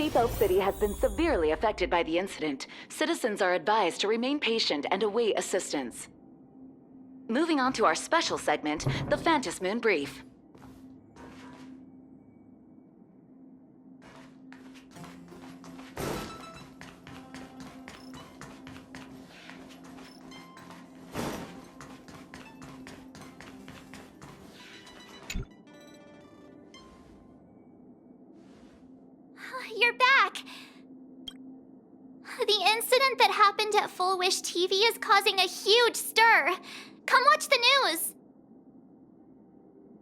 Seafeld City has been severely affected by the incident. Citizens are advised to remain patient and await assistance. Moving on to our special segment, the Phantom Moon Brief. You're back! The incident that happened at Full Wish TV is causing a huge stir. Come watch the news!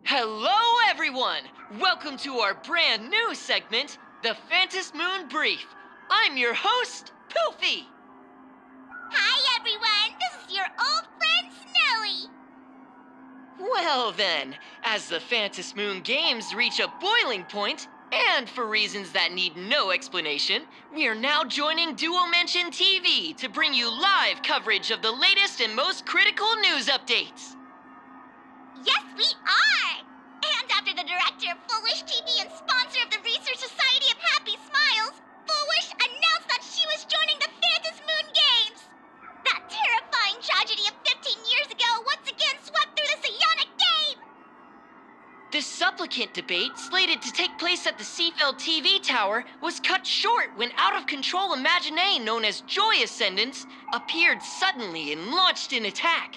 Hello, everyone! Welcome to our brand new segment, the Phantom Moon Brief. I'm your host, Poofy! Hi, everyone! This is your old friend, Snowy! Well then, as the Phantom Moon games reach a boiling point, and for reasons that need no explanation, we are now joining Duo Mention TV to bring you live coverage of the latest and most critical news updates. Yes, we are! And after the director of Full Wish TV and sponsor of the Research Society of Happy Smiles, Full Wish announced that she was joining the Phantom Moon Games! That terrifying tragedy of 15 years ago once again swept through the psionic game! The supplicant debate, slated to take place at the Seafeld TV tower, was cut short when out-of-control Imagine known as Joy Ascendants appeared suddenly and launched an attack.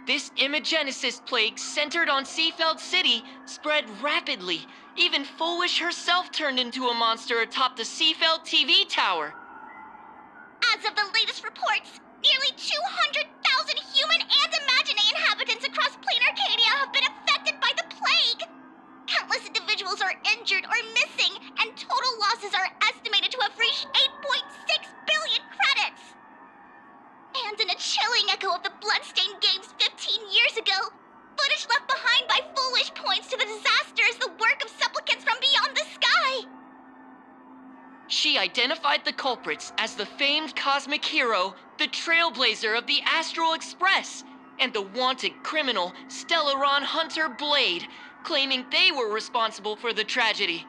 This Imagenesis plague centered on Seafeld City spread rapidly. Even Full Wish herself turned into a monster atop the Seafeld TV tower. As of the latest reports, nearly 200,000 human and Imagine inhabitants across Plain Arcadia have been affected by the plague. Countless individuals are injured or missing, and total losses are estimated to have reached 8.6 billion credits. And in a chilling echo of the Bloodstained Games 15 years ago, footage left behind by Full Wish points to the disaster as the work of supplicants from beyond the sky. She identified the culprits as the famed cosmic hero, the trailblazer of the Astral Express, and the wanted criminal, Stellaron Hunter Blade, claiming they were responsible for the tragedy.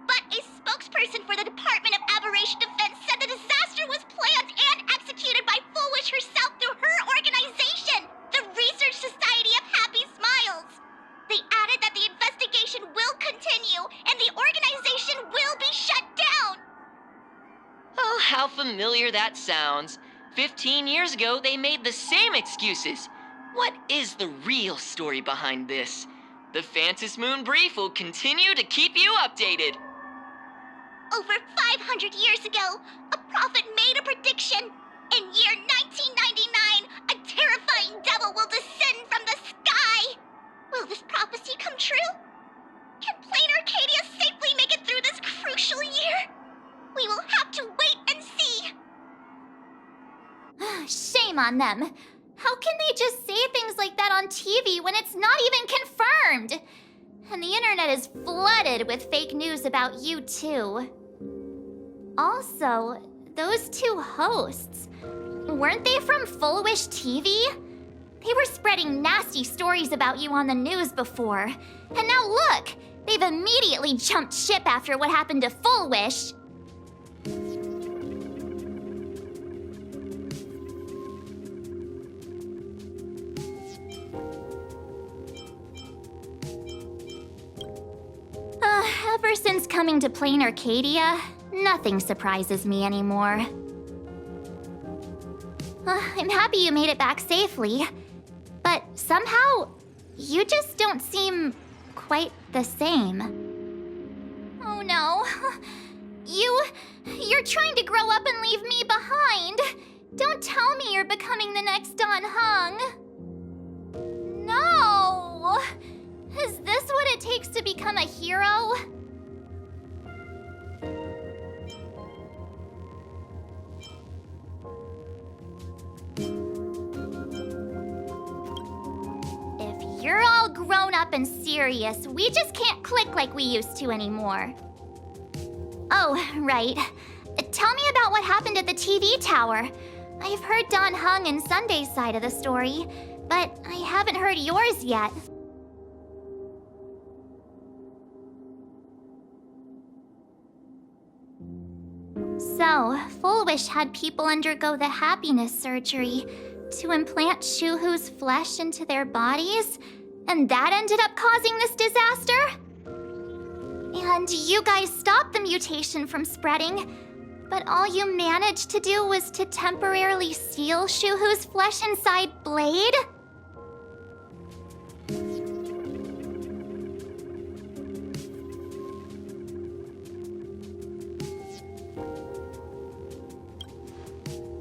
But a spokesperson for the Department of Aberration Defense said the disaster was planned and executed by Full Wish herself through her organization, the Research Society of Happy Smiles. They added that the investigation will continue and the organization will be shut down. Oh, how familiar that sounds. 15 years ago, they made the same excuses. What is the real story behind this? The Phantom Moon Brief will continue to keep you updated. Over 500 years ago, a prophet made a prediction. In year 1999, a terrifying devil will descend from the sky. Will this prophecy come true? Can Plain Arcadia safely make it through this crucial year? We will have to wait and see. Shame on them. How can they just say things like that on TV when it's not even confirmed? And the internet is flooded with fake news about you too. Also, those two hosts, weren't they from Full Wish TV? They were spreading nasty stories about you on the news before. And now look, they've immediately jumped ship after what happened to Full Wish. Ever since coming to Plain Arcadia, nothing surprises me anymore. I'm happy you made it back safely, but somehow, you just don't seem quite the same. Oh no. You're trying to grow up and leave me behind. Don't tell me you're becoming the next Don Hung. No! Is this what it takes to become a hero? If you're all grown up and serious, we just can't click like we used to anymore. Oh, right. Tell me about what happened at the TV tower. I've heard Don Hung and Sunday's side of the story, but I haven't heard yours yet. know, Full Wish had people undergo the happiness surgery to implant Shuhu's flesh into their bodies, and that ended up causing this disaster? And you guys stopped the mutation from spreading, but all you managed to do was to temporarily seal Shuhu's flesh inside Blade?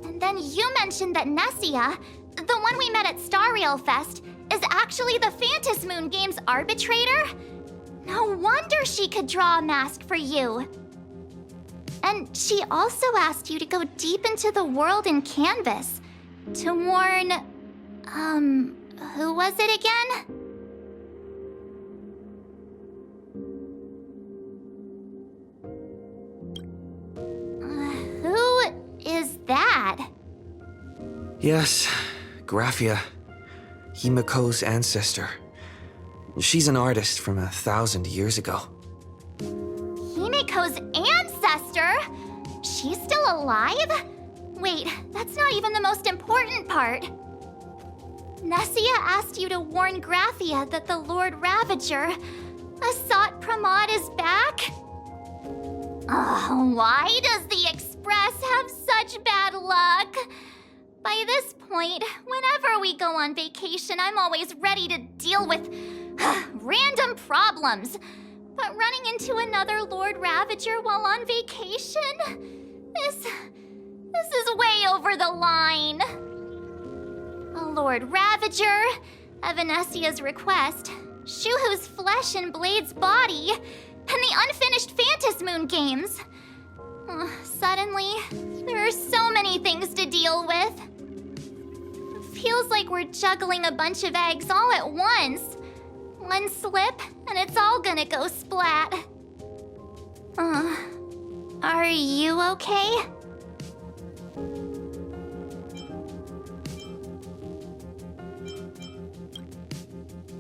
And then you mentioned that Nessia, the one we met at Starrail Fest, is actually the Phantasmoon Games arbitrator? No wonder she could draw a mask for you. And she also asked you to go deep into the world in Canvas to warn... who was it again? Who is that? Yes, Graphia, Himiko's ancestor. She's an artist from 1,000 years ago. Himiko's ancestor? She's still alive? Wait, that's not even the most important part. Nessia asked you to warn Graphia that the Lord Ravager, Asat Pramod, is back? Oh, why does the Express have such bad luck? By this point, whenever we go on vacation, I'm always ready to deal with random problems. But running into another Lord Ravager while on vacation? This is way over the line. A Lord Ravager, at Venessia's request, Shuhu's flesh in Blade's body, and the unfinished Phantasmoon Games. Suddenly, there are so many things to deal with. It feels like we're juggling a bunch of eggs all at once. One slip, and it's all gonna go splat. Are you okay?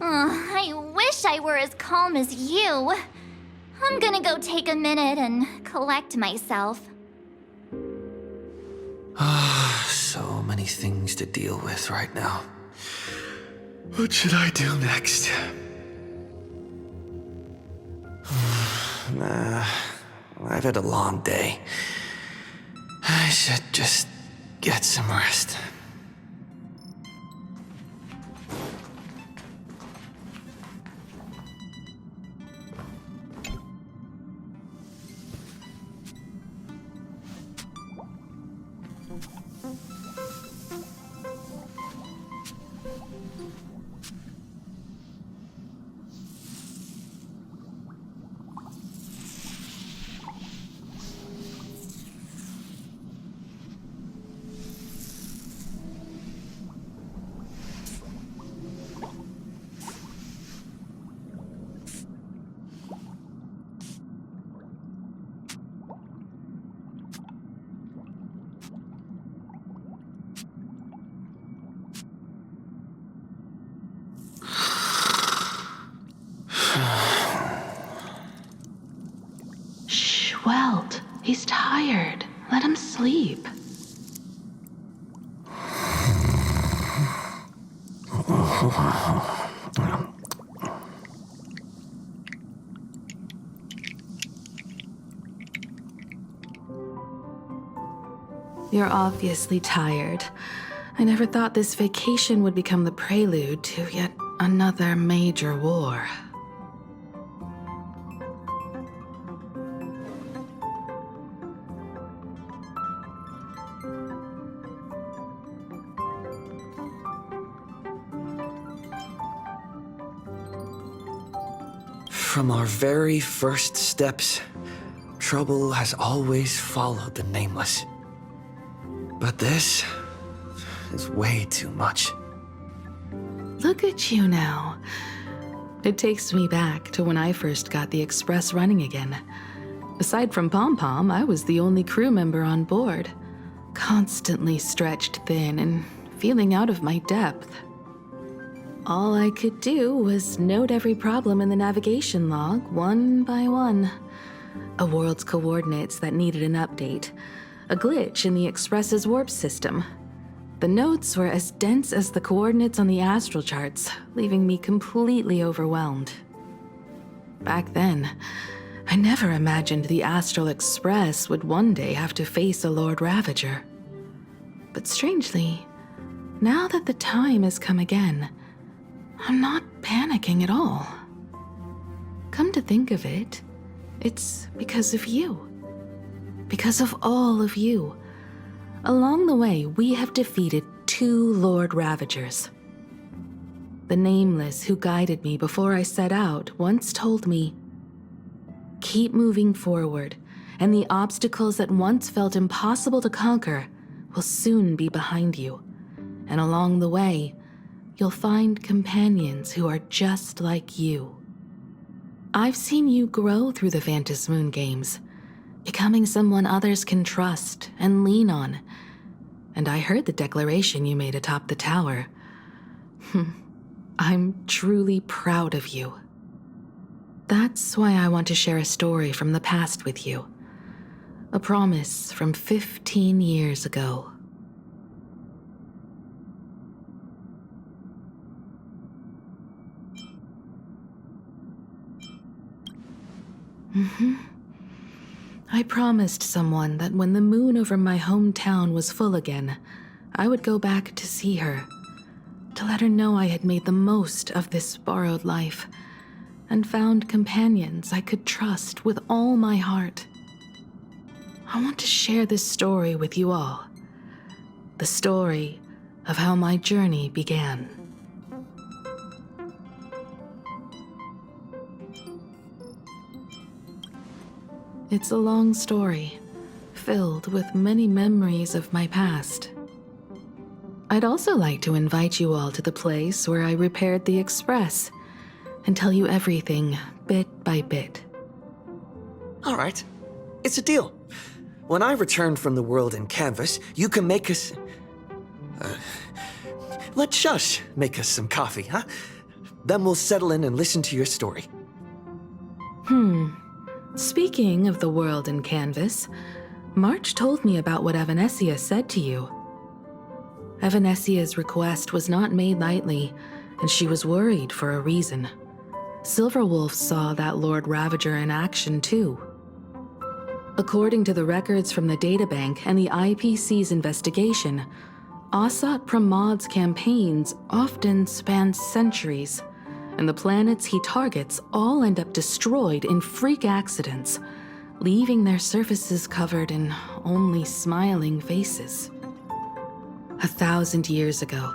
I wish I were as calm as you. I'm gonna go take a minute and collect myself. So many things to deal with right now. What should I do next? I've had a long day. I should just get some rest. Welt, he's tired. Let him sleep. You're obviously tired. I never thought this vacation would become the prelude to yet another major war. From our very first steps, trouble has always followed the Nameless. But this is way too much. Look at you now. It takes me back to when I first got the Express running again. Aside from Pom Pom, I was the only crew member on board, constantly stretched thin and feeling out of my depth. All I could do was note every problem in the navigation log, one by one. A world's coordinates that needed an update. a glitch in the Express's warp system. The notes were as dense as the coordinates on the astral charts, leaving me completely overwhelmed. Back then, I never imagined the Astral Express would one day have to face a Lord Ravager. But strangely, now that the time has come again, I'm not panicking at all. Come to think of it, it's because of you. Because of all of you. Along the way, we have defeated 2 Lord Ravagers. The Nameless who guided me before I set out once told me, "Keep moving forward, and the obstacles that once felt impossible to conquer will soon be behind you. And along the way, you'll find companions who are just like you." I've seen you grow through the Phantom Moon games, becoming someone others can trust and lean on. And I heard the declaration you made atop the tower. I'm truly proud of you. That's why I want to share a story from the past with you. A promise from 15 years ago. I promised someone that when the moon over my hometown was full again, I would go back to see her, to let her know I had made the most of this borrowed life and found companions I could trust with all my heart. I want to share this story with you all. The story of how my journey began. It's a long story, filled with many memories of my past. I'd also like to invite you all to the place where I repaired the Express and tell you everything bit by bit. All right, it's a deal. When I return from the world in canvas, you can make us... let Shush make us some coffee, huh? Then we'll settle in and listen to your story. Speaking of the world in canvas, March told me about what Evanesia said to you. Evanesia's request was not made lightly, and she was worried for a reason. Silverwolf saw that Lord Ravager in action too. According to the records from the databank and the IPC's investigation, Asat Pramad's campaigns often span centuries, and the planets he targets all end up destroyed in freak accidents, leaving their surfaces covered in only smiling faces. 1,000 years ago,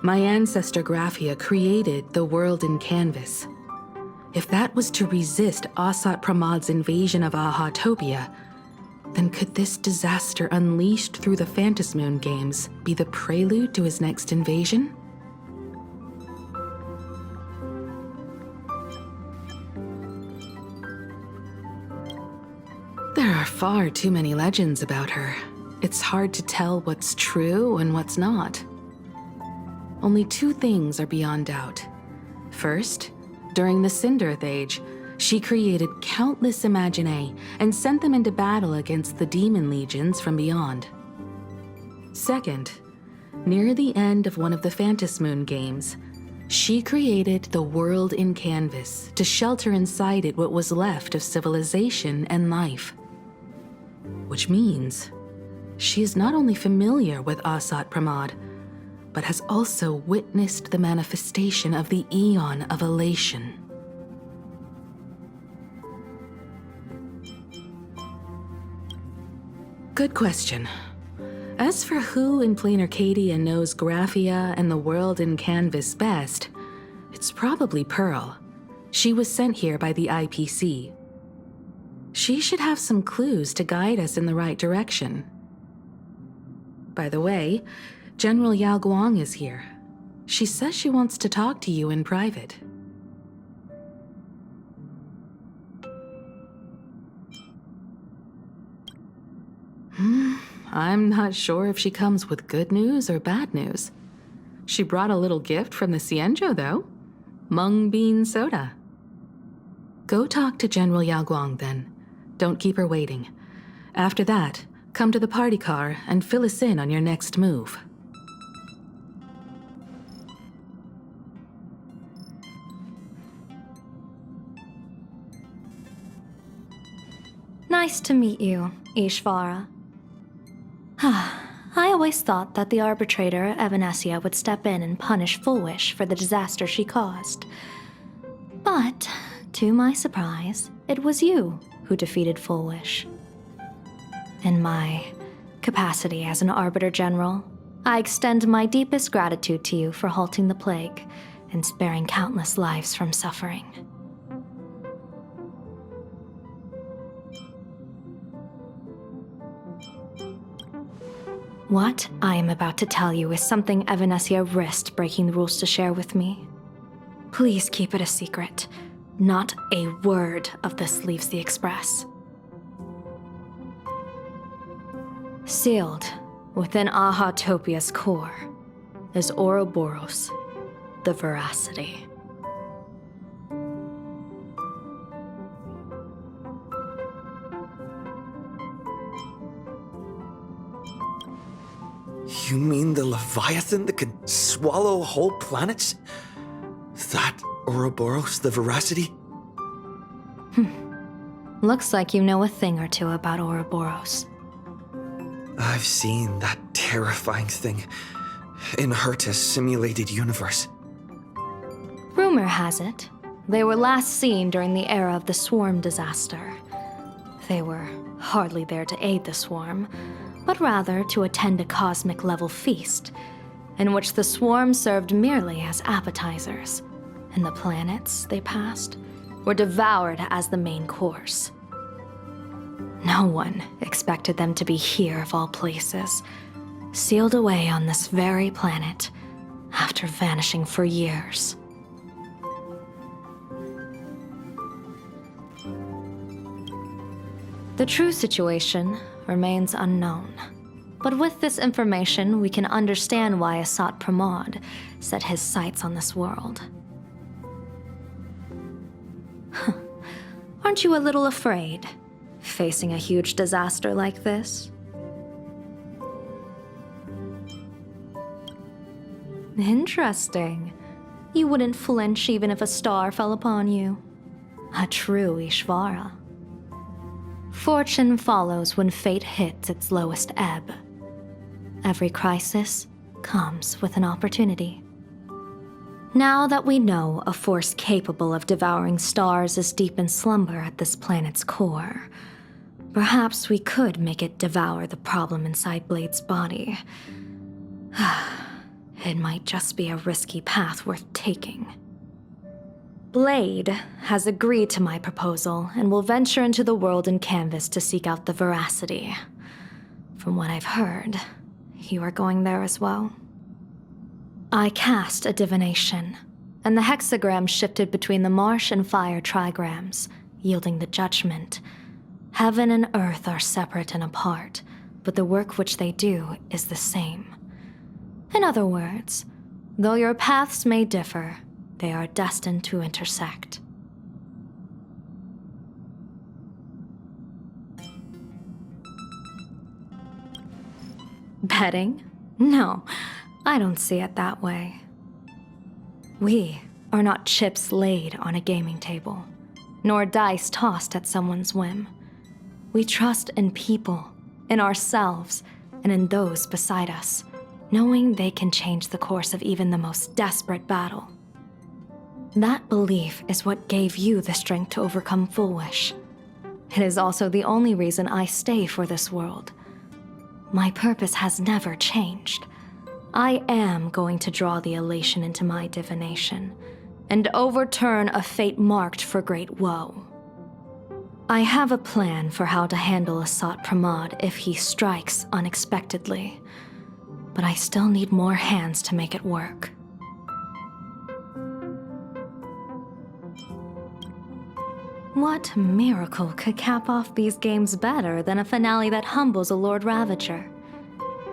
my ancestor Graphia created the world in canvas. If that was to resist Asat Pramad's invasion of Ahatopia, then could this disaster unleashed through the Phantom Moon games be the prelude to his next invasion? There are far too many legends about her. It's hard to tell what's true and what's not. Only 2 things are beyond doubt. First, during the Cinderth Age, she created countless Imaginae and sent them into battle against the demon legions from beyond. Second, near the end of one of the Phantom Moon games, she created the world in canvas to shelter inside it what was left of civilization and life. Which means she is not only familiar with Asat Pramad, but has also witnessed the manifestation of the Eon of Elation. Good question. As for who in Plain Arcadia knows Graphia and the world in canvas best, it's probably Pearl. She was sent here by the IPC. She should have some clues to guide us in the right direction. By the way, General Yao Guang is here. She says she wants to talk to you in private. I'm not sure if she comes with good news or bad news. She brought a little gift from the Cienjo, though. Mung bean soda. Go talk to General Yao Guang, then. Don't keep her waiting. After that, come to the party car and fill us in on your next move. Nice to meet you, Ishvara. I always thought that the arbitrator, Evanesia, would step in and punish Fullwish for the disaster she caused. But, to my surprise, it was you who defeated Fullwish. In my capacity as an Arbiter General, I extend my deepest gratitude to you for halting the plague and sparing countless lives from suffering. What I am about to tell you is something Evanesia risked breaking the rules to share with me. Please keep it a secret. Not a word of this leaves the Express. Sealed within Ahatopia's core is Ouroboros, the Veracity. You mean the Leviathan that could swallow whole planets? That Ouroboros, the Veracity? Looks like you know a thing or two about Ouroboros. I've seen that terrifying thing in Herta's simulated universe. Rumor has it, they were last seen during the era of the Swarm disaster. They were hardly there to aid the Swarm, but rather to attend a cosmic-level feast, in which the Swarm served merely as appetizers, and the planets they passed were devoured as the main course. No one expected them to be here of all places, sealed away on this very planet after vanishing for years. The true situation remains unknown. But with this information, we can understand why Asat Pramod set his sights on this world. Aren't you a little afraid, facing a huge disaster like this? Interesting. You wouldn't flinch even if a star fell upon you. A true Ishvara. Fortune follows when fate hits its lowest ebb. Every crisis comes with an opportunity. Now that we know a force capable of devouring stars is deep in slumber at this planet's core, perhaps we could make it devour the problem inside Blade's body. It might just be a risky path worth taking. Blade has agreed to my proposal and will venture into the world and canvas to seek out the Veracity. From what I've heard, you are going there as well. I cast a divination, and the hexagram shifted between the marsh and fire trigrams, yielding the judgment. Heaven and earth are separate and apart, but the work which they do is the same. In other words, though your paths may differ, they are destined to intersect. Betting? No, I don't see it that way. We are not chips laid on a gaming table, nor dice tossed at someone's whim. We trust in people, in ourselves, and in those beside us, knowing they can change the course of even the most desperate battle. That belief is what gave you the strength to overcome Fullwish. It is also the only reason I stay for this world. My purpose has never changed. I am going to draw the elation into my divination, and overturn a fate marked for great woe. I have a plan for how to handle Asat Pramod if he strikes unexpectedly, but I still need more hands to make it work. What miracle could cap off these games better than a finale that humbles a Lord Ravager?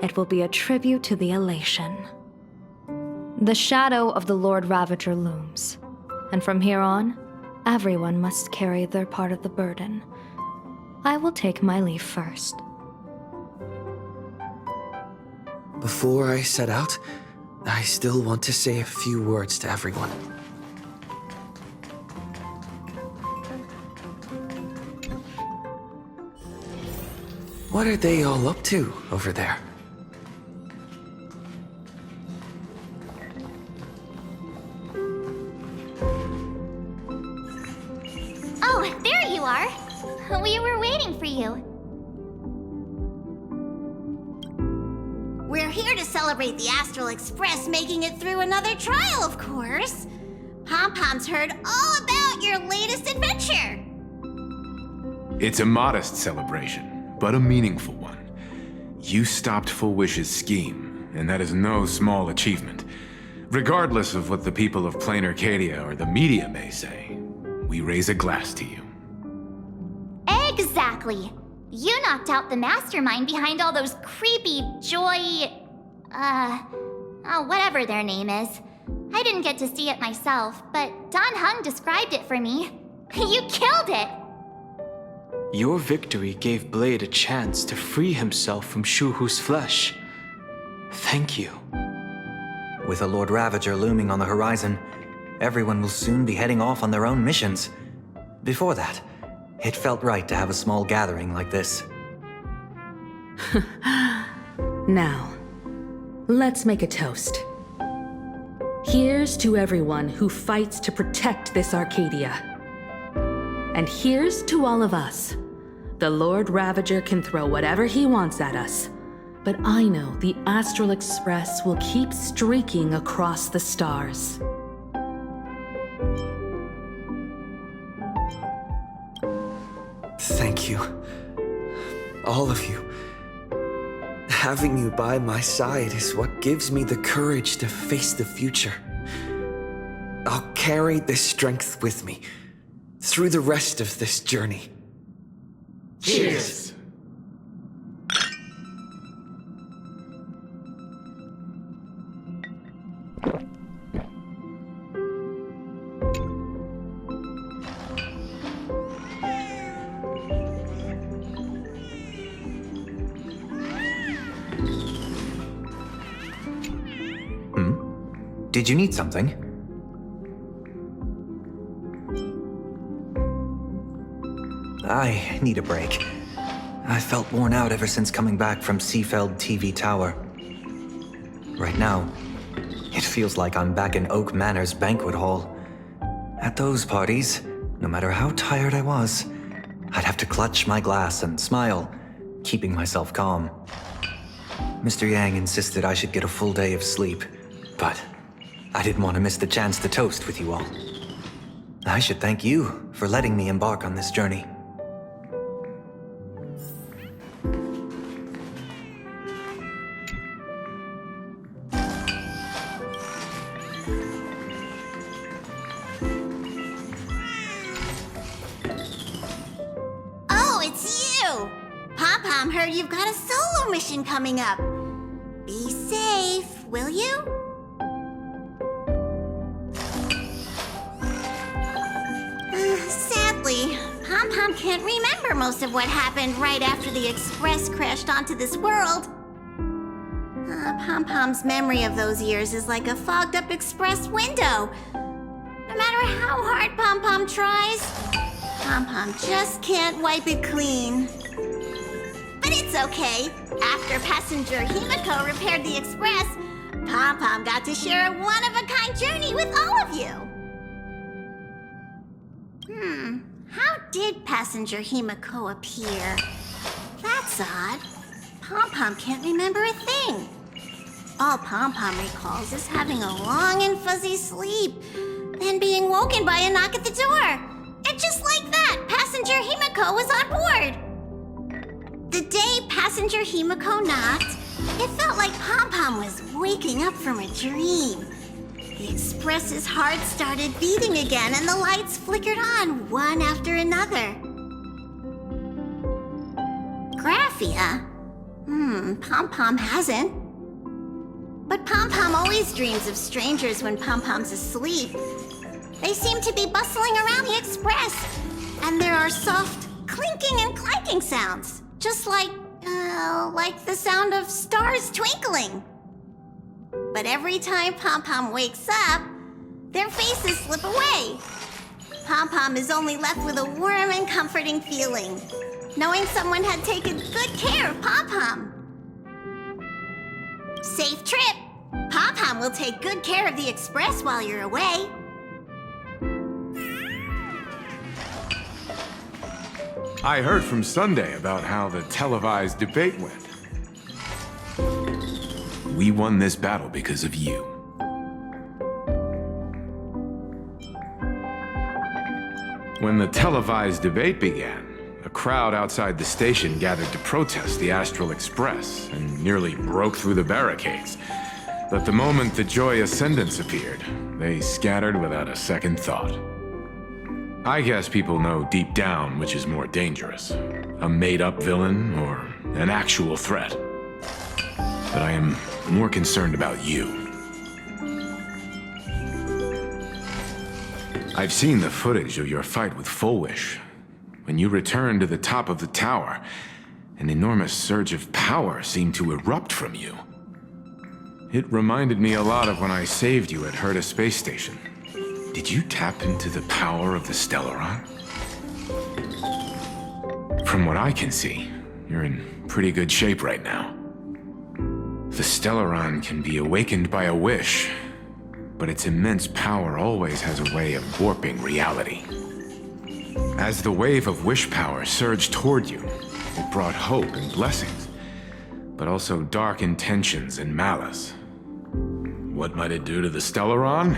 It will be a tribute to the elation. The shadow of the Lord Ravager looms, and from here on, everyone must carry their part of the burden. I will take my leave first. Before I set out, I still want to say a few words to everyone. What are they all up to over there? Oh, there you are. We were waiting for you. We're here to celebrate the Astral Express making it through another trial, of course. Pom-Pom's heard all about your latest adventure. It's a modest celebration, but a meaningful one. You stopped Full Wish's scheme, and that is no small achievement. Regardless of what the people of Plain Arcadia or the media may say, we raise a glass to you. Exactly. You knocked out the mastermind behind all those creepy whatever their name is. I didn't get to see it myself, but Don Hung described it for me. You killed it! Your victory gave Blade a chance to free himself from Shuhu's flesh. Thank you. With a Lord Ravager looming on the horizon, everyone will soon be heading off on their own missions. Before that, it felt right to have a small gathering like this. Now, let's make a toast. Here's to everyone who fights to protect this Arcadia. And here's to all of us. The Lord Ravager can throw whatever he wants at us, but I know the Astral Express will keep streaking across the stars. Thank you. All of you. Having you by my side is what gives me the courage to face the future. I'll carry this strength with me through the rest of this journey. Cheers! Did you need something? I need a break. I felt worn out ever since coming back from Seafeld TV Tower. Right now, it feels like I'm back in Oak Manor's banquet hall. At those parties, no matter how tired I was, I'd have to clutch my glass and smile, keeping myself calm. Mr. Yang insisted I should get a full day of sleep, but I didn't want to miss the chance to toast with you all. I should thank you for letting me embark on this journey. Oh, it's you! Pom-Pom heard you've got a solo mission coming up. Be safe, will you? Sadly, Pom-Pom can't remember most of what happened right after the Express crashed onto this world. Pom-Pom's memory of those years is like a fogged-up Express window. No matter how hard Pom-Pom tries, Pom-Pom just can't wipe it clean. But it's okay. After passenger Himiko repaired the Express, Pom-Pom got to share a one-of-a-kind journey with all of you. How did passenger Himiko appear? That's odd. Pom-Pom can't remember a thing. All Pom-Pom recalls is having a long and fuzzy sleep, then being woken by a knock at the door. And just like that, passenger Himiko was on board. The day passenger Himiko knocked, it felt like Pom-Pom was waking up from a dream. The Express's heart started beating again and the lights flickered on one after another. Graphia? Pom-Pom hasn't. But Pom-Pom always dreams of strangers when Pom-Pom's asleep. They seem to be bustling around the Express, and there are soft clinking and clanking sounds, just like the sound of stars twinkling. But every time Pom-Pom wakes up, their faces slip away. Pom-Pom is only left with a warm and comforting feeling, knowing someone had taken good care of Pom-Pom. Safe trip! Pom-Pom will take good care of the Express while you're away. I heard from Sunday about how the televised debate went. We won this battle because of you. When the televised debate began, a crowd outside the station gathered to protest the Astral Express and nearly broke through the barricades. But the moment the Joy Ascendants appeared, they scattered without a second thought. I guess people know deep down which is more dangerous, a made-up villain or an actual threat. But I am more concerned about you. I've seen the footage of your fight with Full Wish. When you returned to the top of the tower, an enormous surge of power seemed to erupt from you. It reminded me a lot of when I saved you at Herta Space Station. Did you tap into the power of the Stellaron? From what I can see, you're in pretty good shape right now. The Stellaron can be awakened by a wish, but its immense power always has a way of warping reality. As the wave of wish power surged toward you, it brought hope and blessings, but also dark intentions and malice. What might it do to the Stellaron?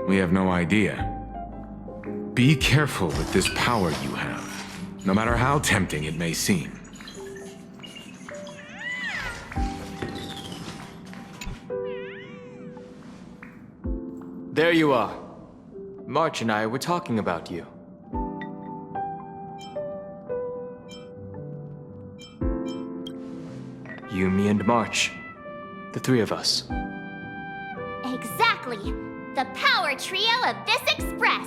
We have no idea. Be careful with this power you have, no matter how tempting it may seem. There you are. March and I were talking about you. You, me, and March. The three of us. Exactly! The power trio of this Express!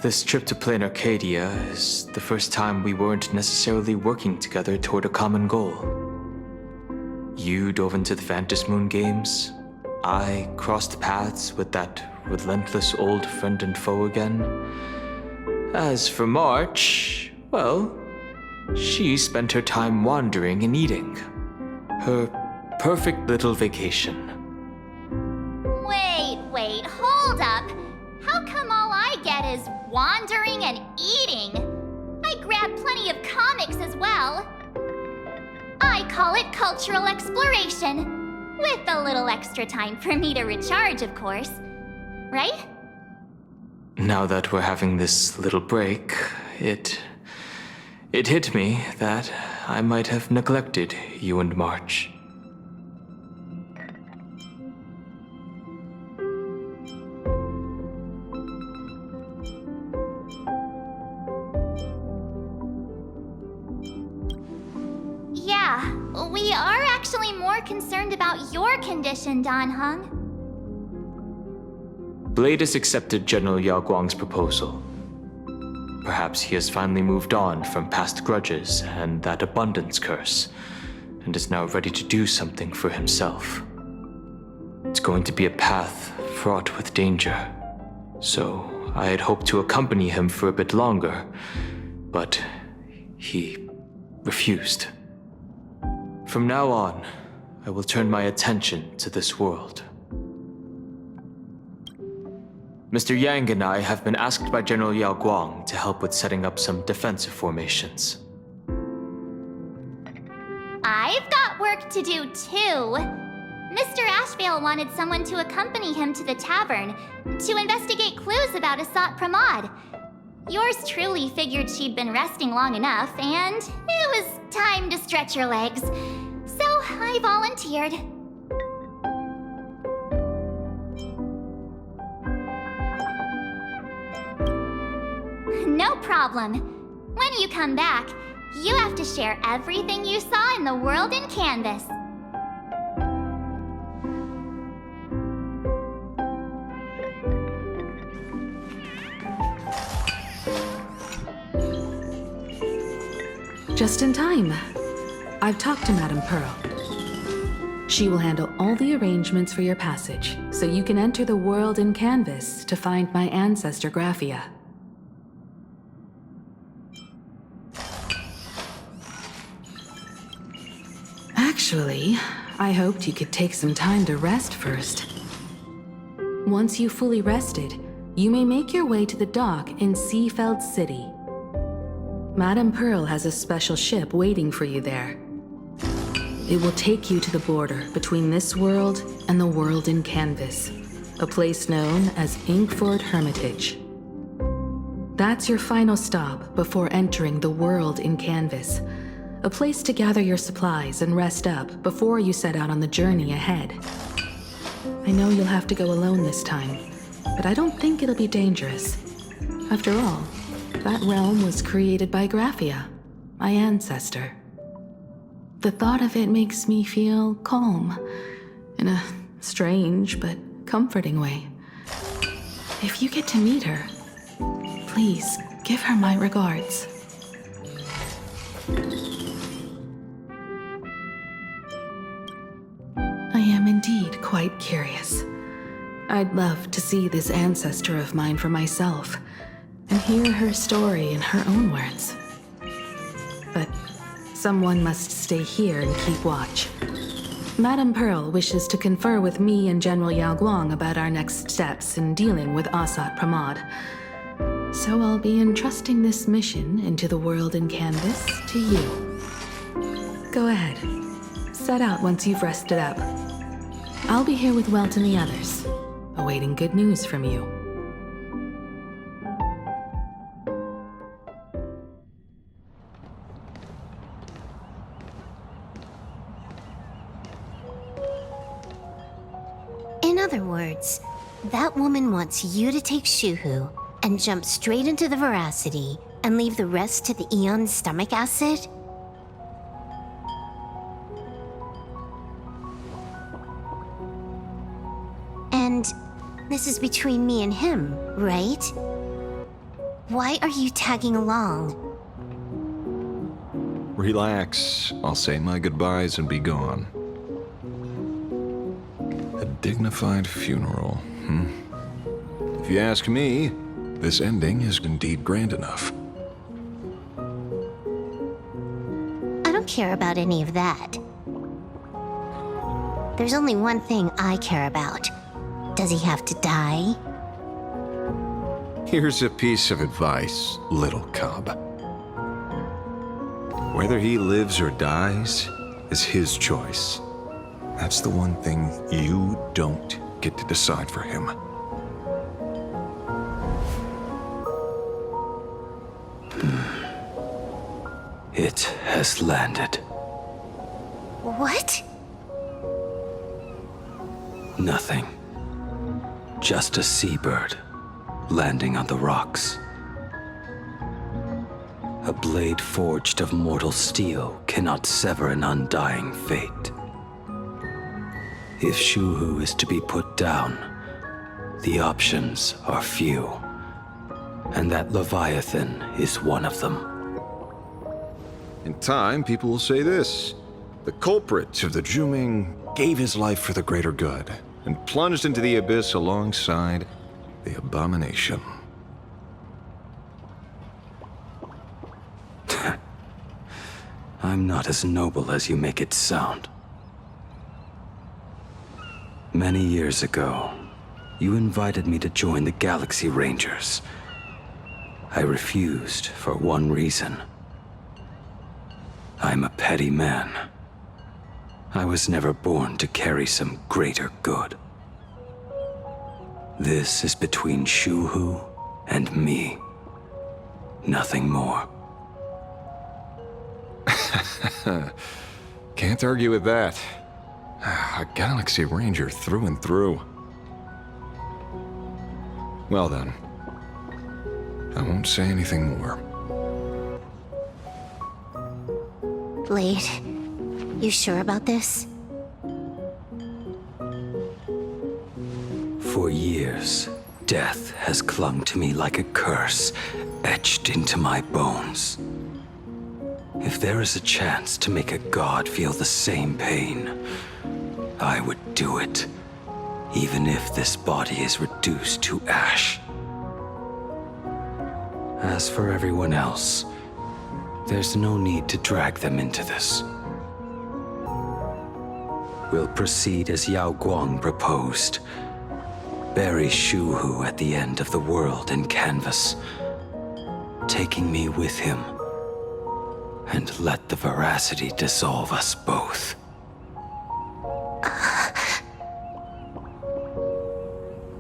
This trip to Plain Arcadia is the first time we weren't necessarily working together toward a common goal. You dove into the Vantis Moon games. I crossed paths with that relentless old friend and foe again. As for March, well, she spent her time wandering and eating. Her perfect little vacation. Wait, hold up! How come all I get is wandering and eating? I grab plenty of comics as well. I call it cultural exploration. With a little extra time for me to recharge, of course. Right? Now that we're having this little break, it hit me that I might have neglected you and March. Yeah, we are actually more concerned about your condition, Dan Heng. Blade has accepted General Yao Guang's proposal. Perhaps he has finally moved on from past grudges and that abundance curse, and is now ready to do something for himself. It's going to be a path fraught with danger, so I had hoped to accompany him for a bit longer, but he refused. From now on, I will turn my attention to this world. Mr. Yang and I have been asked by General Yao Guang to help with setting up some defensive formations. I've got work to do too. Mr. Ashvale wanted someone to accompany him to the tavern to investigate clues about Asat Pramod. Yours truly figured she'd been resting long enough, and it was time to stretch her legs. So I volunteered. No problem. When you come back, you have to share everything you saw in the world in Canvas. Just in time. I've talked to Madame Pearl. She will handle all the arrangements for your passage, so you can enter the world in canvas to find my ancestor Graphia. Actually, I hoped you could take some time to rest first. Once you've fully rested, you may make your way to the dock in Seafeld City. Madame Pearl has a special ship waiting for you there. It will take you to the border between this world and the world in canvas, a place known as Inkford Hermitage. That's your final stop before entering the world in canvas, a place to gather your supplies and rest up before you set out on the journey ahead. I know you'll have to go alone this time, but I don't think it'll be dangerous. After all, that realm was created by Graphia, my ancestor. The thought of it makes me feel calm, in a strange but comforting way. If you get to meet her, please give her my regards. I am indeed quite curious. I'd love to see this ancestor of mine for myself, and hear her story in her own words. But someone must stay here and keep watch. Madame Pearl wishes to confer with me and General Yao Guang about our next steps in dealing with Asat Pramod. So I'll be entrusting this mission into the world in canvas to you. Go ahead. Set out once you've rested up. I'll be here with Welt and the others, awaiting good news from you. In other words, that woman wants you to take Shuhu and jump straight into the Veracity and leave the rest to the Eon's stomach acid? And this is between me and him, right? Why are you tagging along? Relax. I'll say my goodbyes and be gone. A dignified funeral, If you ask me, this ending is indeed grand enough. I don't care about any of that. There's only one thing I care about. Does he have to die? Here's a piece of advice, little cub. Whether he lives or dies is his choice. That's the one thing you don't get to decide for him. It has landed. What? Nothing. Just a seabird landing on the rocks. A blade forged of mortal steel cannot sever an undying fate. If Shuhu is to be put down, the options are few, and that Leviathan is one of them. In time, people will say this. The culprit of the Juming gave his life for the greater good and plunged into the abyss alongside the abomination. I'm not as noble as you make it sound. Many years ago, you invited me to join the Galaxy Rangers. I refused for one reason. I'm a petty man. I was never born to carry some greater good. This is between Shuhu and me. Nothing more. Can't argue with that. A Galaxy Ranger through and through. Well then, I won't say anything more. Blade, you sure about this? For years, death has clung to me like a curse, etched into my bones. If there is a chance to make a god feel the same pain, I would do it, even if this body is reduced to ash. As for everyone else, there's no need to drag them into this. We'll proceed as Yao Guang proposed. Bury Shu Hu at the end of the world in canvas, taking me with him, and let the veracity dissolve us both.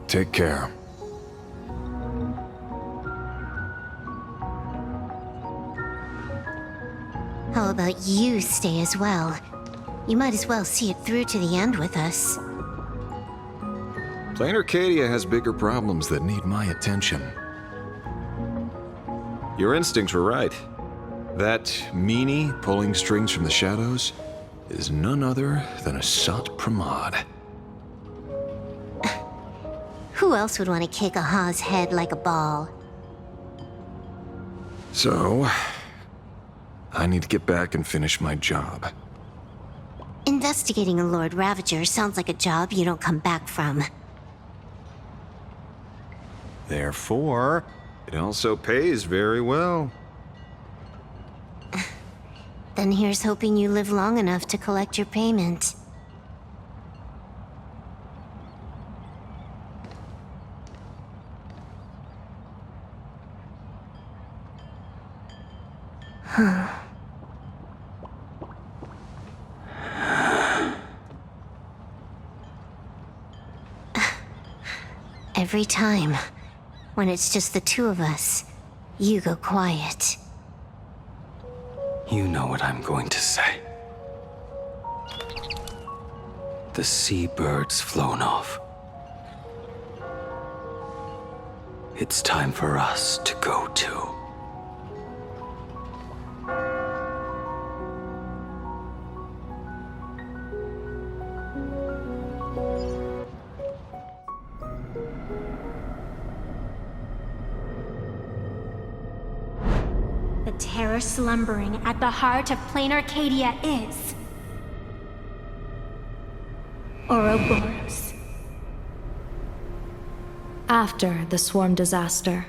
Take care. How about you stay as well? You might as well see it through to the end with us. Plain Arcadia has bigger problems that need my attention. Your instincts were right. That meanie pulling strings from the shadows is none other than a Sat Pramod. Who else would want to kick a Ha's head like a ball? So, I need to get back and finish my job. Investigating a Lord Ravager sounds like a job you don't come back from. Therefore, it also pays very well. Then here's hoping you live long enough to collect your payment. Every time, when it's just the two of us, you go quiet. You know what I'm going to say. The seabird's flown off. It's time for us to go too. The terror slumbering at the heart of plain Arcadia is Ouroboros. After the swarm disaster,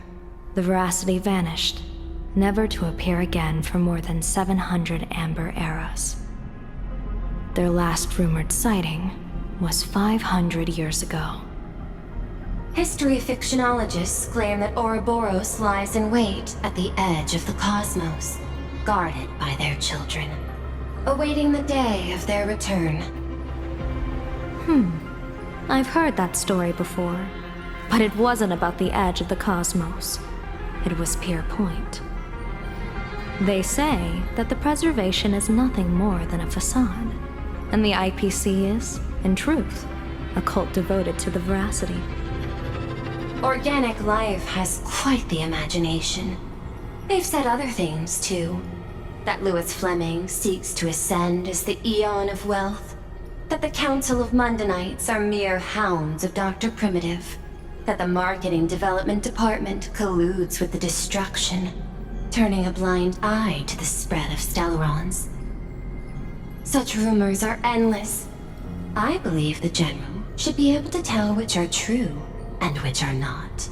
the veracity vanished, never to appear again for more than 700 amber eras. Their last rumored sighting was 500 years ago. History fictionologists claim that Ouroboros lies in wait at the edge of the cosmos, guarded by their children, awaiting the day of their return. I've heard that story before, but it wasn't about the edge of the cosmos. It was Pier Point. They say that the preservation is nothing more than a facade, and the IPC is, in truth, a cult devoted to the veracity. Organic life has quite the imagination. They've said other things, too. That Louis Fleming seeks to ascend as the Eon of Wealth. That the Council of Mundanites are mere hounds of Dr. Primitive. That the Marketing Development Department colludes with the destruction, turning a blind eye to the spread of Stellarons. Such rumors are endless. I believe the General should be able to tell which are true and which are not.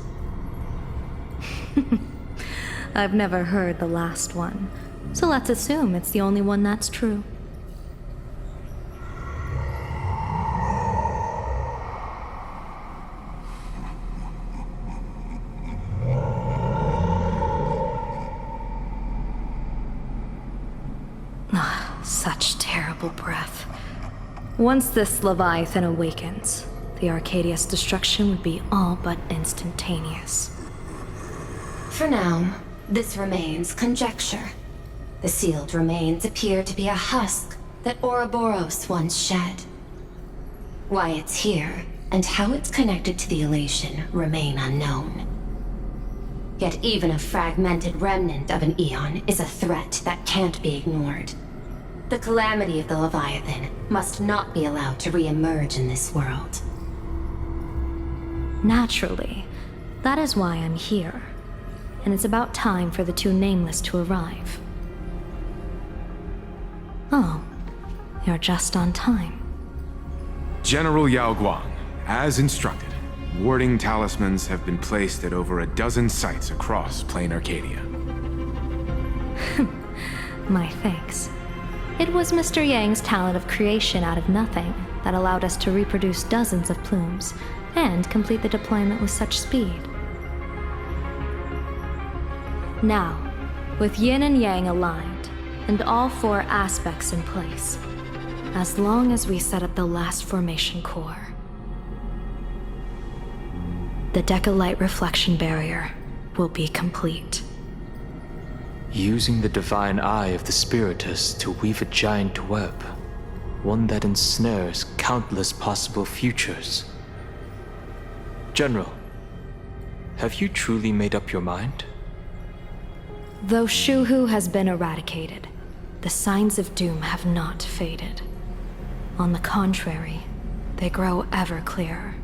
I've never heard the last one, so let's assume it's the only one that's true. Such terrible breath. Once this Leviathan awakens, the Arcadia's destruction would be all but instantaneous. For now, this remains conjecture. The sealed remains appear to be a husk that Ouroboros once shed. Why it's here, and how it's connected to the elation, remain unknown. Yet even a fragmented remnant of an Eon is a threat that can't be ignored. The calamity of the Leviathan must not be allowed to re-emerge in this world. Naturally, that is why I'm here, and it's about time for the two Nameless to arrive. Oh, you're just on time. General Yao Guang, as instructed, warding talismans have been placed at over a dozen sites across Plain Arcadia. My thanks. It was Mr. Yang's talent of creation out of nothing that allowed us to reproduce dozens of plumes and complete the deployment with such speed. Now, with yin and yang aligned, and all four aspects in place, as long as we set up the last formation core, the Decalight reflection barrier will be complete. Using the divine eye of the Spiritus to weave a giant web, one that ensnares countless possible futures. General, have you truly made up your mind? Though Shuhu has been eradicated, the signs of doom have not faded. On the contrary, they grow ever clearer.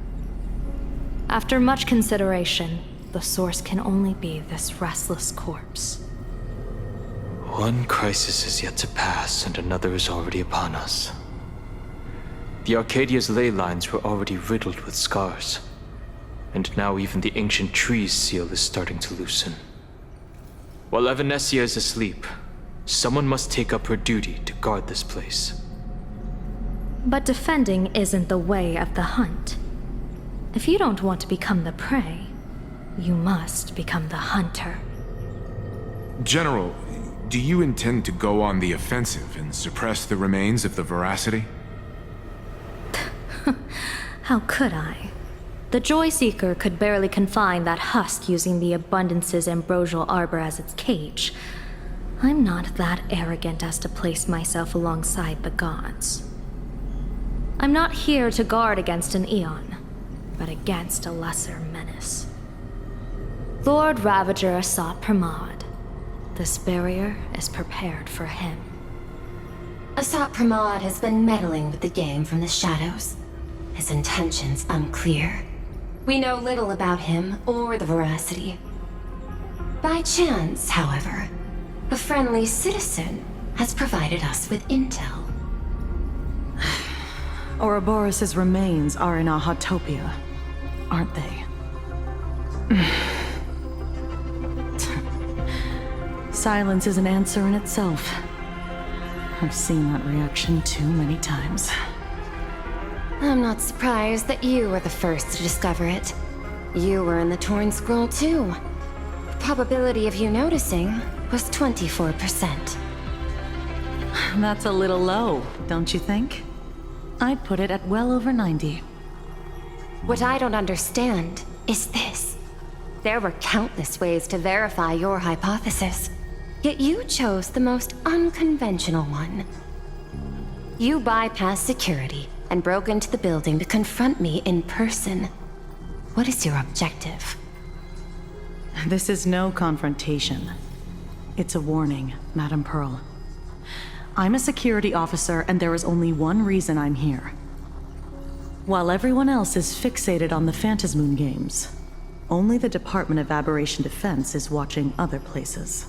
After much consideration, the source can only be this restless corpse. One crisis is yet to pass, and another is already upon us. The Arcadia's ley lines were already riddled with scars, and now even the ancient tree's seal is starting to loosen. While Evanesia is asleep, someone must take up her duty to guard this place. But defending isn't the way of the hunt. If you don't want to become the prey, you must become the hunter. General, do you intend to go on the offensive and suppress the remains of the Veracity? How could I? The Joy Seeker could barely confine that husk using the Abundance's ambrosial arbor as its cage. I'm not that arrogant as to place myself alongside the gods. I'm not here to guard against an Eon, but against a lesser menace. Lord Ravager Asat Pramod. This barrier is prepared for him. Asat Pramod has been meddling with the game from the shadows. His intentions unclear. We know little about him or the Veracity. By chance, however, a friendly citizen has provided us with intel. Ouroboros' remains are in Ahatopia, aren't they? Silence is an answer in itself. I've seen that reaction too many times. I'm not surprised that you were the first to discover it. You were in the Torn Scroll too. The probability of you noticing was 24%. That's a little low, don't you think? I'd put it at well over 90. What I don't understand is this. There were countless ways to verify your hypothesis, yet you chose the most unconventional one. You bypassed security and broke into the building to confront me in person. What is your objective? This is no confrontation. It's a warning, Madam Pearl. I'm a security officer, and there is only one reason I'm here. While everyone else is fixated on the Phantasmoon games, only the Department of Aberration Defense is watching other places.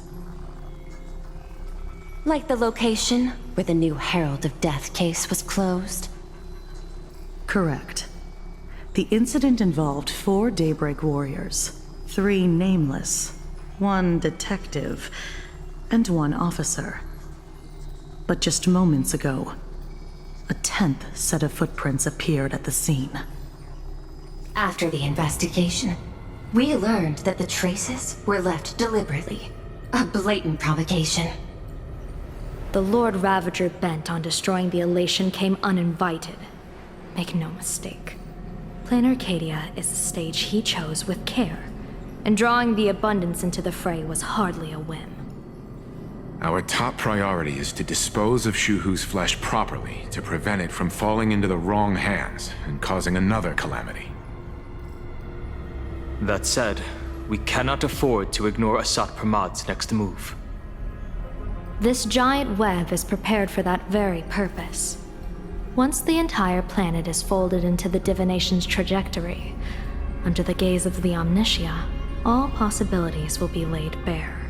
Like the location where the new Herald of Death case was closed? Correct. The incident involved 4 Daybreak warriors, 3 nameless, 1 detective, and 1 officer. But just moments ago, a 10th set of footprints appeared at the scene. After the investigation, we learned that the traces were left deliberately. A blatant provocation. The Lord Ravager bent on destroying the Elation came uninvited. Make no mistake. Plain Arcadia is a stage he chose with care, and drawing the Abundance into the fray was hardly a whim. Our top priority is to dispose of Shuhu's flesh properly to prevent it from falling into the wrong hands and causing another calamity. That said, we cannot afford to ignore Asat Pramod's next move. This giant web is prepared for that very purpose. Once the entire planet is folded into the divination's trajectory, under the gaze of the Omnitia, all possibilities will be laid bare.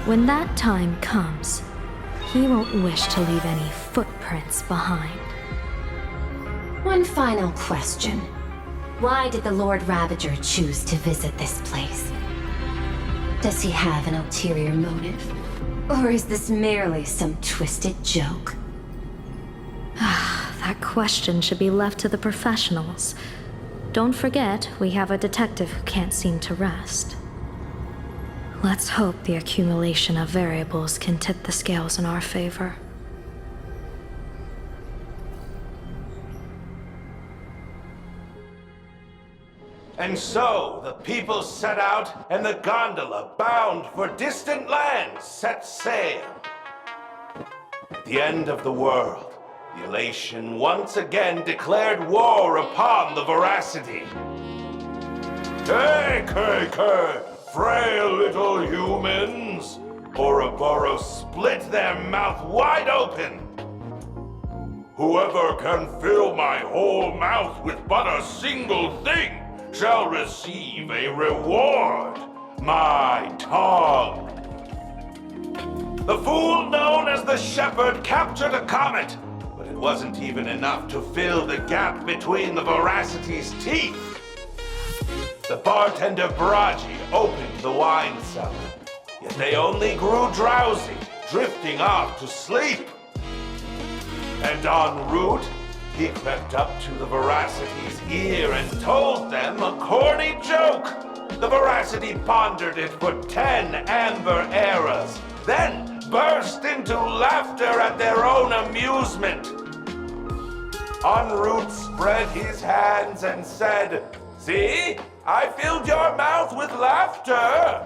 When that time comes, he won't wish to leave any footprints behind. One final question. Why did the Lord Ravager choose to visit this place? Does he have an ulterior motive? Or is this merely some twisted joke? That question should be left to the professionals. Don't forget, we have a detective who can't seem to rest. Let's hope the accumulation of variables can tip the scales in our favor. And so the people set out, and the gondola, bound for distant lands, set sail. At the end of the world, the Elation once again declared war upon the Veracity. Hey, frail little humans! Ouroboros split their mouth wide open. Whoever can fill my whole mouth with but a single thing shall receive a reward, my tongue. The fool known as the Shepherd captured a comet, but it wasn't even enough to fill the gap between the Veracity's teeth. The bartender Baraji opened the wine cellar, yet they only grew drowsy, drifting off to sleep. And en route, he crept up to the Veracity's ear and told them a corny joke. The Veracity pondered it for 10 amber eras, then burst into laughter at their own amusement. En route spread his hands and said, "See? I filled your mouth with laughter."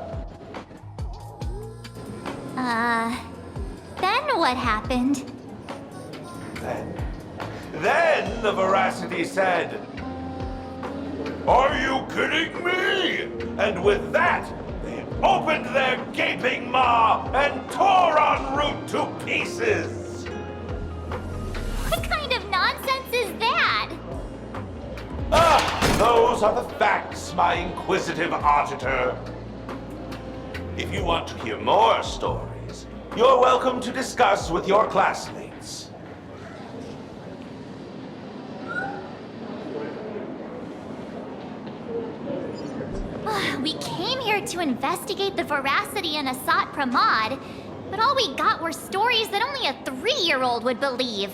Then what happened? Then the Veracity said, "Are you kidding me?" And with that, they opened their gaping maw and tore en route to pieces. What kind of nonsense is that? Those are the facts, my inquisitive auditor. If you want to hear more stories, you're welcome to discuss with your classmates. We came here to investigate the Veracity and Asat Pramod, but all we got were stories that only a 3-year-old would believe.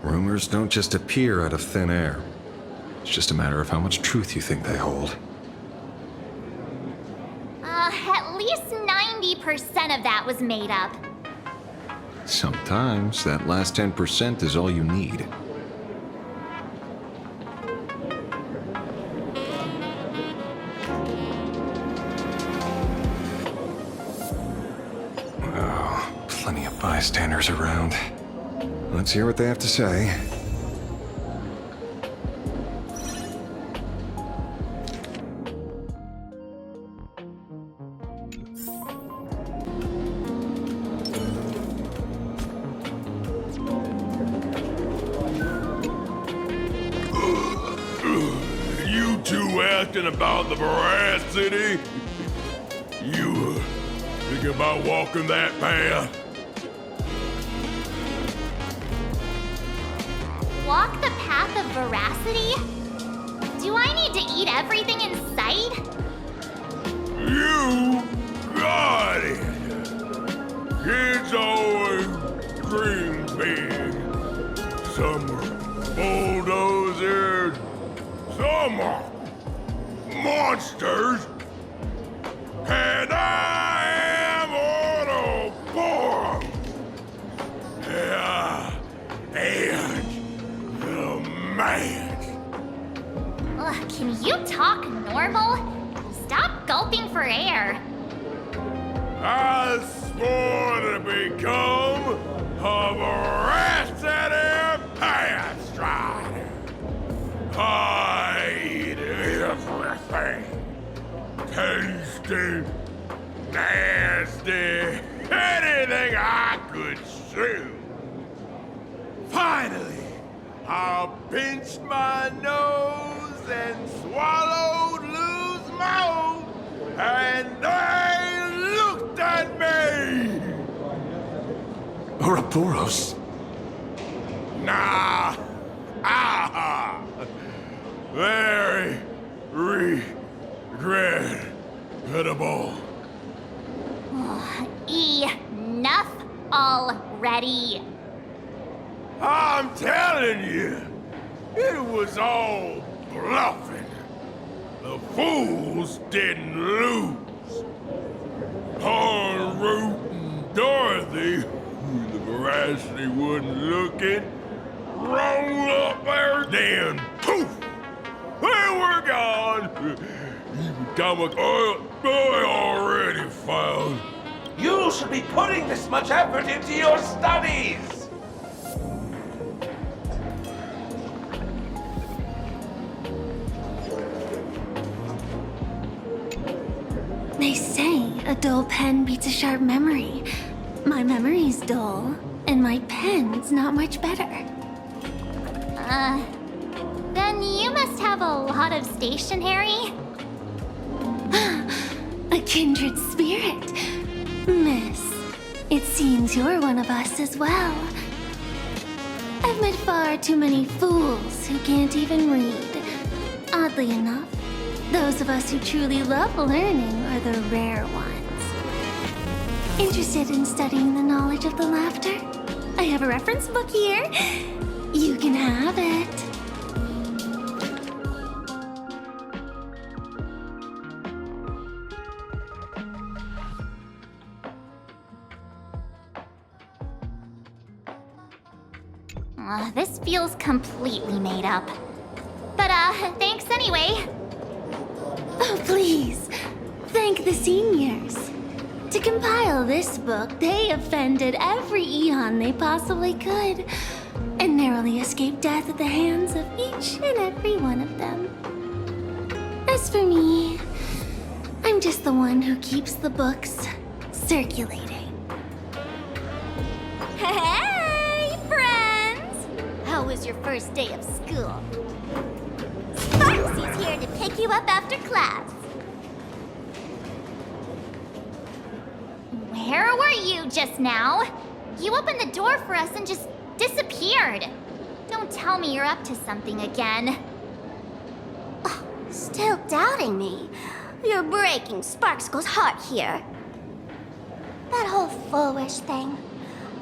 Rumors don't just appear out of thin air. It's just a matter of how much truth you think they hold. At least 90% of that was made up. Sometimes that last 10% is all you need. Oh, plenty of bystanders around. Let's hear what they have to say. You two asking about the Veracity? You thinking about walking that path? Walk the path of Veracity? Do I need to eat everything in sight? You got it! Kids always dream big. Some are bulldozers, some are monsters, and I am Ouroboros! Yeah, and the man. Ugh, can you talk normal? Stop gulping for air. I swore to become a Veracity Path Strider. I eat everything. Tasty, nasty, anything I could chew. Finally, I pinched my nose and swallowed loose mouth, and they looked at Ouroboros? Nah. Ah! Very regrettable. Enough already. I'm telling you, it was all bluffing. The fools didn't lose. Poor Root and Dorothy, who the veracity wasn't looking, rolled up there, then poof! They were gone. Even Thomas I already found. You should be putting this much effort into your studies! They say a dull pen beats a sharp memory. My memory's dull, and my pen's not much better. Then you must have a lot of stationery? A kindred spirit. Miss, it seems you're one of us as well. I've met far too many fools who can't even read. Oddly enough, those of us who truly love learning are the rare ones. Interested in studying the knowledge of the laughter? I have a reference book here. You can have it. This feels completely made up. But, thanks anyway. Oh, please. Thank the seniors. To compile this book, they offended every eon they possibly could, and narrowly escaped death at the hands of each and every one of them. As for me, I'm just the one who keeps the books circulating. Hey, friends! How was your first day of school? Sparksy's here to pick you up after class. Where were you just now? You opened the door for us and just disappeared. Don't tell me you're up to something again. Oh, still doubting me? You're breaking Sparkskull's heart here. That whole foolish thing.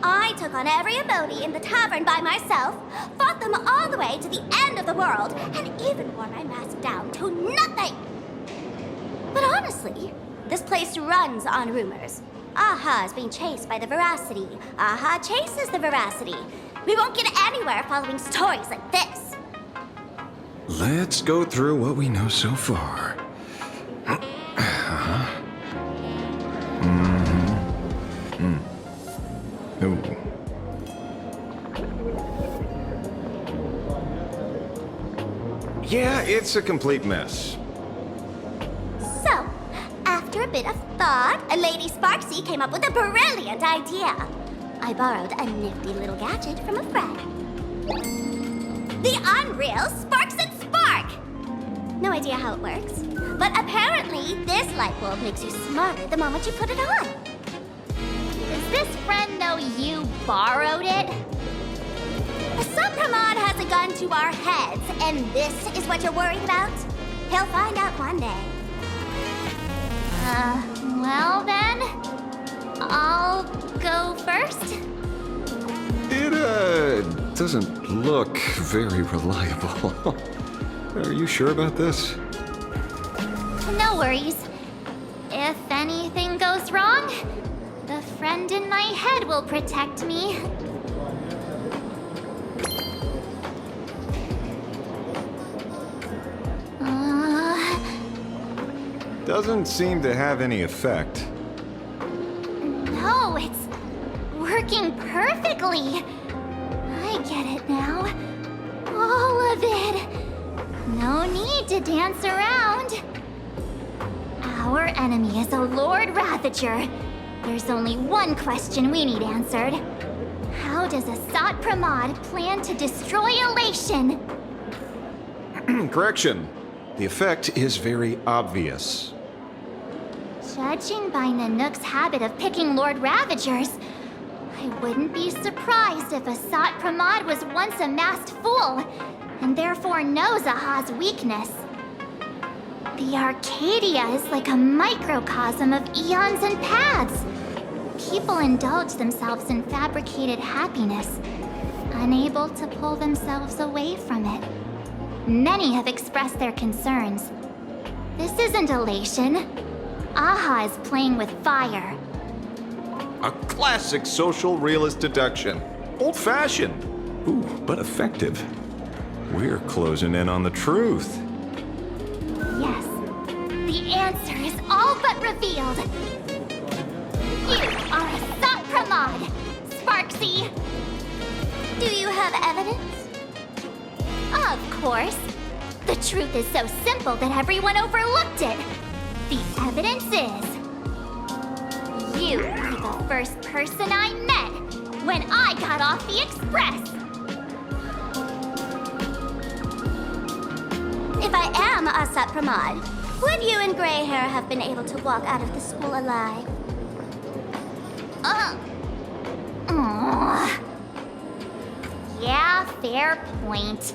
I took on every emoji in the tavern by myself, fought them all the way to the end of the world, and even wore my mask down to nothing! But honestly, this place runs on rumors. Aha is being chased by the veracity. Aha chases the veracity. We won't get anywhere following stories like this. Let's go through what we know so far. Ooh. Yeah, it's a complete mess. So, after a bit of thought, Lady Sparksy came up with a brilliant idea. I borrowed a nifty little gadget from a friend. The Unreal Sparks and Spark! No idea how it works, but apparently this light bulb makes you smarter the moment you put it on. Does this friend know you borrowed it? Some Pramod has a gun to our heads, and this is what you're worried about? He'll find out one day. Well then, I'll go first. It, doesn't look very reliable. Are you sure about this? No worries. If anything goes wrong, the friend in my head will protect me. Doesn't seem to have any effect. No, it's working perfectly. I get it now. All of it. No need to dance around. Our enemy is a Lord Ravager. There's only one question we need answered. How does Asat Pramod plan to destroy Elation? Correction. The effect is very obvious. Judging by Nanook's habit of picking Lord Ravagers, I wouldn't be surprised if Asat Pramod was once a masked fool, and therefore knows Aha's weakness. The Arcadia is like a microcosm of eons and paths. People indulge themselves in fabricated happiness, unable to pull themselves away from it. Many have expressed their concerns. This isn't elation. Aha is playing with fire. A classic social realist deduction. Old-fashioned. Ooh, but effective. We're closing in on the truth. Yes. The answer is all but revealed. You are Asat Pramod, Sparksy. Do you have evidence? Of course. The truth is so simple that everyone overlooked it. The evidence is... you were the first person I met when I got off the express. If I am Asat Pramod, would you and Grey Hair have been able to walk out of the school alive? Yeah, fair point.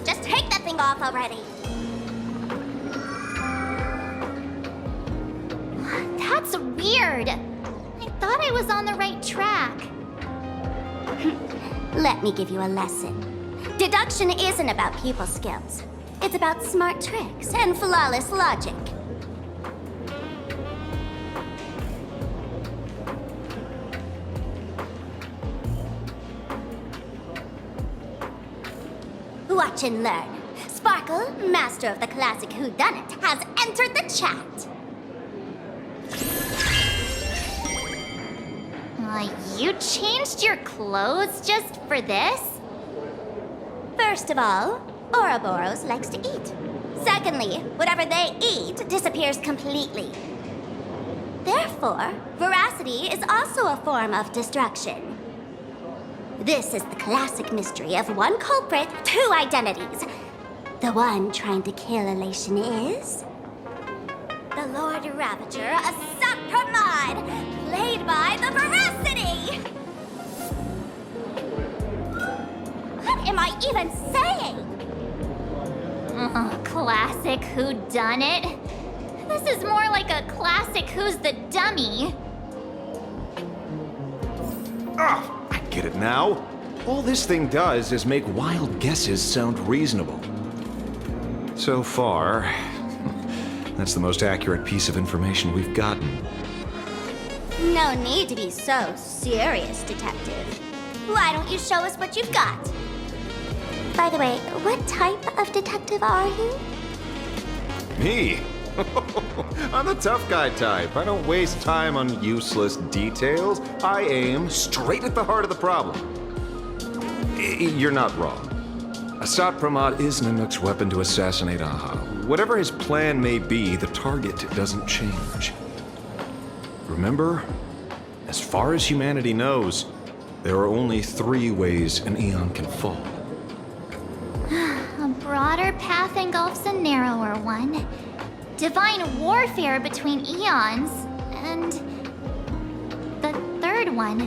Just take that thing off already. That's weird. I thought I was on the right track. Let me give you a lesson. Deduction isn't about people skills. It's about smart tricks and flawless logic. Watch and learn. Sparkle, master of the classic whodunit, has entered the chat. You changed your clothes just for this? First of all, Ouroboros likes to eat. Secondly, whatever they eat disappears completely. Therefore, veracity is also a form of destruction. This is the classic mystery of one culprit, two identities. The one trying to kill Elation is... the Lord Ravager, Asat Pramod, played by the Veracity! What am I even saying? Classic whodunit. This is more like a classic Who's the Dummy. Ah, I get it now. All this thing does is make wild guesses sound reasonable. So far, that's the most accurate piece of information we've gotten. No need to be so serious, Detective. Why don't you show us what you've got? By the way, what type of detective are you? Me? I'm the tough guy type. I don't waste time on useless details. I aim straight at the heart of the problem. You're not wrong. Asat Pramod is Nanook's weapon to assassinate Aha. Whatever his plan may be, the target doesn't change. Remember, as far as humanity knows, there are only 3 ways an Eon can fall. A broader path engulfs a narrower one. Divine warfare between eons, and the third one.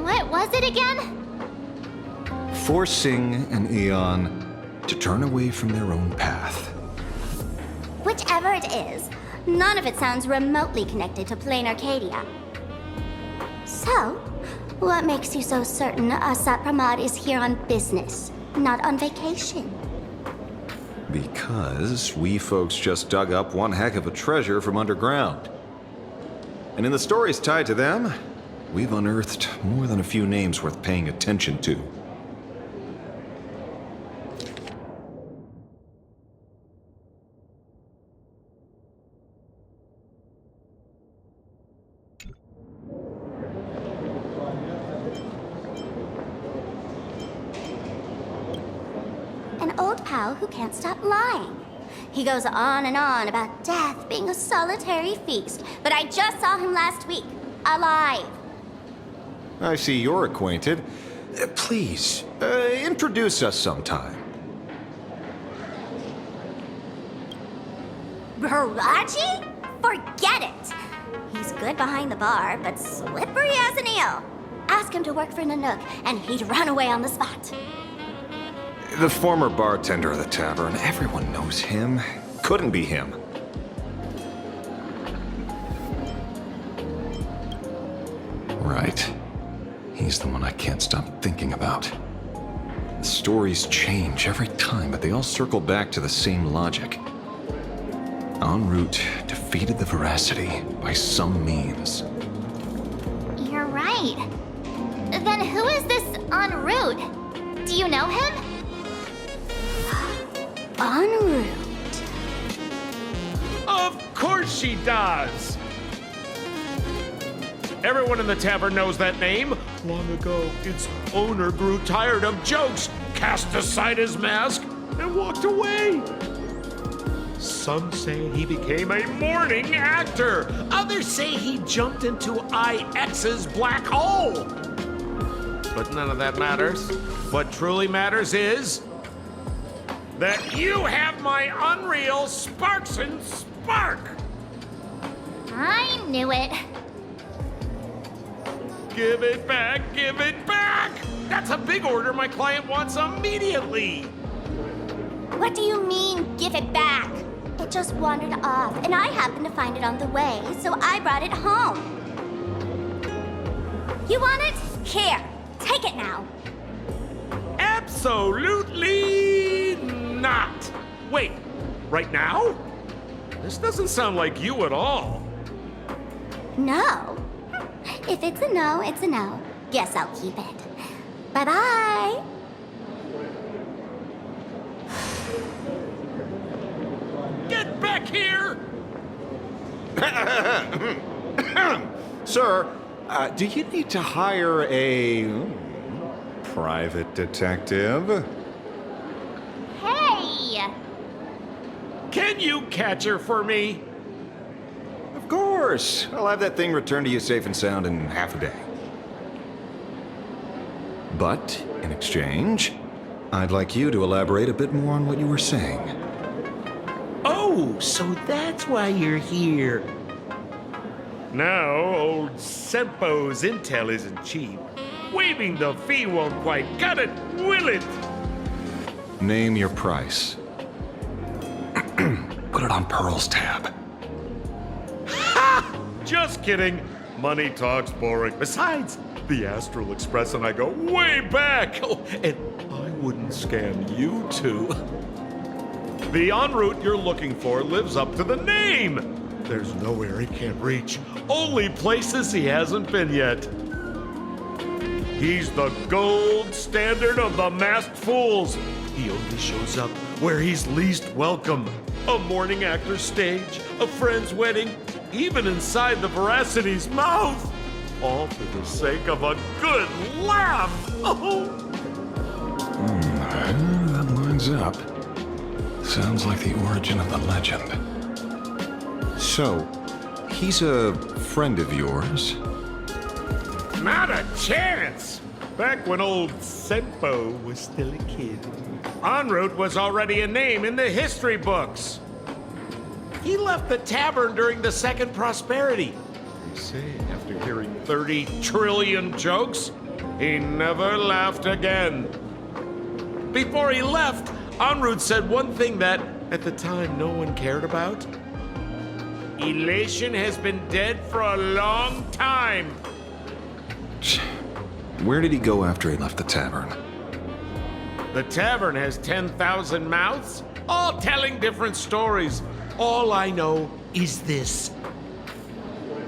What was it again? Forcing an Eon to turn away from their own path. Whichever it is, none of it sounds remotely connected to Plain Arcadia. So, what makes you so certain Asat Pramod is here on business, not on vacation? Because we folks just dug up one heck of a treasure from underground. And in the stories tied to them, we've unearthed more than a few names worth paying attention to. An old pal who can't stop lying. He goes on and on about death being a solitary feast, but I just saw him last week, alive. I see you're acquainted. Please, introduce us sometime. Baraji? Forget it! He's good behind the bar, but slippery as an eel. Ask him to work for Nanook, and he'd run away on the spot. The former bartender of the tavern, everyone knows him. Couldn't be him. Right. He's the one I can't stop thinking about. The stories change every time, but they all circle back to the same logic. En route defeated the Veracity by some means. You're right. Then who is this en route? Do you know him? En route. Of course she does! Everyone in the tavern knows that name. Long ago, its owner grew tired of jokes, cast aside his mask, and walked away. Some say he became a morning actor. Others say he jumped into IX's black hole. But none of that matters. What truly matters is that you have my unreal Sparks and Spark. I knew it. Give it back, give it back! That's a big order my client wants immediately. What do you mean, give it back? It just wandered off, and I happened to find it on the way, so I brought it home. You want it? Here, take it now. Absolutely not. Wait, right now? This doesn't sound like you at all. No. If it's a no, it's a no. Guess I'll keep it. Bye-bye. Get back here! Sir, do you need to hire a private detective? Hey! Can you catch her for me? Of course. I'll have that thing returned to you safe and sound in half a day. But, in exchange, I'd like you to elaborate a bit more on what you were saying. Oh, so that's why you're here. No, old Sempo's intel isn't cheap. Waiving the fee won't quite cut it, will it? Name your price. Put it on Pearl's tab. Ha! Just kidding. Money talks boring. Besides, the Astral Express and I go way back. Oh, and I wouldn't scam you two. The en route you're looking for lives up to the name. There's nowhere he can't reach. Only places he hasn't been yet. He's the gold standard of the masked fools. He only shows up where he's least welcome. A morning actor's stage, a friend's wedding, even inside the Veracity's mouth. All for the sake of a good laugh. Oh. That lines up. Sounds like the origin of the legend. So, he's a friend of yours? Not a chance! Back when old Sempo was still a kid, En route was already a name in the history books. He left the tavern during the Second Prosperity. They say after hearing 30 trillion jokes, he never laughed again. Before he left, En route said one thing that, at the time, no one cared about. Elation has been dead for a long time. Where did he go after he left the tavern? The tavern has 10,000 mouths, all telling different stories. All I know is this.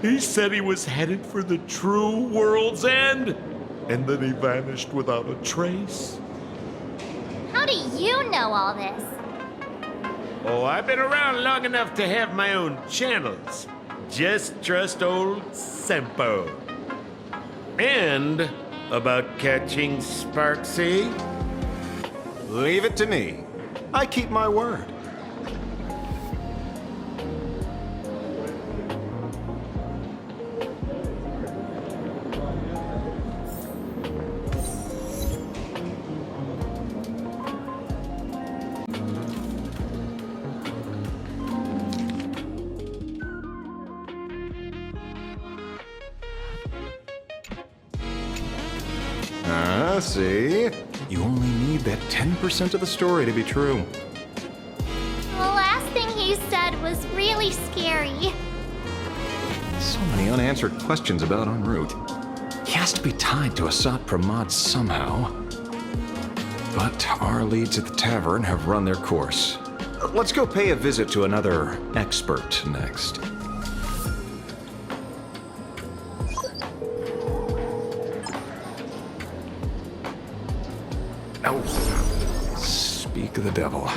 He said he was headed for the true world's end, and then he vanished without a trace. How do you know all this? Oh, I've been around long enough to have my own channels. Just trust old Sempo. And about catching Sparksy? Leave it to me. I keep my word. See? You only need that 10% of the story to be true. The last thing he said was really scary. So many unanswered questions about en route. He has to be tied to Asat Pramod somehow. But our leads at the tavern have run their course. Let's go pay a visit to another expert next. Oh, speak of the devil.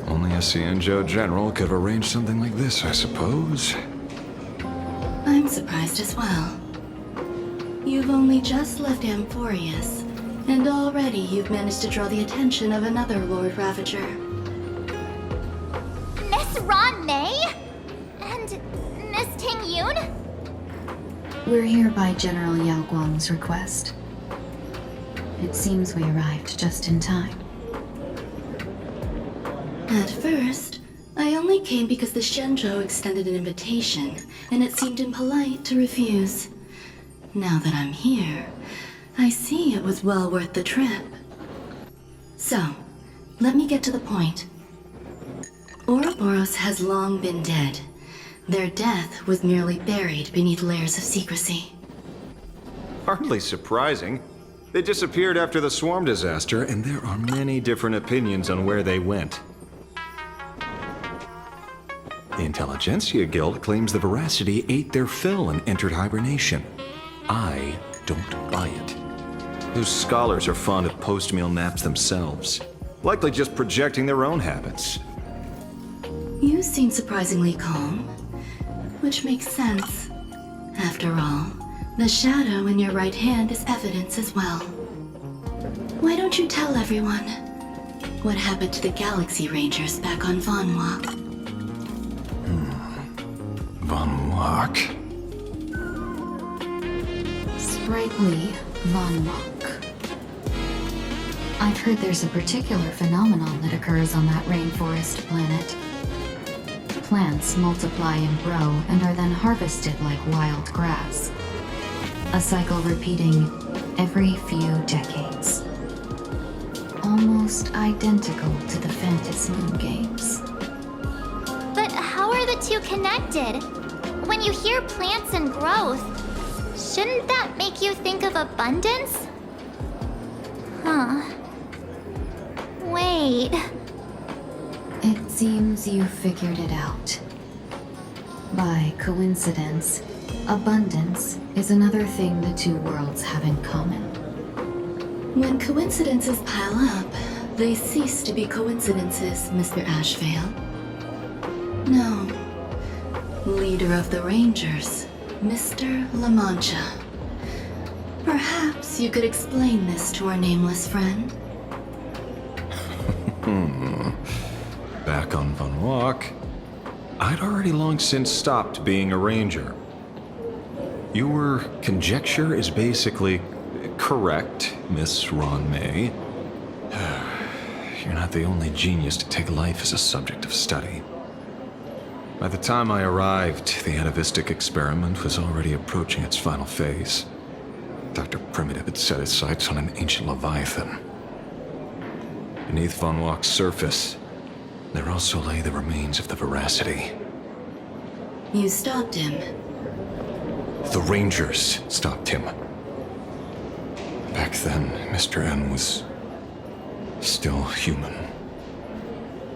Only a Cienjo general could have arranged something like this, I suppose. I'm surprised as well. You've only just left Amphorius, and already you've managed to draw the attention of another Lord Ravager. Miss Ron May? And Miss Ting Yoon? We're here by General Yao Guang's request. It seems we arrived just in time. At first, I only came because the Shenzhou extended an invitation, and it seemed impolite to refuse. Now that I'm here, I see it was well worth the trip. So, let me get to the point. Ouroboros has long been dead. Their death was merely buried beneath layers of secrecy. Hardly surprising. They disappeared after the swarm disaster, and there are many different opinions on where they went. The Intelligentsia Guild claims the Veracity ate their fill and entered hibernation. I don't buy it. Those scholars are fond of post-meal naps themselves, likely just projecting their own habits. You seem surprisingly calm, which makes sense. After all, the shadow in your right hand is evidence as well. Why don't you tell everyone what happened to the Galaxy Rangers back on Von Walk? Von Walk? Sprightly Von Walk. I've heard there's a particular phenomenon that occurs on that rainforest planet. Plants multiply and grow and are then harvested like wild grass. A cycle repeating every few decades. Almost identical to the Phantom Moon games. But how are the two connected? When you hear plants and growth, shouldn't that make you think of abundance? Huh. Wait. It seems you figured it out. By coincidence, abundance is another thing the two worlds have in common. When coincidences pile up, they cease to be coincidences, Mr. Ashvale. No. Leader of the Rangers, Mr. La Mancha. Perhaps you could explain this to our nameless friend? Back on Von Walk, I'd already long since stopped being a ranger. Your conjecture is basically correct, Miss Ron May. You're not the only genius to take life as a subject of study. By the time I arrived, the atavistic experiment was already approaching its final phase. Dr. Primitive had set his sights on an ancient leviathan. Beneath Von Walk's surface, there also lay the remains of the Veracity. You stopped him. The Rangers stopped him. Back then, Mr. N was still human.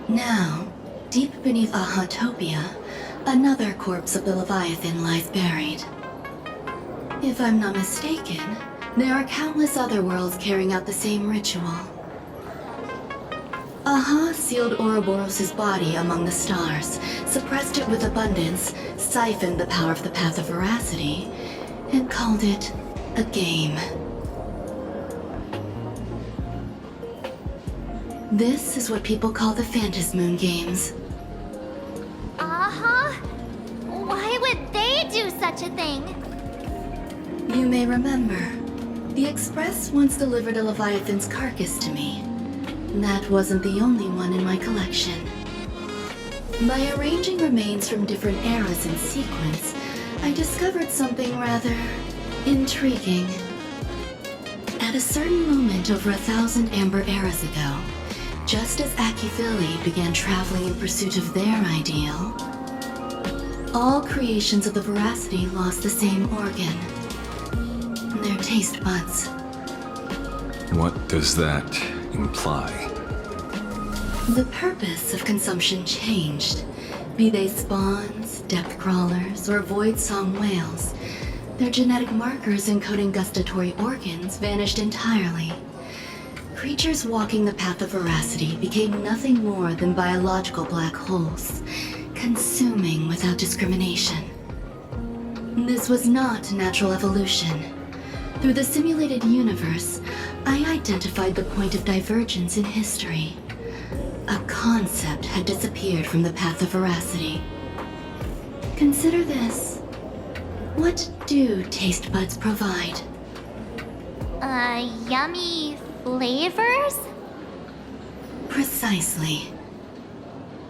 Now, deep beneath Ahatopia, another corpse of the Leviathan lies buried. If I'm not mistaken, there are countless other worlds carrying out the same ritual. Aha sealed Ouroboros' body among the stars, suppressed it with abundance, siphoned the power of the Path of Veracity, and called it a game. This is what people call the Phantom Moon games. Uh-huh. Why would they do such a thing? You may remember, the Express once delivered a Leviathan's carcass to me. That wasn't the only one in my collection. By arranging remains from different eras in sequence, I discovered something rather intriguing. At a certain moment over 1,000 Amber Eras ago, just as Akifili began traveling in pursuit of their ideal, all creations of the Veracity lost the same organ, their taste buds. What does that imply? The purpose of consumption changed. Be they spawns, depth crawlers, or void song whales, their genetic markers encoding gustatory organs vanished entirely. Creatures walking the path of veracity became nothing more than biological black holes, consuming without discrimination. This was not natural evolution. Through the simulated universe, I identified the point of divergence in history. A concept had disappeared from the path of veracity. Consider this. What do taste buds provide? Yummy flavors? Precisely.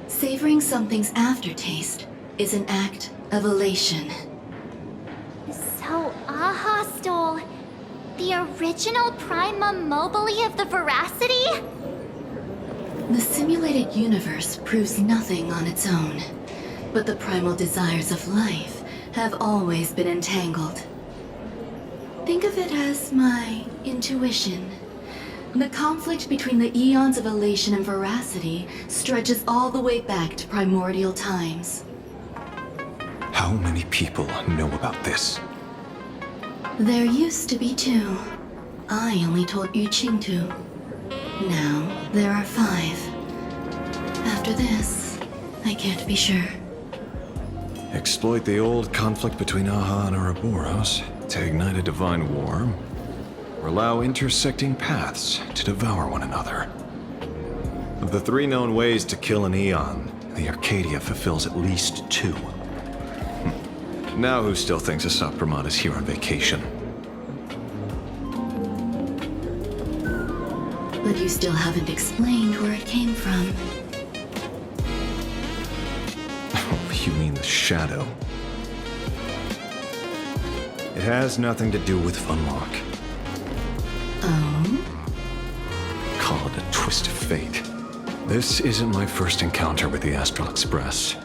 Savoring something's aftertaste is an act of elation. So Aha stole the original Prima Mobile of the Veracity? The simulated universe proves nothing on its own, but the primal desires of life have always been entangled. Think of it as my intuition. The conflict between the eons of elation and veracity stretches all the way back to primordial times. How many people know about this? There used to be 2. I only told Yu Qing 2. Now there are 5. After this, I can't be sure. Exploit the old conflict between Aha and Ouroboros to ignite a divine war, or allow intersecting paths to devour one another. Of the 3 known ways to kill an Eon, the Arcadia fulfills at least 2. Now who still thinks Asap Pramod is here on vacation? But you still haven't explained where it came from. You mean the shadow? It has nothing to do with Funlock. Oh? Call it a twist of fate. This isn't my first encounter with the Astral Express,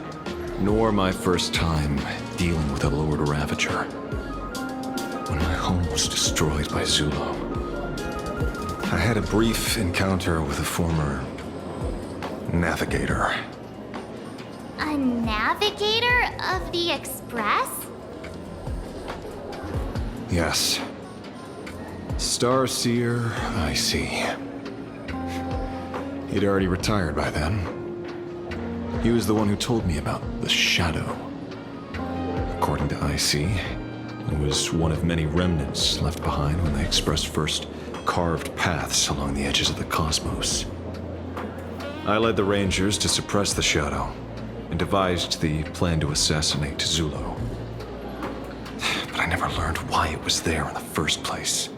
nor my first time dealing with a Lord Ravager. When my home was destroyed by Zulo, I had a brief encounter with a former navigator. A navigator of the Express? Yes. Starseer, I see. He'd already retired by then. He was the one who told me about the Shadow. According to IC, it was one of many remnants left behind when the Express first carved paths along the edges of the cosmos. I led the Rangers to suppress the Shadow, and devised the plan to assassinate Zulo. But I never learned why it was there in the first place.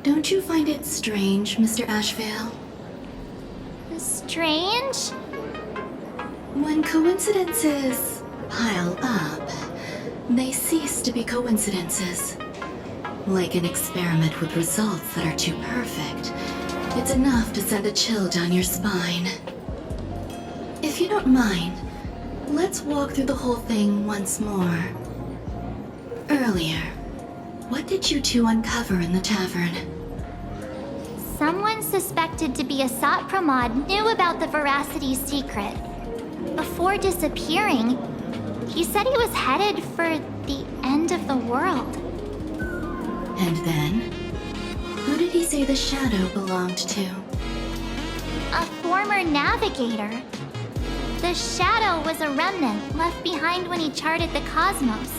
Don't you find it strange, Mr. Ashvale? Strange? When coincidences pile up, they cease to be coincidences. Like an experiment with results that are too perfect, it's enough to send a chill down your spine. If you don't mind, let's walk through the whole thing once more. Earlier, what did you 2 uncover in the tavern? Someone suspected to be Asap Pramod knew about the Veracity's secret. Before disappearing, he said he was headed for the end of the world. And then? Who did he say the Shadow belonged to? A former navigator. The Shadow was a remnant left behind when he charted the cosmos.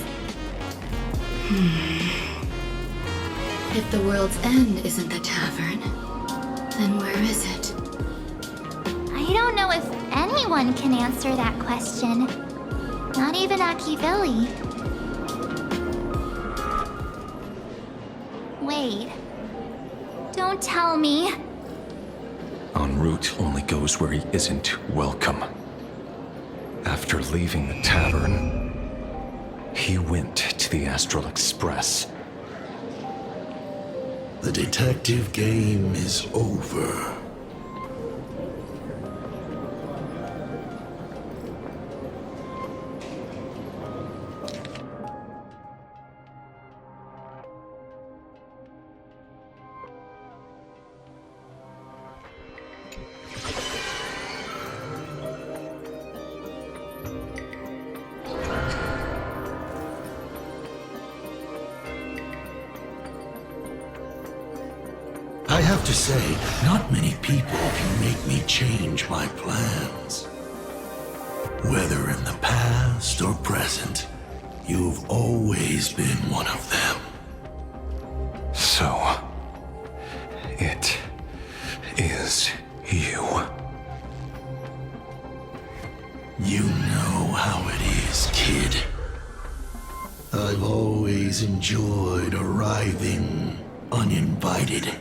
If the world's end isn't the tavern, then where is it? I don't know if anyone can answer that question. Not even Akivili. Wait. Don't tell me. En route only goes where he isn't welcome. After leaving the tavern, he went to the Astral Express The detective game is over. I have to say, not many people can make me change my plans. Whether in the past or present, you've always been one of them. So, it is you. You know how it is, kid. I've always enjoyed arriving uninvited.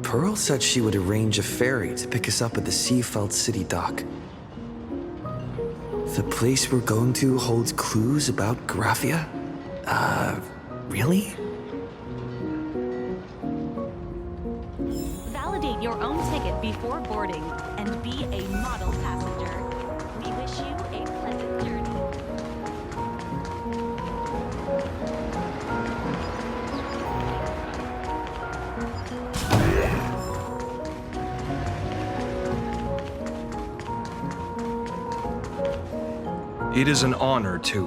Pearl said she would arrange a ferry to pick us up at the Seafeld City dock. The place we're going to holds clues about Graphia? Really? Validate your own ticket before boarding and be a model passenger. We wish you a pleasant journey. It is an honor to,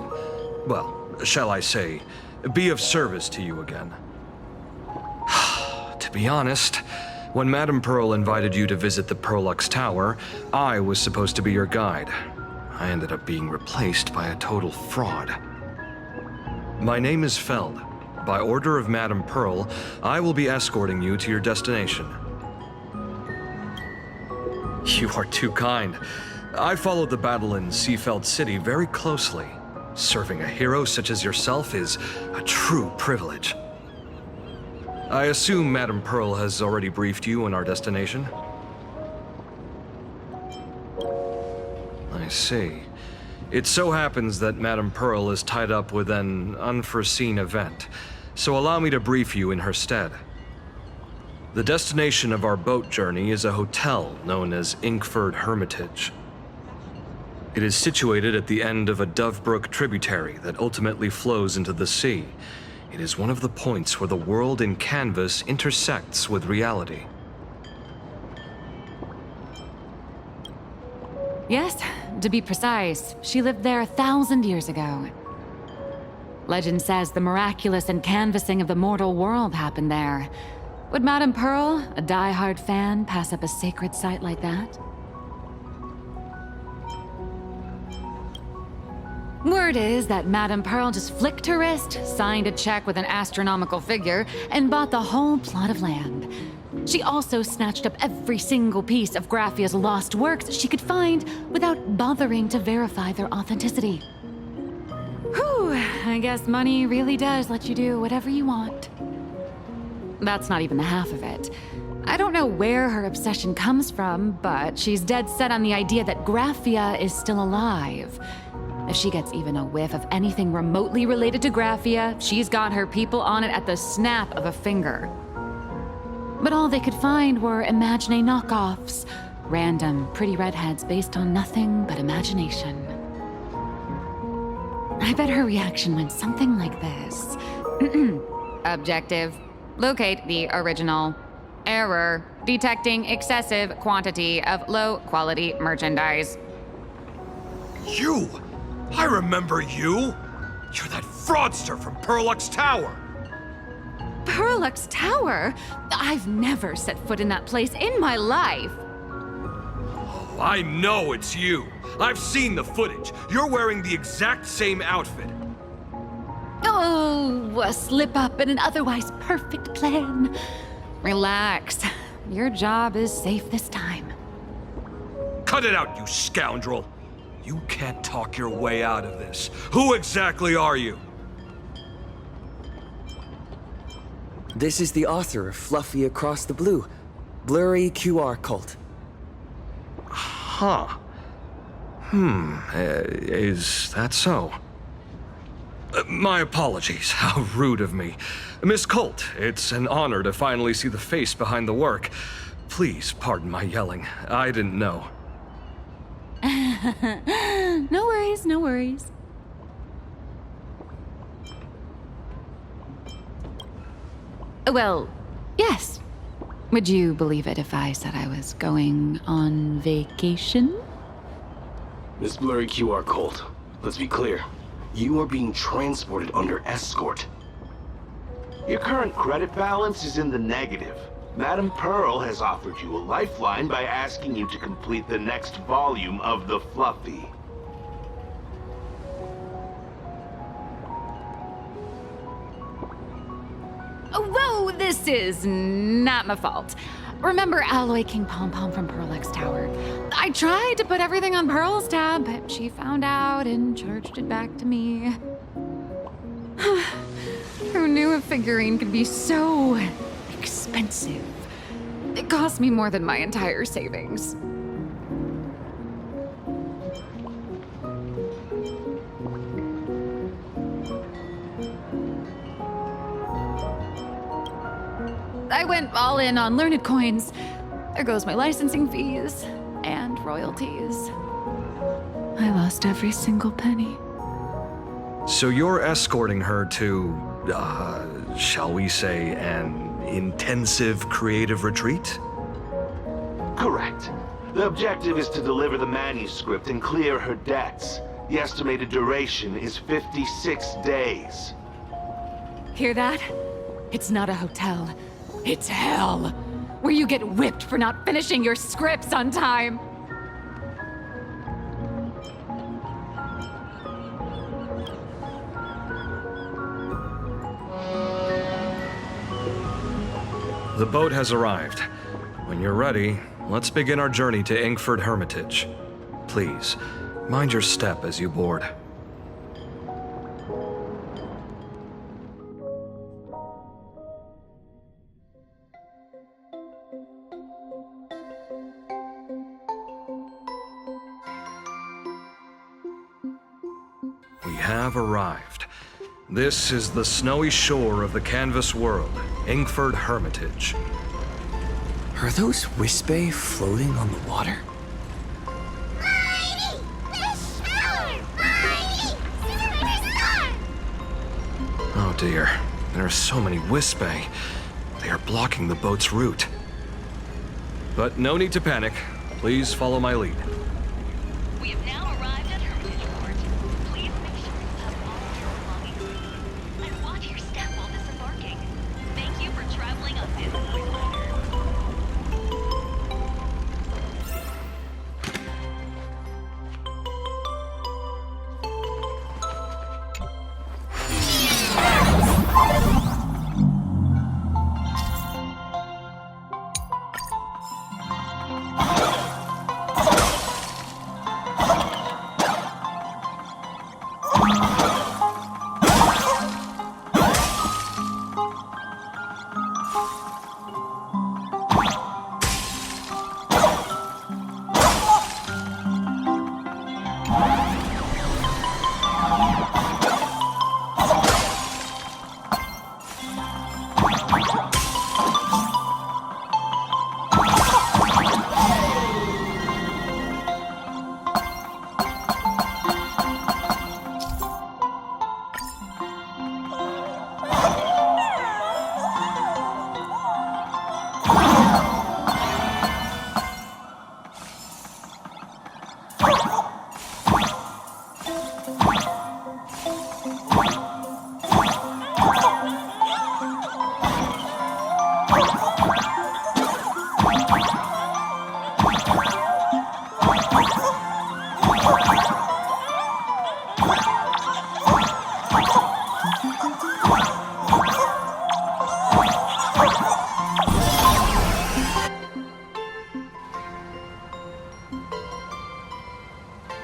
well, shall I say, be of service to you again. To be honest, when Madame Pearl invited you to visit the Perlux Tower, I was supposed to be your guide. I ended up being replaced by a total fraud. My name is Feld. By order of Madame Pearl, I will be escorting you to your destination. You are too kind. I followed the battle in Seafeld City very closely. Serving a hero such as yourself is a true privilege. I assume Madame Pearl has already briefed you on our destination? I see. It so happens that Madame Pearl is tied up with an unforeseen event, so allow me to brief you in her stead. The destination of our boat journey is a hotel known as Inkford Hermitage. It is situated at the end of a Dovebrook tributary that ultimately flows into the sea. It is one of the points where the world in canvas intersects with reality. Yes, to be precise, she lived there 1,000 years ago. Legend says the miraculous encanvassing of the mortal world happened there. Would Madame Pearl, a die-hard fan, pass up a sacred site like that? Word is that Madame Pearl just flicked her wrist, signed a check with an astronomical figure, and bought the whole plot of land. She also snatched up every single piece of Graphia's lost works she could find without bothering to verify their authenticity. Whew, I guess money really does let you do whatever you want. That's not even the half of it. I don't know where her obsession comes from, but she's dead set on the idea that Graphia is still alive. If she gets even a whiff of anything remotely related to Graphia, she's got her people on it at the snap of a finger. But all they could find were Imagine knockoffs, random, pretty redheads based on nothing but imagination. I bet her reaction went something like this. Objective. Locate the original. Error. Detecting excessive quantity of low-quality merchandise. You! I remember you! You're that fraudster from Perlux Tower! Perlux Tower? I've never set foot in that place in my life. Oh, I know it's you. I've seen the footage. You're wearing the exact same outfit. Oh, a slip-up in an otherwise perfect plan. Relax. Your job is safe this time. Cut it out, you scoundrel! You can't talk your way out of this. Who exactly are you? This is the author of Fluffy Across the Blue, Blurry QR Cult. Huh. Is that so? My apologies. How rude of me. Miss Colt, it's an honor to finally see the face behind the work. Please pardon my yelling. I didn't know. No worries, no worries. Well, yes. Would you believe it if I said I was going on vacation? Miss Blurry QR Colt, let's be clear. You are being transported under escort. Your current credit balance is in the negative. Madame Pearl has offered you a lifeline by asking you to complete the next volume of the Fluffy. Whoa, this is not my fault. Remember Alloy King Pom Pom from Pearl X Tower? I tried to put everything on Pearl's tab, but she found out and charged it back to me. Who knew a figurine could be so expensive? It cost me more than my entire savings. I went all in on learned coins. There goes my licensing fees and royalties. I lost every single penny. So you're escorting her to, shall we say, an intensive creative retreat? Correct. The objective is to deliver the manuscript and clear her debts. The estimated duration is 56 days. Hear that? It's not a hotel. It's hell, where you get whipped for not finishing your scripts on time. The boat has arrived. When you're ready, let's begin our journey to Inkford Hermitage. Please, mind your step as you board. We have arrived. This is the snowy shore of the canvas world, Inkford Hermitage. Are those Wispe floating on the water? Oh dear, there are so many Wispe. They are blocking the boat's route. But no need to panic. Please follow my lead. We have now arrived at Hermitage Port. Please make sure you have all of your belongings. And watch your step while disembarking. Thank you for traveling on this liner.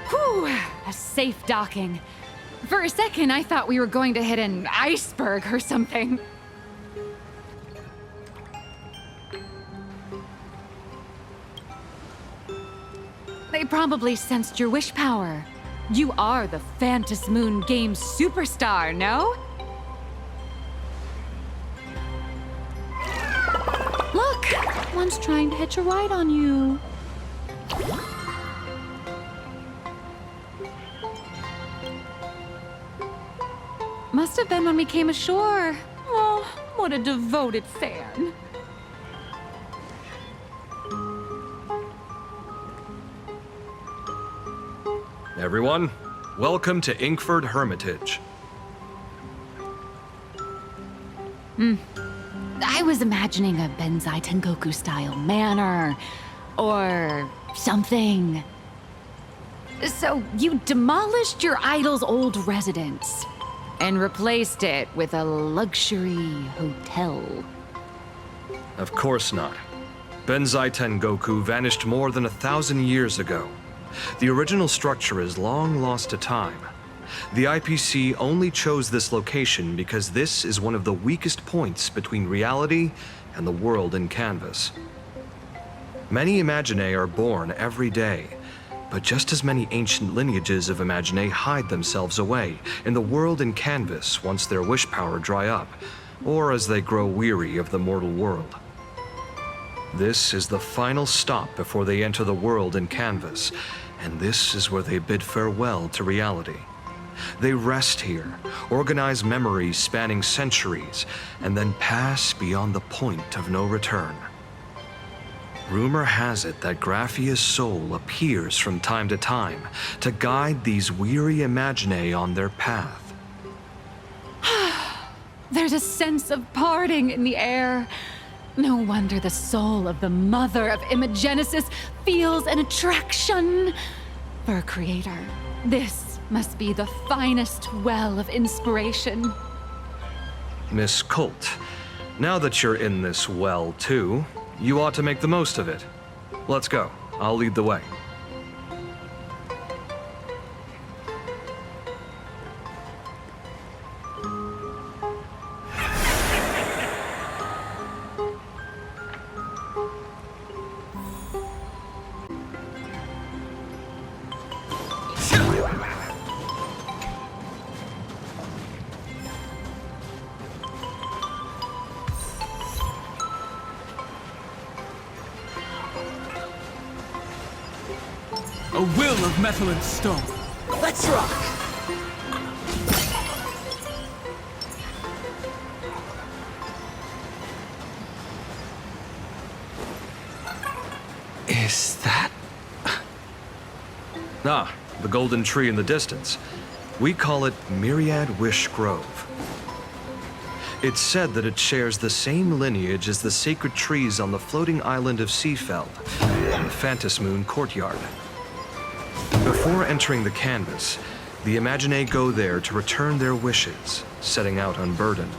Whew, a safe docking. For a second, I thought we were going to hit an iceberg or something. They probably sensed your wish power. You are the Phantasy Moon game superstar, no? Look, one's trying to hitch a ride on you. Must have been when we came ashore. Oh, what a devoted fan. Everyone, welcome to Inkford Hermitage. I was imagining a Benzai Tengoku style manor or something. So you demolished your idol's old residence and replaced it with a luxury hotel. Of course not. Benzai Tengoku vanished more than 1,000 years ago. The original structure is long lost to time. The IPC only chose this location because this is one of the weakest points between reality and the world in canvas. Many Imaginae are born every day, but just as many ancient lineages of Imaginae hide themselves away in the world in canvas once their wish power dry up, or as they grow weary of the mortal world. This is the final stop before they enter the world in canvas, and this is where they bid farewell to reality. They rest here, organize memories spanning centuries, and then pass beyond the point of no return. Rumor has it that Graphia's soul appears from time to time to guide these weary Imaginae on their path. There's a sense of parting in the air. No wonder the soul of the mother of Imagenesis feels an attraction for a creator. This must be the finest well of inspiration. Miss Colt, now that you're in this well too, you ought to make the most of it. Let's go. I'll lead the way. A will of metal and stone. Let's rock! Is that... Ah, the golden tree in the distance. We call it Myriad Wish Grove. It's said that it shares the same lineage as the sacred trees on the floating island of Seafeld and the Phantasy Moon courtyard. Before entering the canvas, the Imaginae go there to return their wishes, setting out unburdened.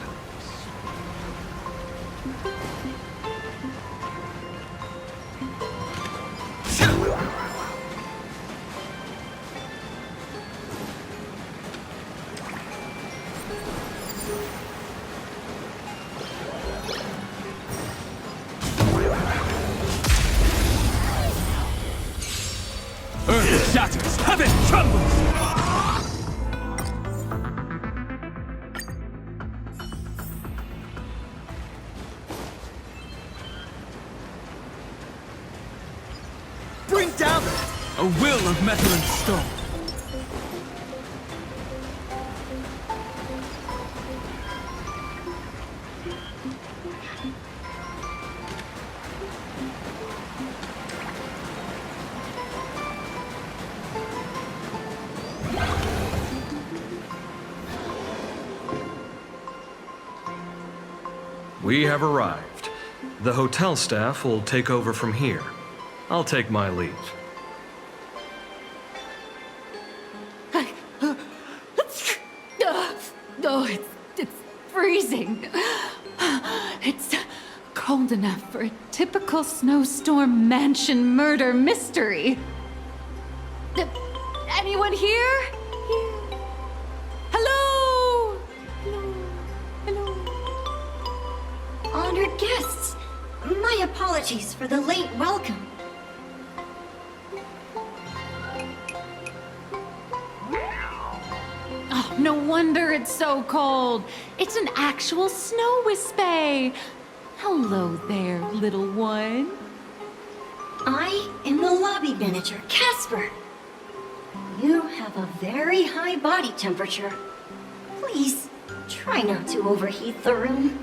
Earth shatters, heaven trembles! Bring down a will of metal and stone. We have arrived. The hotel staff will take over from here. I'll take my leave. Oh, it's freezing. It's cold enough for a typical snowstorm mansion murder mystery. Anyone here? Hello? Honored guests, my apologies for the late welcome. No wonder it's so cold. It's an actual snow wispy. Hello there, little one. I am the lobby manager, Casper. You have a very high body temperature. Please, try not to overheat the room.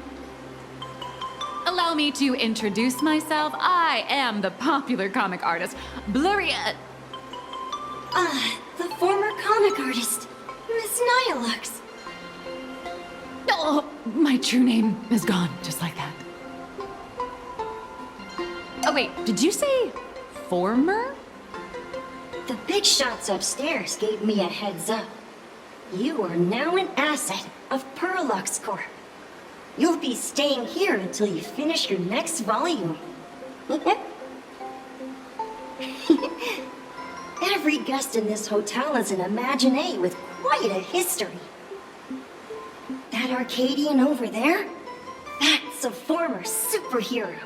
Allow me to introduce myself. I am the popular comic artist, Blurry... the former comic artist, Miss Nihilux. Oh, my true name is gone, just like that. Oh wait, did you say former? The big shots upstairs gave me a heads up. You are now an asset of Perlux Corp. You'll be staying here until you finish your next volume. Every guest in this hotel is an Imaginé with quite a history. That Arcadian over there? That's a former superhero.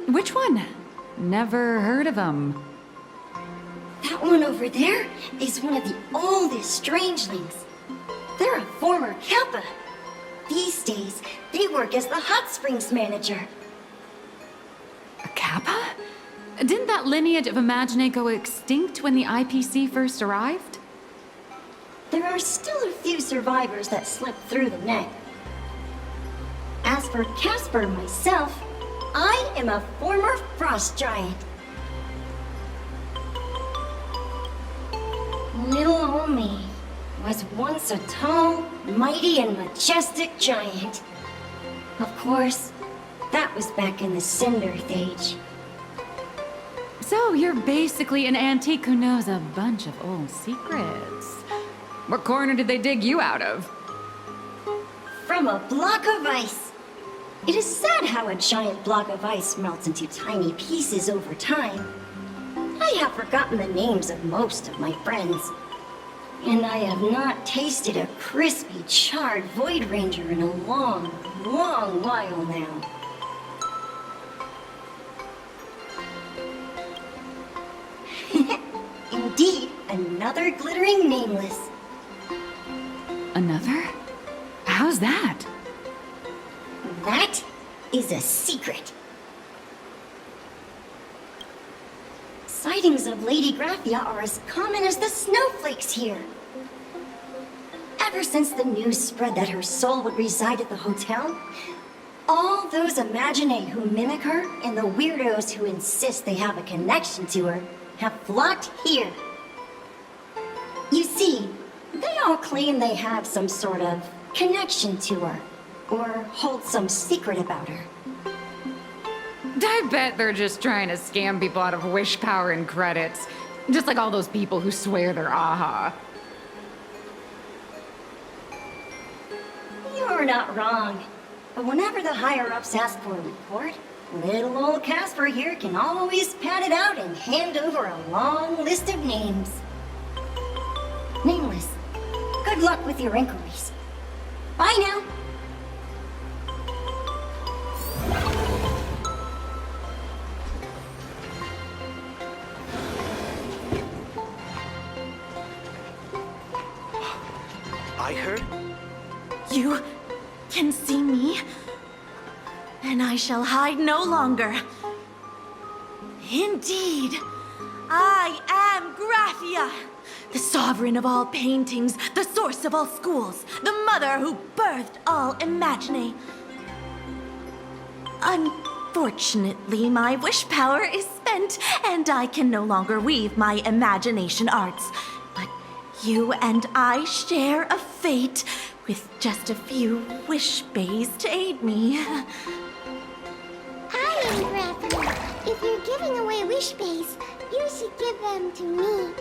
Which one? Never heard of him. That one over there is one of the oldest strangelings. They're a former Kappa. These days, they work as the hot springs manager. A Kappa? Didn't that lineage of Imaginé go extinct when the IPC first arrived? There are still a few survivors that slipped through the net. As for Casper myself, I am a former frost giant. Little old me was once a tall, mighty, and majestic giant. Of course, that was back in the Cinder Age. So you're basically an antique who knows a bunch of old secrets. What corner did they dig you out of? From a block of ice. It is sad how a giant block of ice melts into tiny pieces over time. I have forgotten the names of most of my friends. And I have not tasted a crispy, charred Void Ranger in a long, long while now. Indeed, another glittering nameless. Another? How's that? That is a secret. Sightings of Lady Graphia are as common as the snowflakes here. Ever since the news spread that her soul would reside at the hotel, all those Imaginé who mimic her and the weirdos who insist they have a connection to her have flocked here. You see, they all claim they have some sort of connection to her, or hold some secret about her. I bet they're just trying to scam people out of wish power and credits. Just like all those people who swear they're AHA. You're not wrong. But whenever the higher-ups ask for a report, little old Casper here can always pad it out and hand over a long list of names. Nameless, good luck with your inquiries. Bye now. I heard? You can see me, and I shall hide no longer. Indeed, I am Graphia, the sovereign of all paintings, the source of all schools, the mother who birthed all Imaginé. Unfortunately, my wish power is spent, and I can no longer weave my imagination arts. But you and I share a fate, with just a few wish bays to aid me. I am Graphia. If you're giving away wish bays, you should give them to me.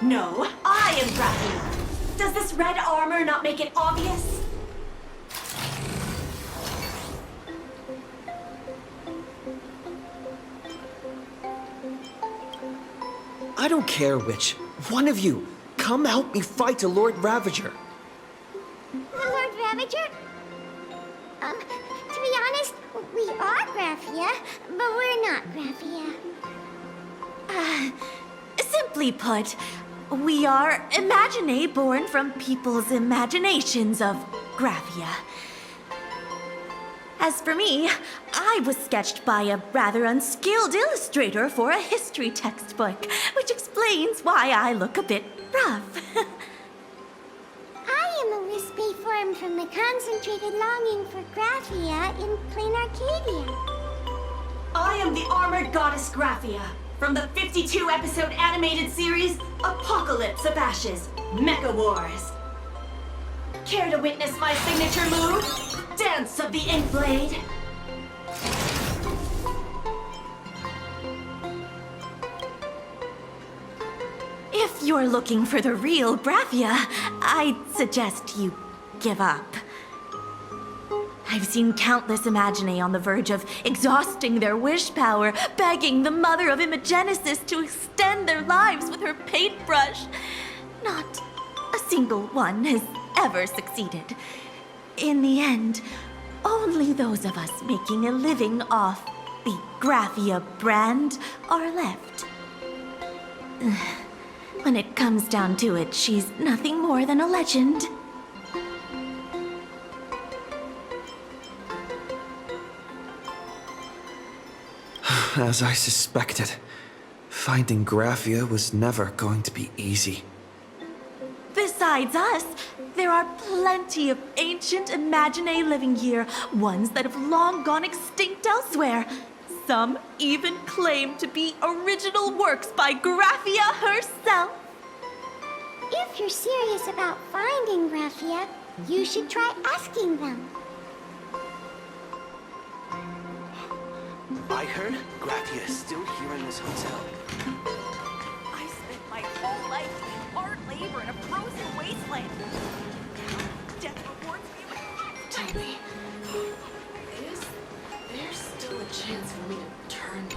No, I am Graphia. Does this red armor not make it obvious? I don't care which. One of you, come help me fight the Lord Ravager. The Lord Ravager? To be honest, we are Graphia, but we're not Graphia. Simply put, We are Imaginae born from people's imaginations of Graphia. As for me, I was sketched by a rather unskilled illustrator for a history textbook, which explains why I look a bit rough. I am a wispy form from the concentrated longing for Graphia in plain Arcadia. I am the armored goddess Graphia from the 52-episode animated series Apocalypse of Ashes, Mecha Wars. Care to witness my signature move? Dance of the Inkblade. If you're looking for the real Graphia, I'd suggest you give up. I've seen countless Imaginae on the verge of exhausting their wish power, begging the mother of Imagenesis to extend their lives with her paintbrush. Not a single one has ever succeeded. In the end, only those of us making a living off the Graphia brand are left. When it comes down to it, she's nothing more than a legend. As I suspected, finding Graphia was never going to be easy. Besides us, there are plenty of ancient Imaginae living here, ones that have long gone extinct elsewhere. Some even claim to be original works by Graphia herself. If you're serious about finding Graphia, you should try asking them. I heard Graphia is still here in this hotel. I spent my whole life doing hard labor in a frozen wasteland. Death rewards me with... Tell me, is there still a chance for me to turn?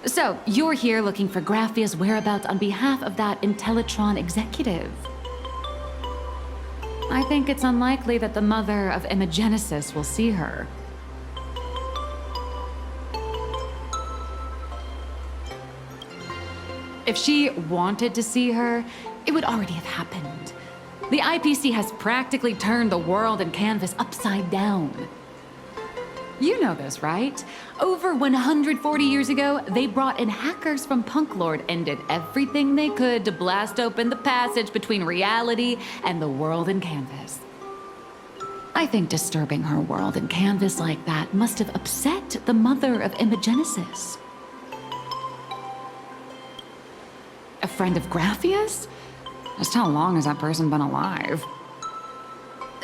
So, you're here looking for Graphia's whereabouts on behalf of that Intellitron executive. I think it's unlikely that the mother of Imagenesis will see her. If she wanted to see her, it would already have happened. The IPC has practically turned the world and canvas upside down. You know this, right? Over 140 years ago, they brought in hackers from Punklord and did everything they could to blast open the passage between reality and the world and canvas. I think disturbing her world and canvas like that must have upset the mother of Imagenesis. A friend of Graphia's? Just how long has that person been alive?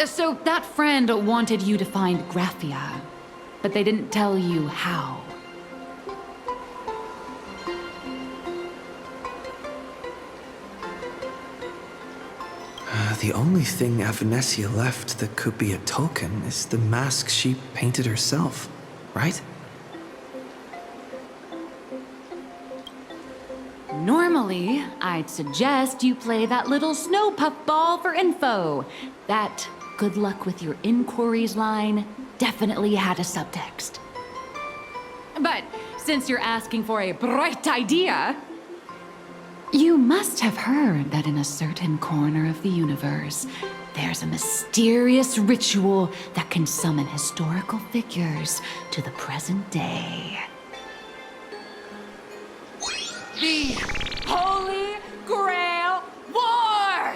So that friend wanted you to find Graphia, but they didn't tell you how. The only thing Avanesia left that could be a token is the mask she painted herself, right? Normally, I'd suggest you play that little snow puff ball for info. That good luck with your inquiries line definitely had a subtext. But since you're asking for a bright idea, you must have heard that in a certain corner of the universe, there's a mysterious ritual that can summon historical figures to the present day. The Holy Grail War!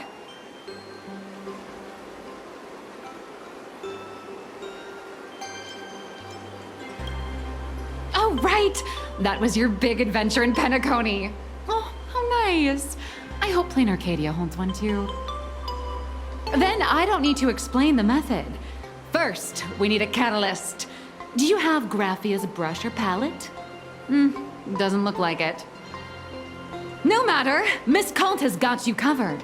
Oh, right! That was your big adventure in Penacony. Oh, how nice. I hope Plain Arcadia holds one too. Then I don't need to explain the method. First, we need a catalyst. Do you have Graphia's brush or palette? Doesn't look like it. No matter, Miss Cult has got you covered.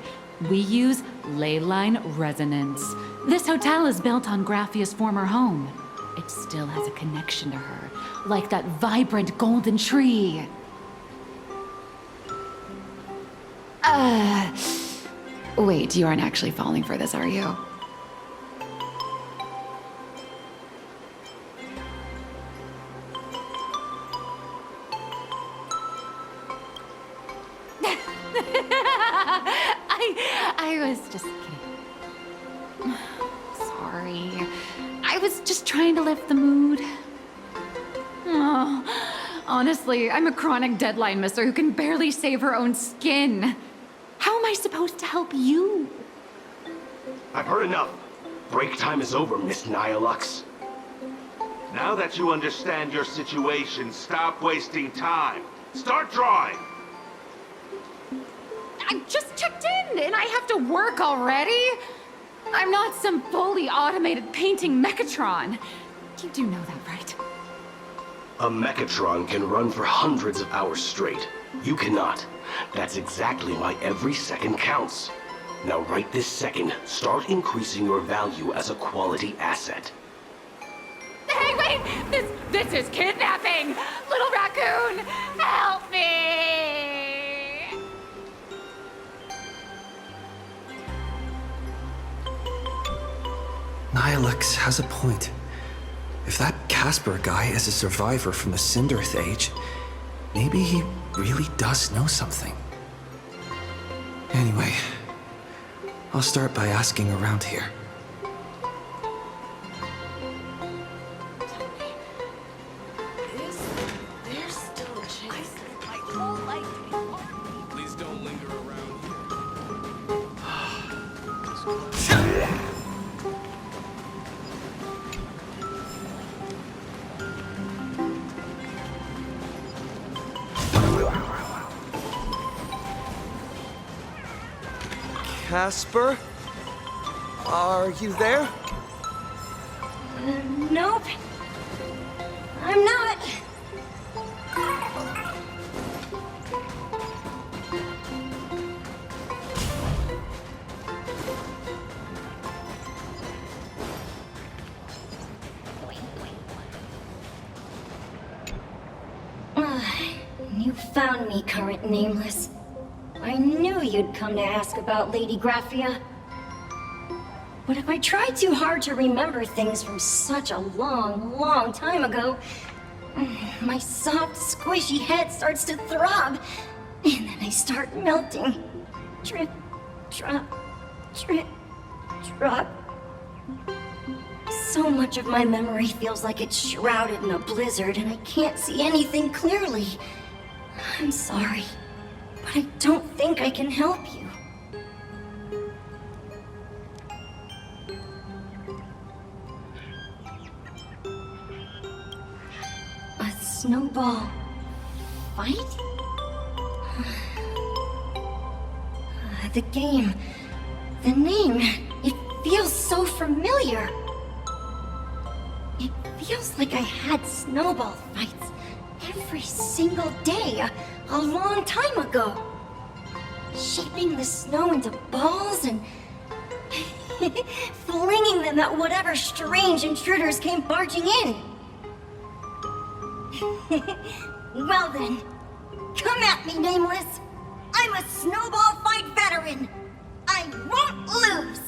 We use ley line resonance. This hotel is built on Graphia's former home. It still has a connection to her, like that vibrant golden tree. Wait, you aren't actually falling for this, are you? I was just kidding. Sorry. I was just trying to lift the mood. Oh, honestly, I'm a chronic deadline misser who can barely save her own skin. How am I supposed to help you? I've heard enough. Break time is over, Miss Nihilux. Now that you understand your situation, stop wasting time. Start drawing! I just checked in and I have to work already? I'm not some fully automated painting Mechatron. You do know that, right? A Mechatron can run for hundreds of hours straight. You cannot. That's exactly why every second counts. Now right this second, start increasing your value as a quality asset. Hey, wait! This is kidnapping! Little raccoon, help me! Nihilux has a point. If that Casper guy is a survivor from the Cinderith Age, maybe he really does know something. Anyway, I'll start by asking around here. Please don't linger around Casper? Are you there? Nope. I'm not. You found me, current nameless. I knew you'd come to ask about Lady Graphia. But if I try too hard to remember things from such a long time ago, my soft, squishy head starts to throb, and then I start melting. Drip, drop, drip, drop. So much of my memory feels like it's shrouded in a blizzard, and I can't see anything clearly. I'm sorry, but I don't think I can help you. A snowball fight? The game, the name, it feels so familiar. It feels like I had snowball fights every single day a long time ago. Shaping the snow into balls and flinging them at whatever strange intruders came barging in. Well then, come at me, Nameless. I'm a snowball fight veteran. I won't lose.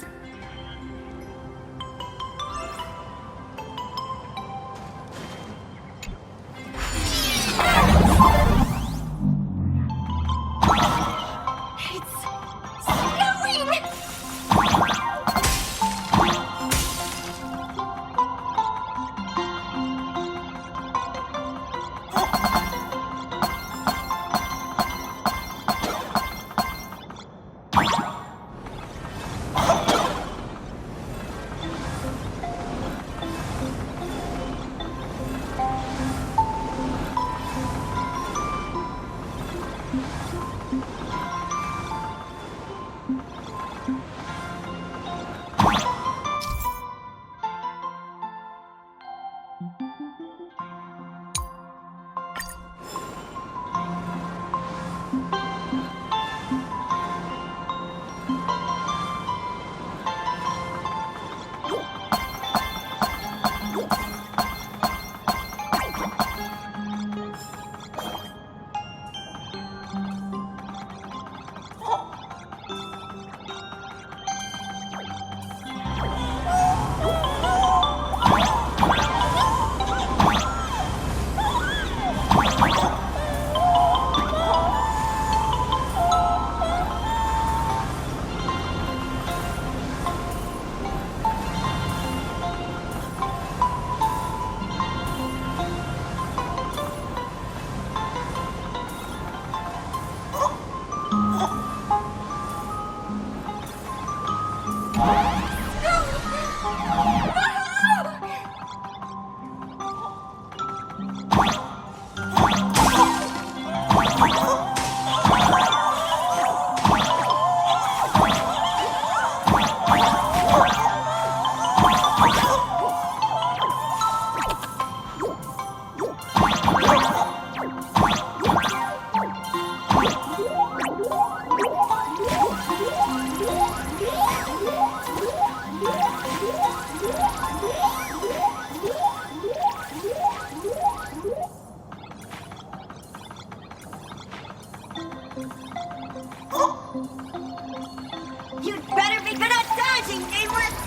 You'd better be good at dodging, nameless!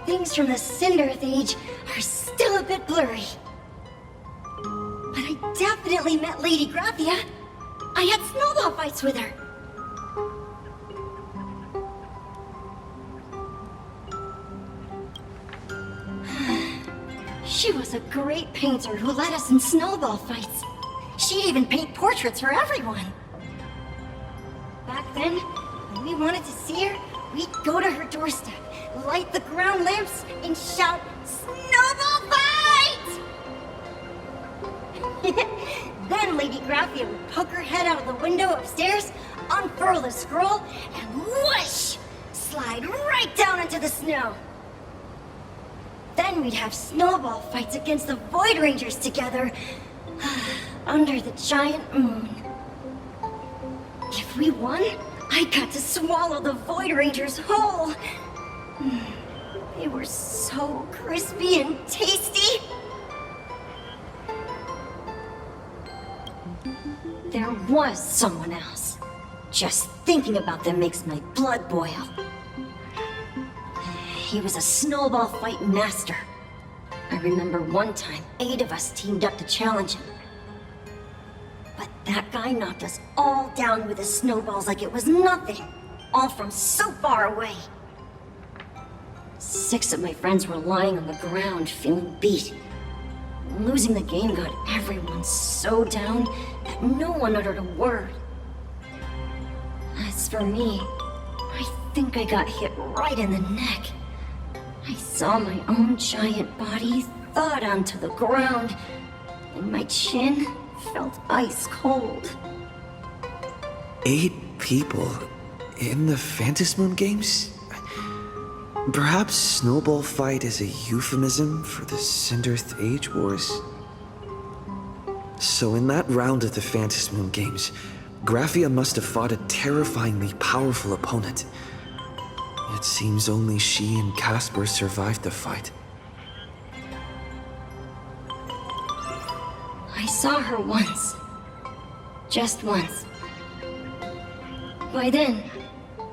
Things from the Cinderth Age are still a bit blurry. But I definitely met Lady Graphia. I had snowball fights with her. She was a great painter who led us in snowball fights. She'd even paint portraits for everyone. Back then, when we wanted to see her, we'd go to her doorstep, light the ground lamps, and shout, "Snowball fight!" Then Lady Graphia would poke her head out of the window upstairs, unfurl the scroll, and whoosh! Slide right down into the snow. Then we'd have snowball fights against the Void Rangers together, under the giant moon. If we won, I got to swallow the Void Rangers whole. They were so crispy and tasty. There was someone else. Just thinking about them makes my blood boil. He was a snowball fight master. I remember one time, 8 of us teamed up to challenge him. But that guy knocked us all down with his snowballs like it was nothing. All from so far away. 6 of my friends were lying on the ground, feeling beat. Losing the game got everyone so down that no one uttered a word. As for me, I think I got hit right in the neck. I saw my own giant body thud onto the ground, and my chin felt ice cold. 8 people in the Phantasmoon games? Perhaps Snowball Fight is a euphemism for the Cinderth Age Wars? So in that round of the Phantasmoon games, Graphia must have fought a terrifyingly powerful opponent. It seems only she and Casper survived the fight. I saw her once. Just once. By then,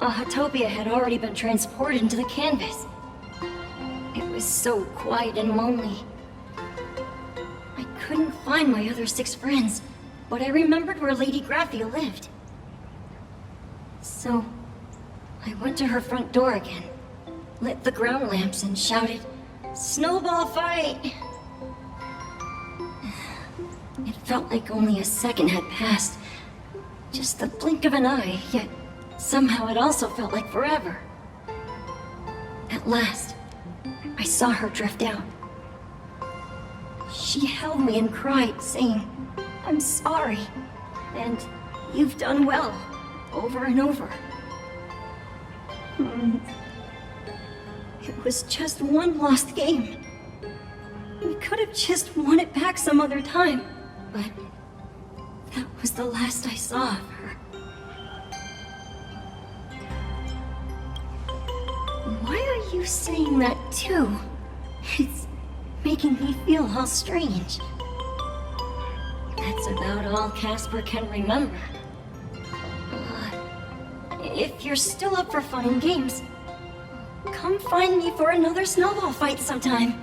Ahatopia had already been transported into the canvas. It was so quiet and lonely. I couldn't find my other 6 friends, but I remembered where Lady Graphia lived. So, I went to her front door again, lit the ground lamps, and shouted, "Snowball fight!" It felt like only a second had passed. Just the blink of an eye, yet somehow it also felt like forever. At last, I saw her drift out. She held me and cried, saying, "I'm sorry, and you've done well," over and over. It was just one lost game. We could have just won it back some other time, but that was the last I saw of her. Why are you saying that too? It's making me feel all strange. That's about all Casper can remember. If you're still up for fun and games, come find me for another snowball fight sometime.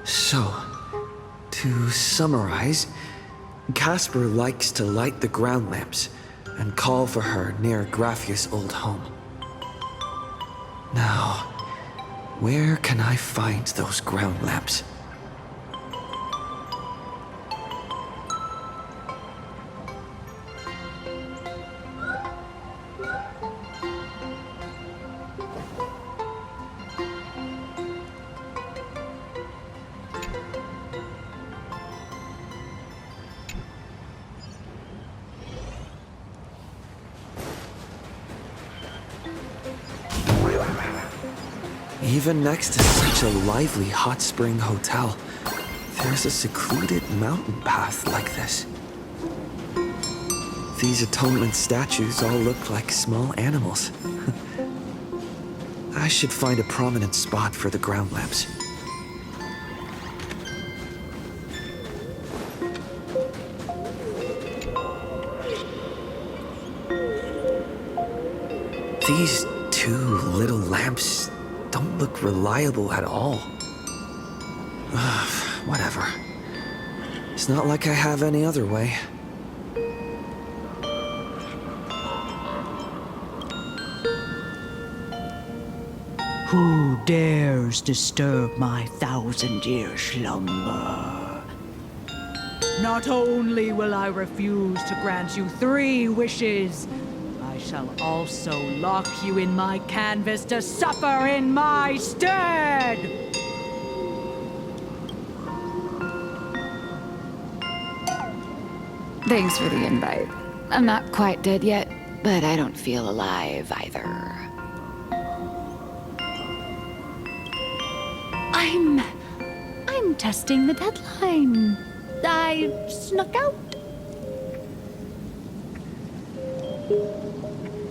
So, to summarize, Casper likes to light the ground lamps and call for her near Graphia's old home. Now, where can I find those ground lamps? Even next to such a lively hot spring hotel, there's a secluded mountain path like this. These atonement statues all look like small animals. I should find a prominent spot for the ground lamps. These two little lamps don't look reliable at all. Whatever. It's not like I have any other way. Who dares disturb my 1,000-year slumber? Not only will I refuse to grant you 3 wishes, I shall also lock you in my canvas to suffer in my stead! Thanks for the invite. I'm not quite dead yet, but I don't feel alive either. I'm testing the deadline. I snuck out.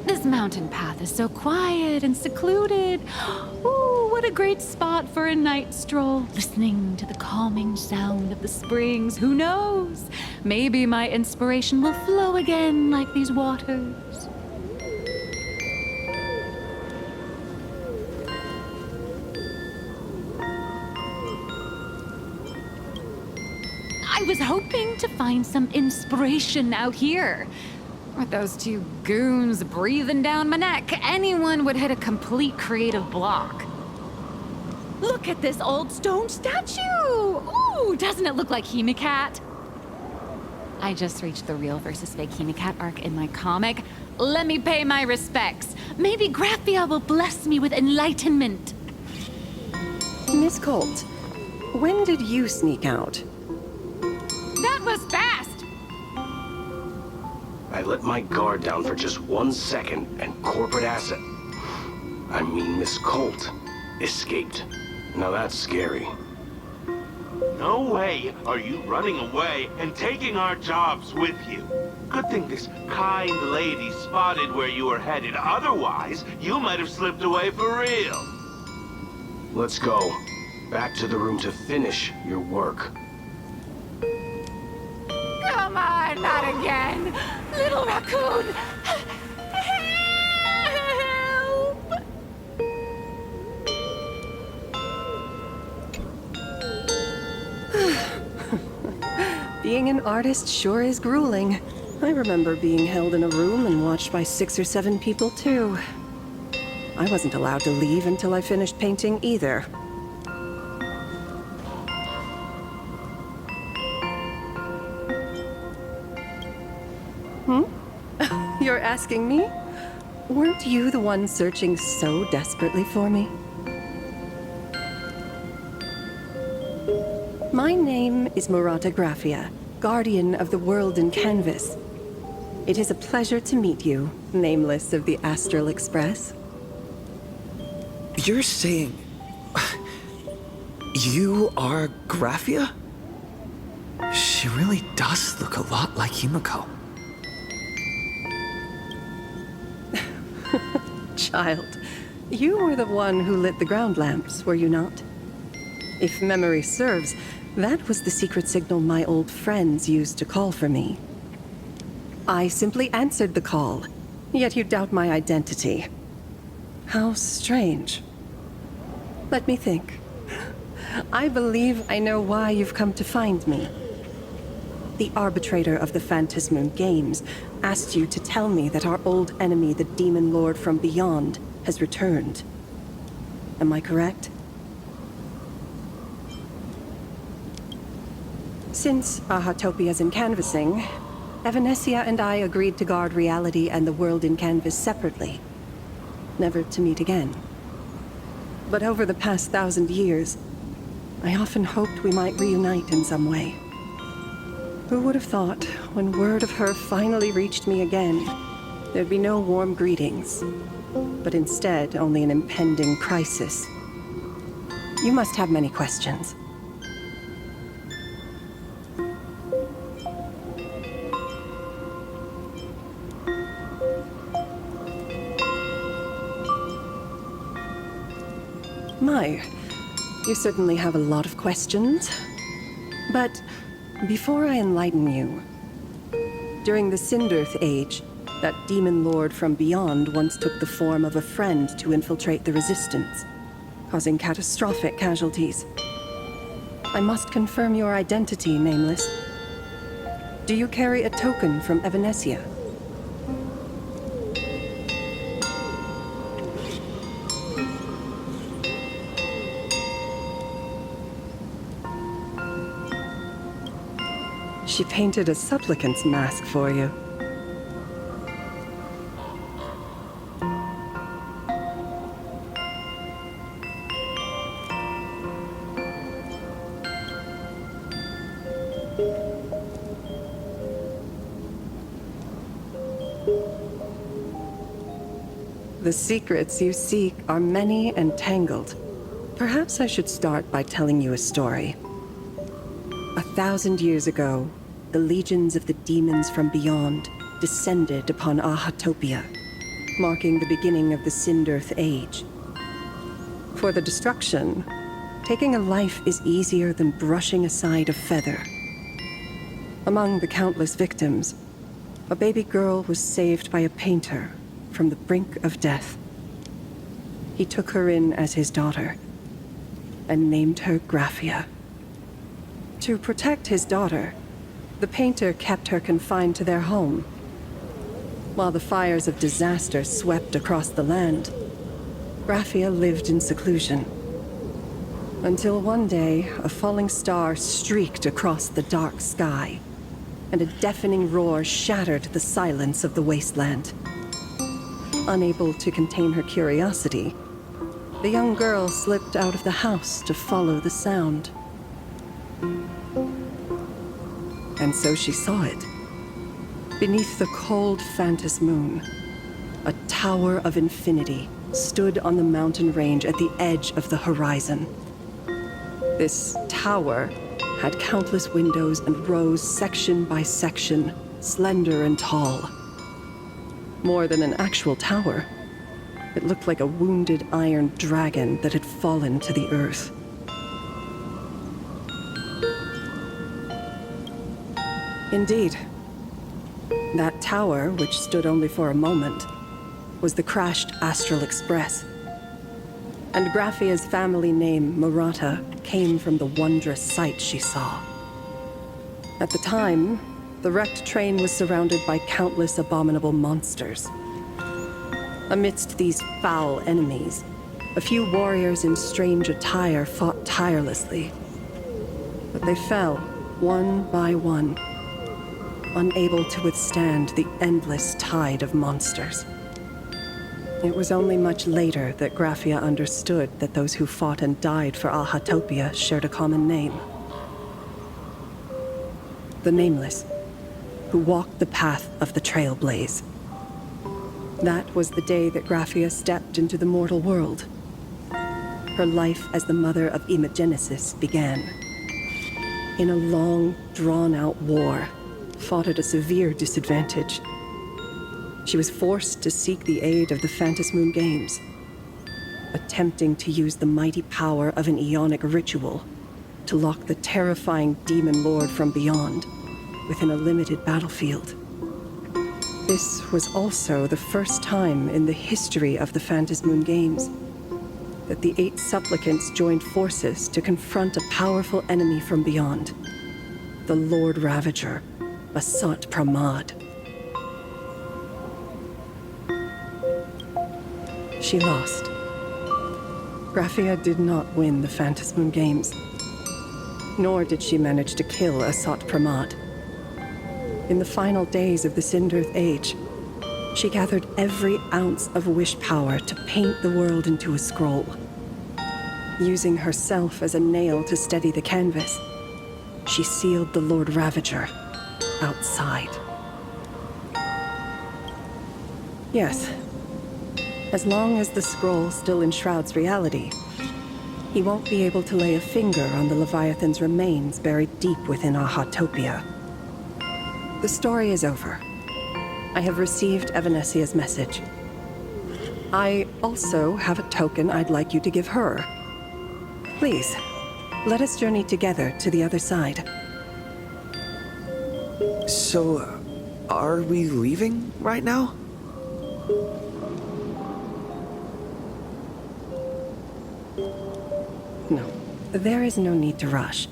This mountain path is so quiet and secluded. Ooh, what a great spot for a night stroll, listening to the calming sound of the springs. Who knows? Maybe my inspiration will flow again like these waters. I was hoping to find some inspiration out here. With those 2 goons breathing down my neck, anyone would hit a complete creative block. Look at this old stone statue! Ooh, doesn't it look like Hemicat? I just reached the real versus fake Hemicat arc in my comic. Let me pay my respects. Maybe Graphia will bless me with enlightenment. Miss Colt, when did you sneak out? That was fast! I let my guard down for just 1 second, and corporate asset, I mean Miss Colt, escaped. Now that's scary. No way are you running away and taking our jobs with you. Good thing this kind lady spotted where you were headed. Otherwise, you might have slipped away for real. Let's go. Back to the room to finish your work. Come on, not again! Little raccoon! Help! Being an artist sure is grueling. I remember being held in a room and watched by 6 or 7 people, too. I wasn't allowed to leave until I finished painting either. You're asking me? Weren't you the one searching so desperately for me? My name is Murata Graphia, guardian of the world in canvas. It is a pleasure to meet you, nameless of the Astral Express. You're saying... you are Graphia? She really does look a lot like Himiko. Child, you were the one who lit the ground lamps, were you not? If memory serves, that was the secret signal my old friends used to call for me. I simply answered the call, yet you doubt my identity. How strange. Let me think. I believe I know why you've come to find me. The arbitrator of the Phantasmoon Games asked you to tell me that our old enemy, the Demon Lord from Beyond, has returned. Am I correct? Since Ahatopia's in canvassing, Evanesia and I agreed to guard reality and the world in canvas separately, never to meet again. But over the past 1,000 years, I often hoped we might reunite in some way. Who would have thought, when word of her finally reached me again, there'd be no warm greetings, but instead only an impending crisis. You must have many questions. My, you certainly have a lot of questions. But before I enlighten you, during the Sindirth Age, that demon lord from beyond once took the form of a friend to infiltrate the Resistance, causing catastrophic casualties. I must confirm your identity, Nameless. Do you carry a token from Evanesia? She painted a supplicant's mask for you. The secrets you seek are many and tangled. Perhaps I should start by telling you a story. 1,000 years ago, the legions of the demons from beyond descended upon Ahatopia, marking the beginning of the Sindirth Age. For the destruction, taking a life is easier than brushing aside a feather. Among the countless victims, a baby girl was saved by a painter from the brink of death. He took her in as his daughter and named her Graphia. To protect his daughter, the painter kept her confined to their home. While the fires of disaster swept across the land, Graphia lived in seclusion. Until one day, a falling star streaked across the dark sky, and a deafening roar shattered the silence of the wasteland. Unable to contain her curiosity, the young girl slipped out of the house to follow the sound. And so she saw it. Beneath the cold Phantasmoon, a tower of infinity stood on the mountain range at the edge of the horizon. This tower had countless windows and rose section by section, slender and tall. More than an actual tower, it looked like a wounded iron dragon that had fallen to the earth. Indeed. That tower, which stood only for a moment, was the crashed Astral Express. And Graphia's family name, Murata, came from the wondrous sight she saw. At the time, the wrecked train was surrounded by countless abominable monsters. Amidst these foul enemies, a few warriors in strange attire fought tirelessly. But they fell, one by one, unable to withstand the endless tide of monsters. It was only much later that Graphia understood that those who fought and died for Ahatopia shared a common name. the Nameless, who walked the path of the Trailblaze. That was the day that Graphia stepped into the mortal world. Her life as the mother of Imogenesis began. In a long, drawn-out war, fought at a severe disadvantage. She was forced to seek the aid of the Phantasmoon Games, attempting to use the mighty power of an Aeonic ritual to lock the terrifying demon lord from beyond within a limited battlefield. This was also the first time in the history of the Phantasmoon Games that the 8 supplicants joined forces to confront a powerful enemy from beyond, the Lord Ravager, Basat Pramad. She lost. Graphia did not win the Phantasmoon Games, nor did she manage to kill Asat Pramad. In the final days of the Cinderth Age, she gathered every ounce of wish power to paint the world into a scroll. Using herself as a nail to steady the canvas, she sealed the Lord Ravager outside. Yes, as long as the scroll still enshrouds reality, he won't be able to lay a finger on the Leviathan's remains buried deep within Ahatopia. The story is over. I have received Evanesia's message. I also have a token I'd like you to give her. Please, let us journey together to the other side. So, are we leaving right now? No, there is no need to rush.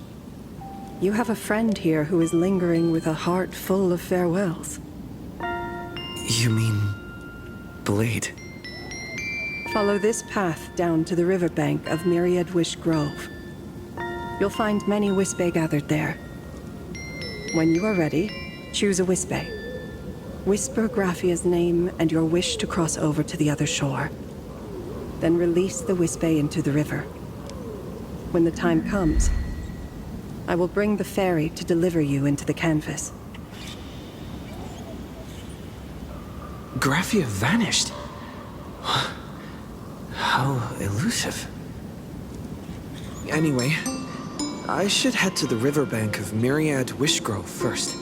You have a friend here who is lingering with a heart full of farewells. You mean... Blade? Follow this path down to the riverbank of Myriad Wish Grove. You'll find many Wispe gathered there. When you are ready, choose a Wispe. Whisper Graphia's name and your wish to cross over to the other shore. Then release the Wispe into the river. When the time comes, I will bring the ferry to deliver you into the canvas. Graphia vanished. How elusive. Anyway, I should head to the riverbank of Myriad Wishgrove first.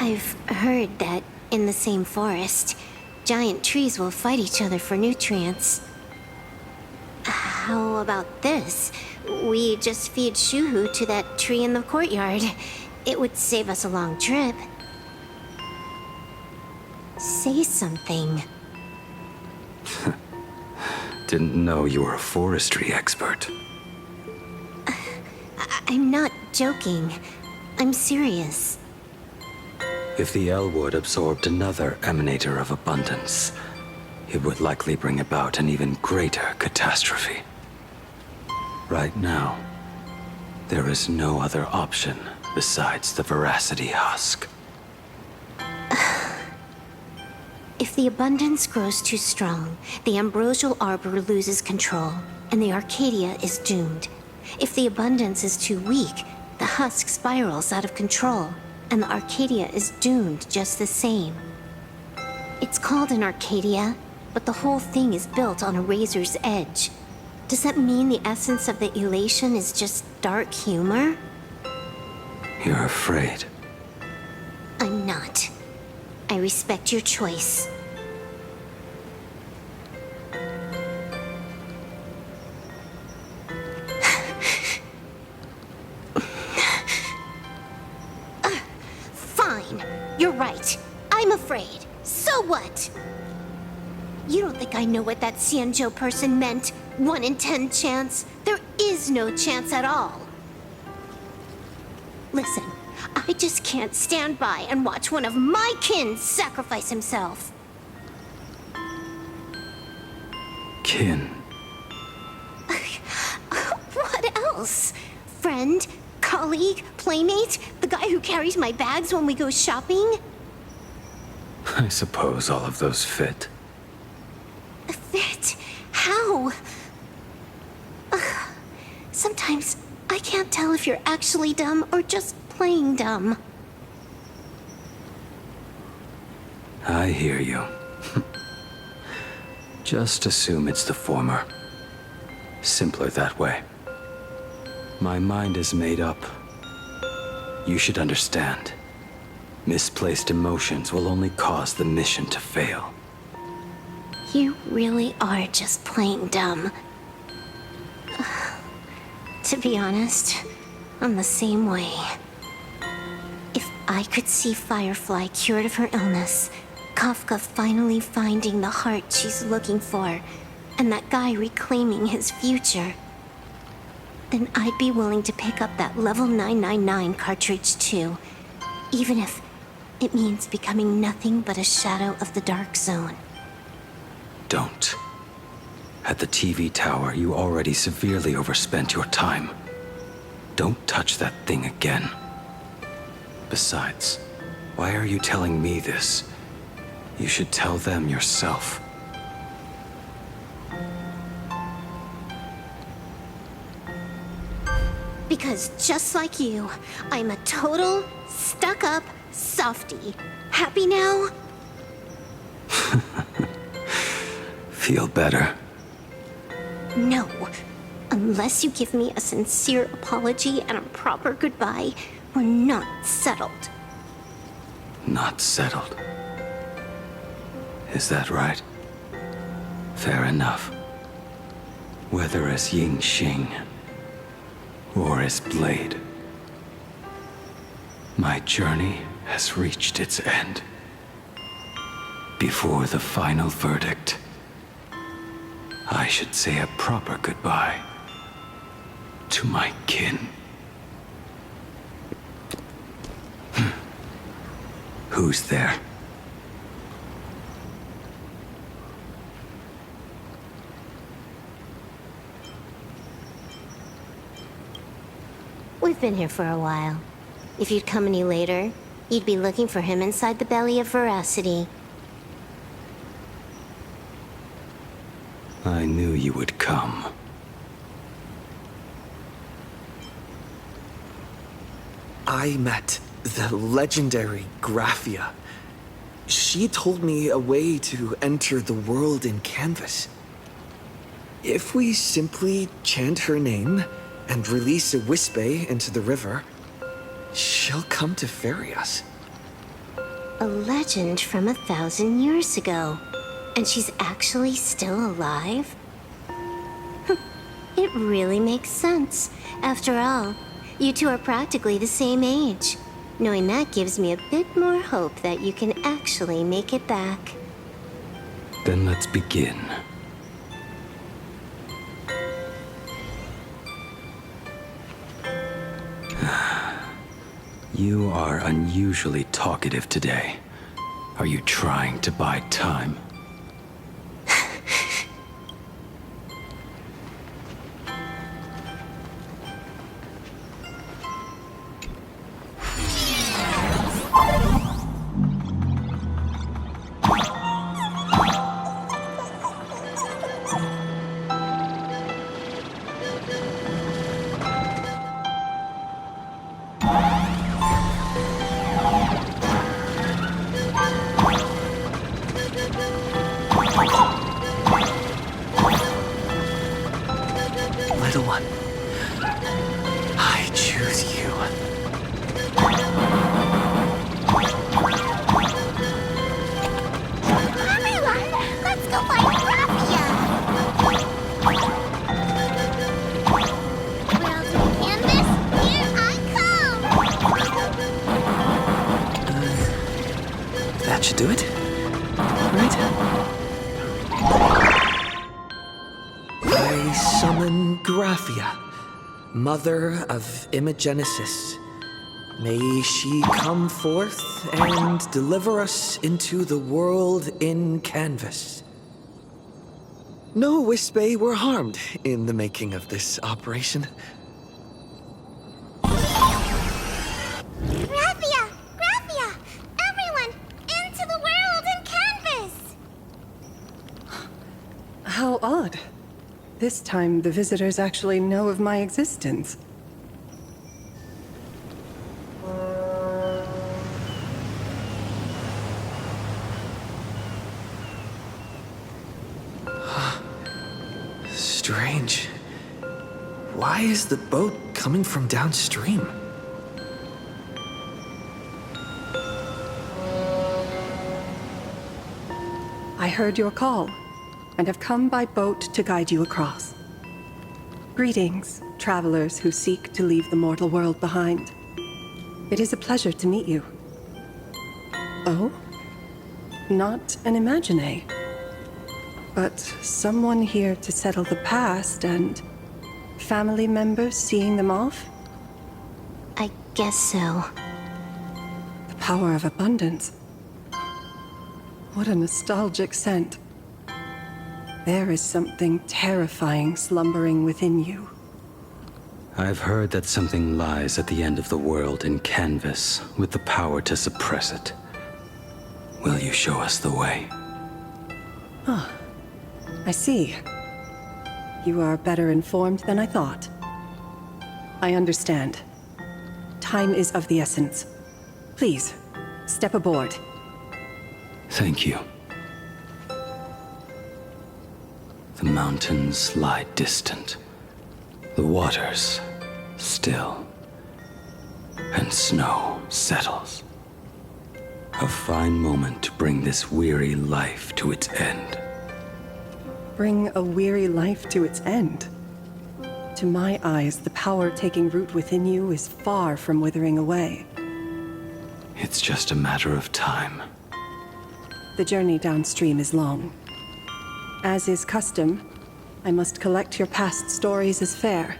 I've heard that in the same forest, giant trees will fight each other for nutrients. How about this? We just feed Shuhu to that tree in the courtyard. It would save us a long trip. Say something. Didn't know you were a forestry expert. I'm not joking. I'm serious. If the Elwood absorbed another emanator of abundance, it would likely bring about an even greater catastrophe. Right now, there is no other option besides the Veracity Husk. If the abundance grows too strong, the Ambrosial Arbor loses control, and the Arcadia is doomed. If the abundance is too weak, the husk spirals out of control, and the Arcadia is doomed just the same. It's called an Arcadia, but the whole thing is built on a razor's edge. Does that mean the essence of the elation is just dark humor? You're afraid. I'm not. I respect your choice. Fine. You're right. I'm afraid. So what? You don't think I know what that Xianzhou person meant? 1 in 10 chance? There is no chance at all. Listen, I just can't stand by and watch one of my kin sacrifice himself. Kin. else? Friend? Colleague? Playmate? The guy who carries my bags when we go shopping? I suppose all of those fit. Fit? How? Ugh. Sometimes I can't tell if you're actually dumb or just playing dumb. I hear you. Just assume it's the former. Simpler that way. My mind is made up. You should understand. Misplaced emotions will only cause the mission to fail. You really are just playing dumb. To be honest, I'm the same way. If I could see Firefly cured of her illness, Kafka finally finding the heart she's looking for, and that guy reclaiming his future, then I'd be willing to pick up that level 999 cartridge too, even if it means becoming nothing but a shadow of the Dark Zone. Don't. At the TV tower, you already severely overspent your time. Don't touch that thing again. Besides, why are you telling me this? You should tell them yourself. Because just like you, I'm a total, stuck-up softie. Happy now? Feel better? No. Unless you give me a sincere apology and a proper goodbye, we're not settled. Not settled. Is that right? Fair enough. Whether as Ying Xing or as Blade, my journey has reached its end. Before the final verdict, I should say a proper goodbye to my kin. Who's there? We've been here for a while. If you'd come any later, you'd be looking for him inside the belly of Veracity. I knew you would come. I met the legendary Graphia. She told me a way to enter the world in canvas. If we simply chant her name and release a Wispe into the river, she'll come to ferry us. A legend from 1,000 years ago. And she's actually still alive? It really makes sense. After all, you two are practically the same age. Knowing that gives me a bit more hope that you can actually make it back. Then let's begin. You are unusually talkative today. Are you trying to buy time? Little one, I choose you. Everyone, let's go find Graphia! World in canvas, here I come! That should do it, right? I summon Graphia, mother of Imogenesis. May she come forth and deliver us into the world in canvas. No Wispe were harmed in the making of this operation. Odd. This time, the visitors actually know of my existence. Strange. Why is the boat coming from downstream? I heard your call, and have come by boat to guide you across. Greetings, travelers who seek to leave the mortal world behind. It is a pleasure to meet you. Oh? Not an Imagine, but someone here to settle the past and family members seeing them off? I guess so. The power of abundance. What a nostalgic scent. There is something terrifying slumbering within you. I've heard that something lies at the end of the world in canvas with the power to suppress it. Will you show us the way? Ah, I see. You are better informed than I thought. I understand. Time is of the essence. Please, step aboard. Thank you. The mountains lie distant. The waters still. And snow settles. A fine moment to bring this weary life to its end. Bring a weary life to its end? To my eyes, the power taking root within you is far from withering away. It's just a matter of time. The journey downstream is long. As is custom, I must collect your past stories as fare.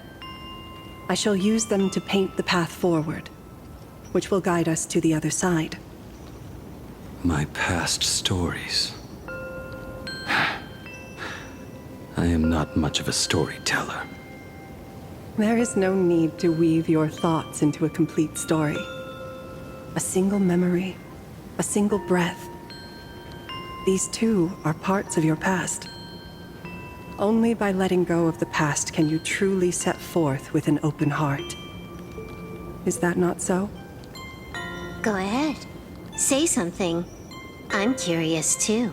I shall use them to paint the path forward, which will guide us to the other side. My past stories. I am not much of a storyteller. There is no need to weave your thoughts into a complete story. A single memory, a single breath. These too are parts of your past. Only by letting go of the past can you truly set forth with an open heart. Is that not so? Go ahead. Say something. I'm curious too.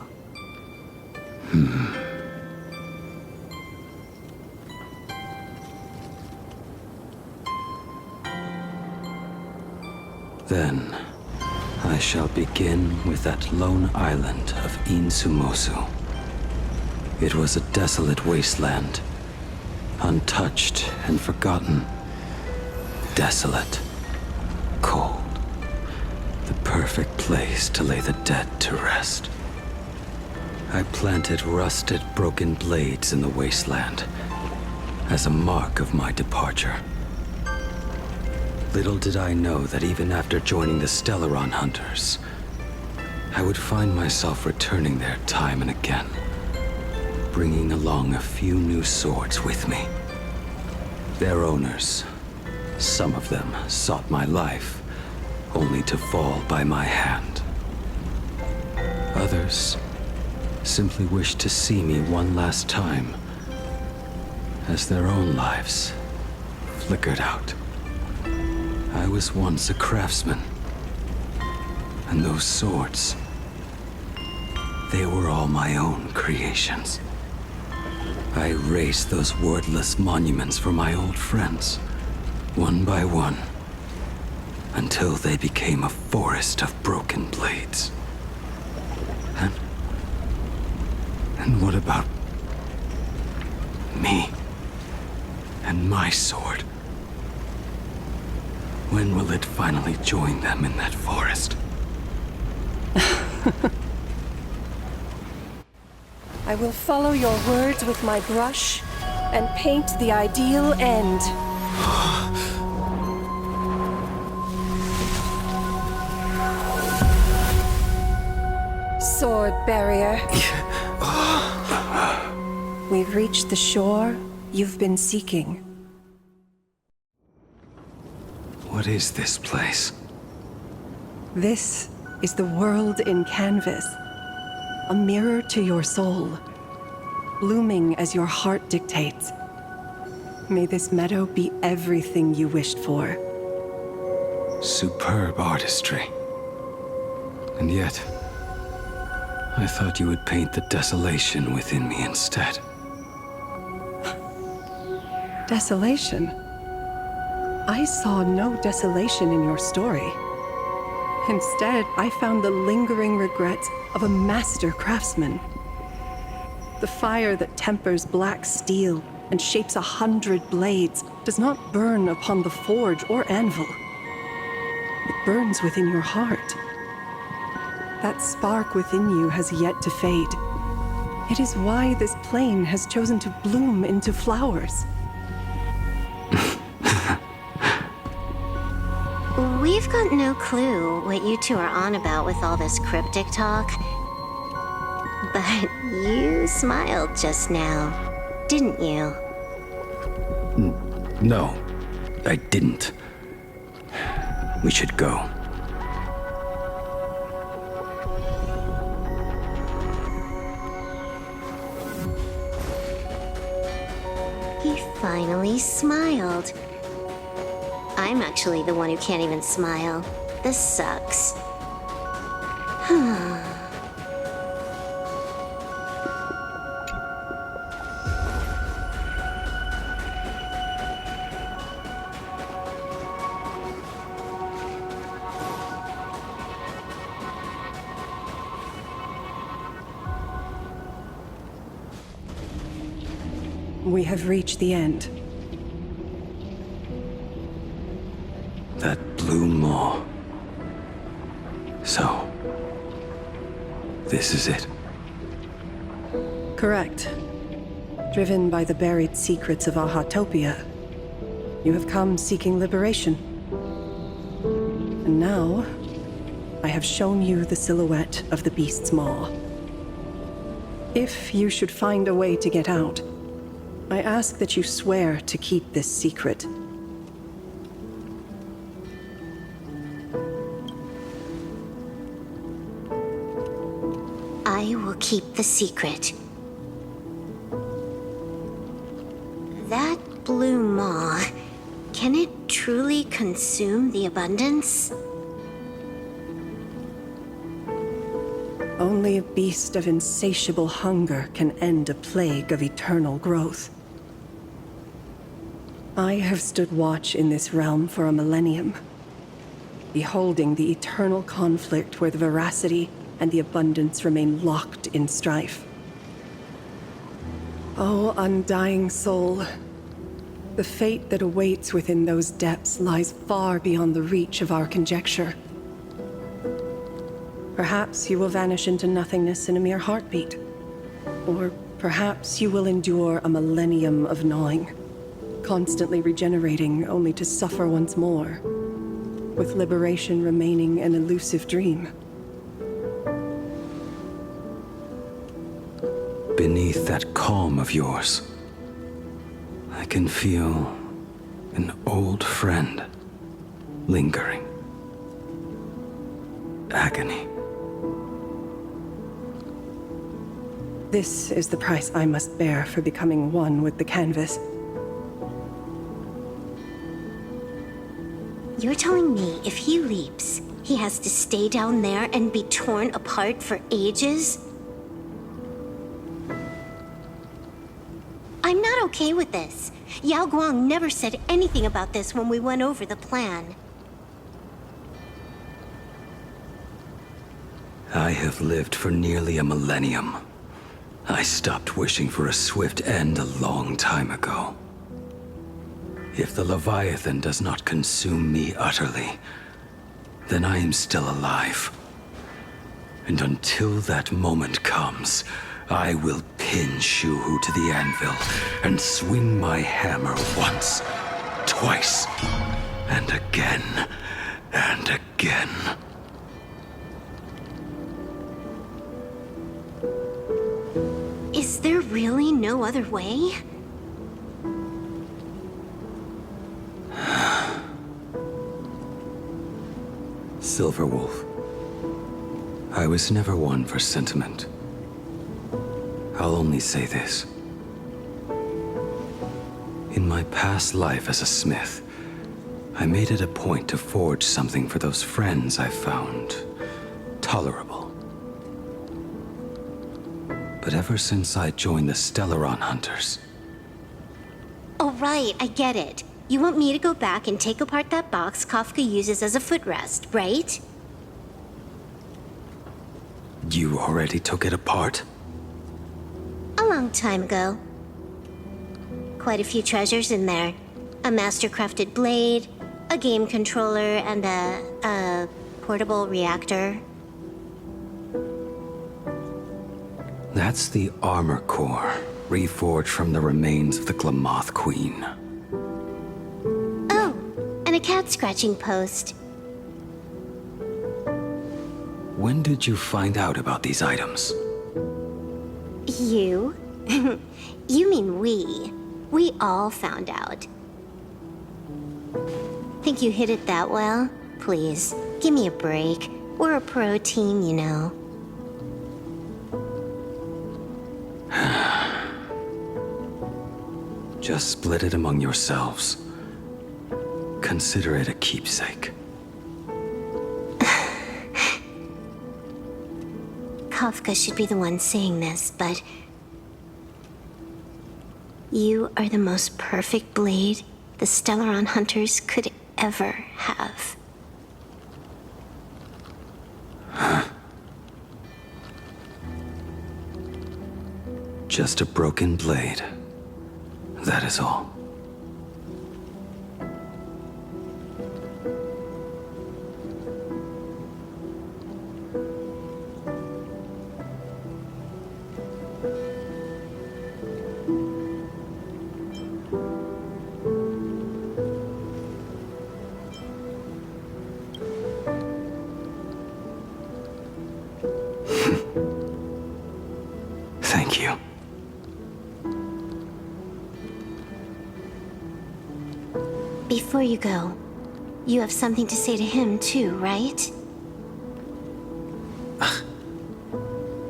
Then, I shall begin with that lone island of Insumosu. It was a desolate wasteland, untouched and forgotten. Desolate, cold, the perfect place to lay the dead to rest. I planted rusted, broken blades in the wasteland as a mark of my departure. Little did I know that even after joining the Stellaron Hunters, I would find myself returning there time and again, bringing along a few new swords with me. Their owners, some of them sought my life, only to fall by my hand. Others simply wished to see me one last time, as their own lives flickered out. I was once a craftsman, and those swords, they were all my own creations. I erased those wordless monuments for my old friends, one by one, until they became a forest of broken blades. And what about me and my sword? When will it finally join them in that forest? I will follow your words with my brush and paint the ideal end. Sword barrier. We've reached the shore you've been seeking. What is this place? This is the world in canvas. A mirror to your soul. blooming as your heart dictates. May this meadow be everything you wished for. Superb artistry. And yet, I thought you would paint the desolation within me instead. Desolation? I saw no desolation in your story. Instead, I found the lingering regrets of a master craftsman. The fire that tempers black steel and shapes 100 blades does not burn upon the forge or anvil. It burns within your heart. That spark within you has yet to fade. It is why this plane has chosen to bloom into flowers. We've got no clue what you two are on about with all this cryptic talk. But you smiled just now, didn't you? No, I didn't. We should go. He finally smiled. I'm actually the one who can't even smile. This sucks. We have reached the end. That blue maw. So, this is it. Correct. Driven by the buried secrets of Ahatopia, you have come seeking liberation. And now, I have shown you the silhouette of the beast's maw. If you should find a way to get out, I ask that you swear to keep this secret. I will keep the secret. That blue maw, can it truly consume the abundance? Only a beast of insatiable hunger can end a plague of eternal growth. I have stood watch in this realm for a millennium, beholding the eternal conflict where the veracity and the abundance remain locked in strife. Oh, undying soul, the fate that awaits within those depths lies far beyond the reach of our conjecture. Perhaps you will vanish into nothingness in a mere heartbeat. Or perhaps you will endure a millennium of gnawing, constantly regenerating only to suffer once more, with liberation remaining an elusive dream. Beneath that calm of yours, I can feel an old friend lingering. Agony. This is the price I must bear for becoming one with the canvas. You're telling me if he leaps, he has to stay down there and be torn apart for ages? I'm not okay with this. Yao Guang never said anything about this when we went over the plan. I have lived for nearly a millennium. I stopped wishing for a swift end a long time ago. If the Leviathan does not consume me utterly, then I am still alive. And until that moment comes, I will pin Shuhu to the anvil and swing my hammer once, twice, and again, and again. Is there really no other way? Silverwolf, I was never one for sentiment. I'll only say this. In my past life as a smith, I made it a point to forge something for those friends I found tolerable. But ever since I joined the Stellaron Hunters... Oh, right, I get it. You want me to go back and take apart that box Kafka uses as a footrest, right? You already took it apart? A long time ago. Quite a few treasures in there. A master-crafted blade, a game controller, and a portable reactor. That's the armor core, reforged from the remains of the Glamoth Queen. Oh, and a cat-scratching post. When did you find out about these items? You? You mean we. We all found out. Think you hid it that well? Please, give me a break. We're a pro team, you know. Just split it among yourselves. Consider it a keepsake. Kafka should be the one saying this, but... You are the most perfect blade the Stellaron Hunters could ever have. Just a broken blade. That is all. Thank you. Before you go, you have something to say to him too, right?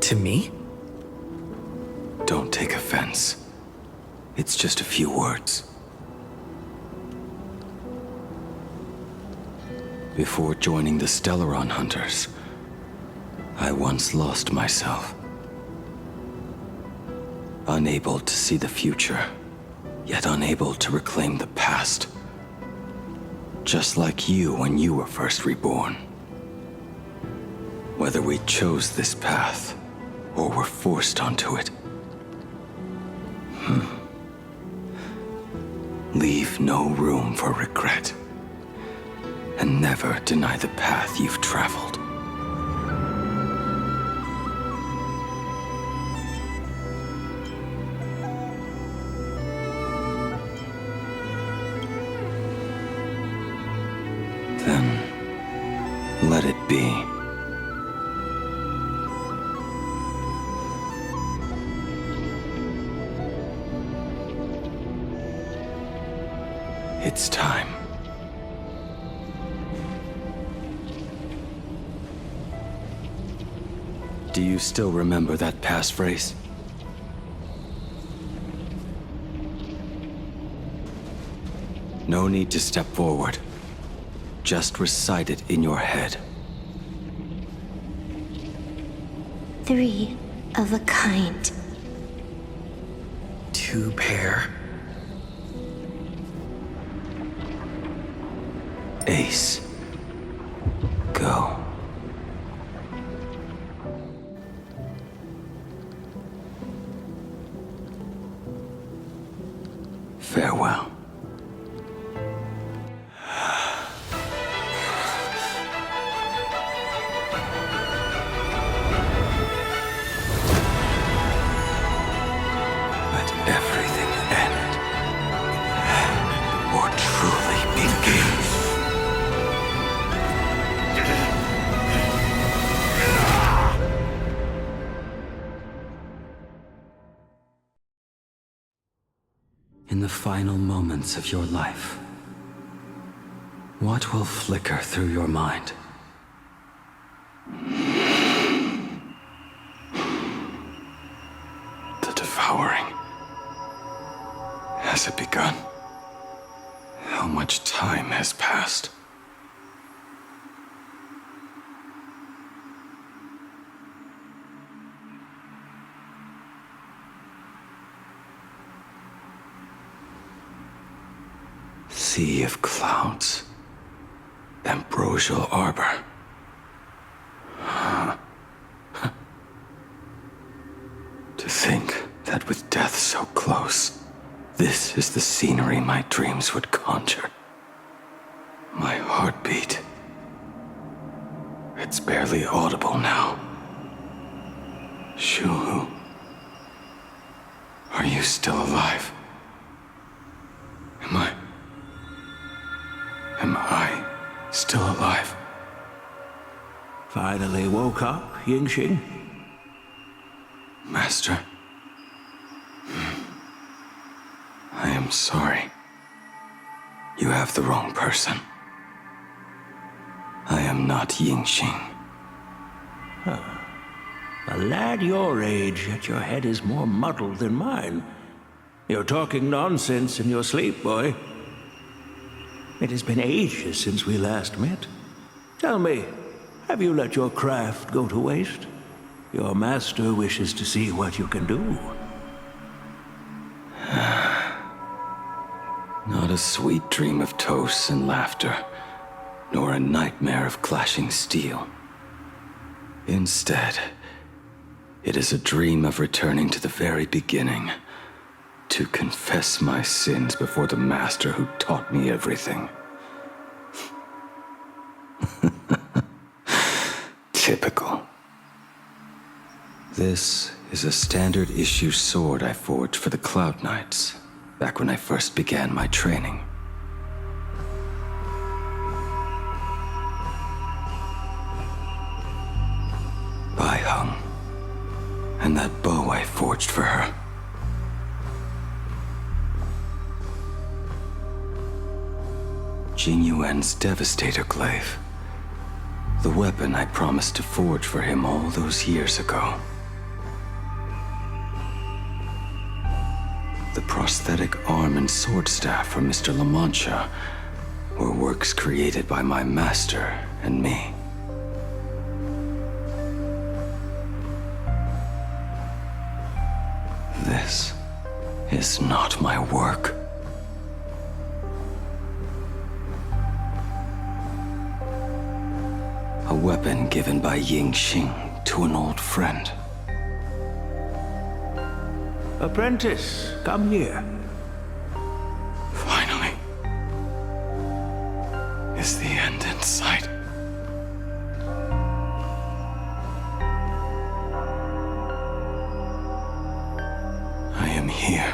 To me? Don't take offense. It's just a few words. Before joining the Stellaron Hunters, I once lost myself. Unable to see the future, yet unable to reclaim the past. Just like you when you were first reborn. Whether we chose this path, or were forced onto it. Leave no room for regret. And never deny the path you've traveled. Then, let it be. It's time. Do you still remember that passphrase? No need to step forward. Just recite it in your head. 3 of a kind. 2 pair. Ace. Go. Farewell. Let everything end, or truly begin. In the final moments of your life, what will flicker through your mind? The devouring. Has it begun? How much time has passed? Sea of clouds. Ambrosial arbor. To think that with death so close, this is the scenery my dreams would conjure. My heartbeat. It's barely audible now. Shuhu, are you still alive? Am I still alive? Finally woke up, Yingxing? Master. I am sorry. You have the wrong person. I am not Yingxing. A lad your age, yet your head is more muddled than mine. You're talking nonsense in your sleep, boy. It has been ages since we last met. Tell me, have you let your craft go to waste? Your master wishes to see what you can do. Not a sweet dream of toasts and laughter, nor a nightmare of clashing steel. Instead, it is a dream of returning to the very beginning, to confess my sins before the master who taught me everything. Typical. This is a standard issue sword I forged for the Cloud Knights, back when I first began my training. Bai Hung, and that bow I forged for her. Jing Yuan's Devastator Glaive. The weapon I promised to forge for him all those years ago. The prosthetic arm and sword staff from Mr. La Mancha were works created by my master and me. This is not my work. A weapon given by Yingxing to an old friend. Apprentice, come here. Finally. Is the end in sight? I am here,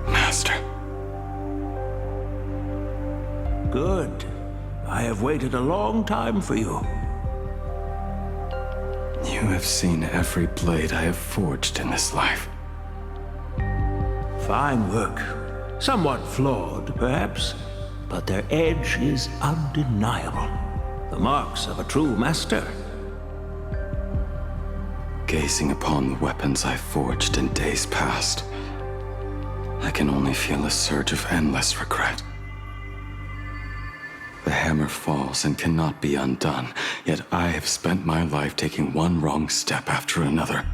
Master. Good. I have waited a long time for you. You have seen every blade I have forged in this life. Fine work. Somewhat flawed, perhaps, but their edge is undeniable. The marks of a true master. Gazing upon the weapons I forged in days past, I can only feel a surge of endless regret. The hammer falls and cannot be undone, yet I have spent my life taking one wrong step after another.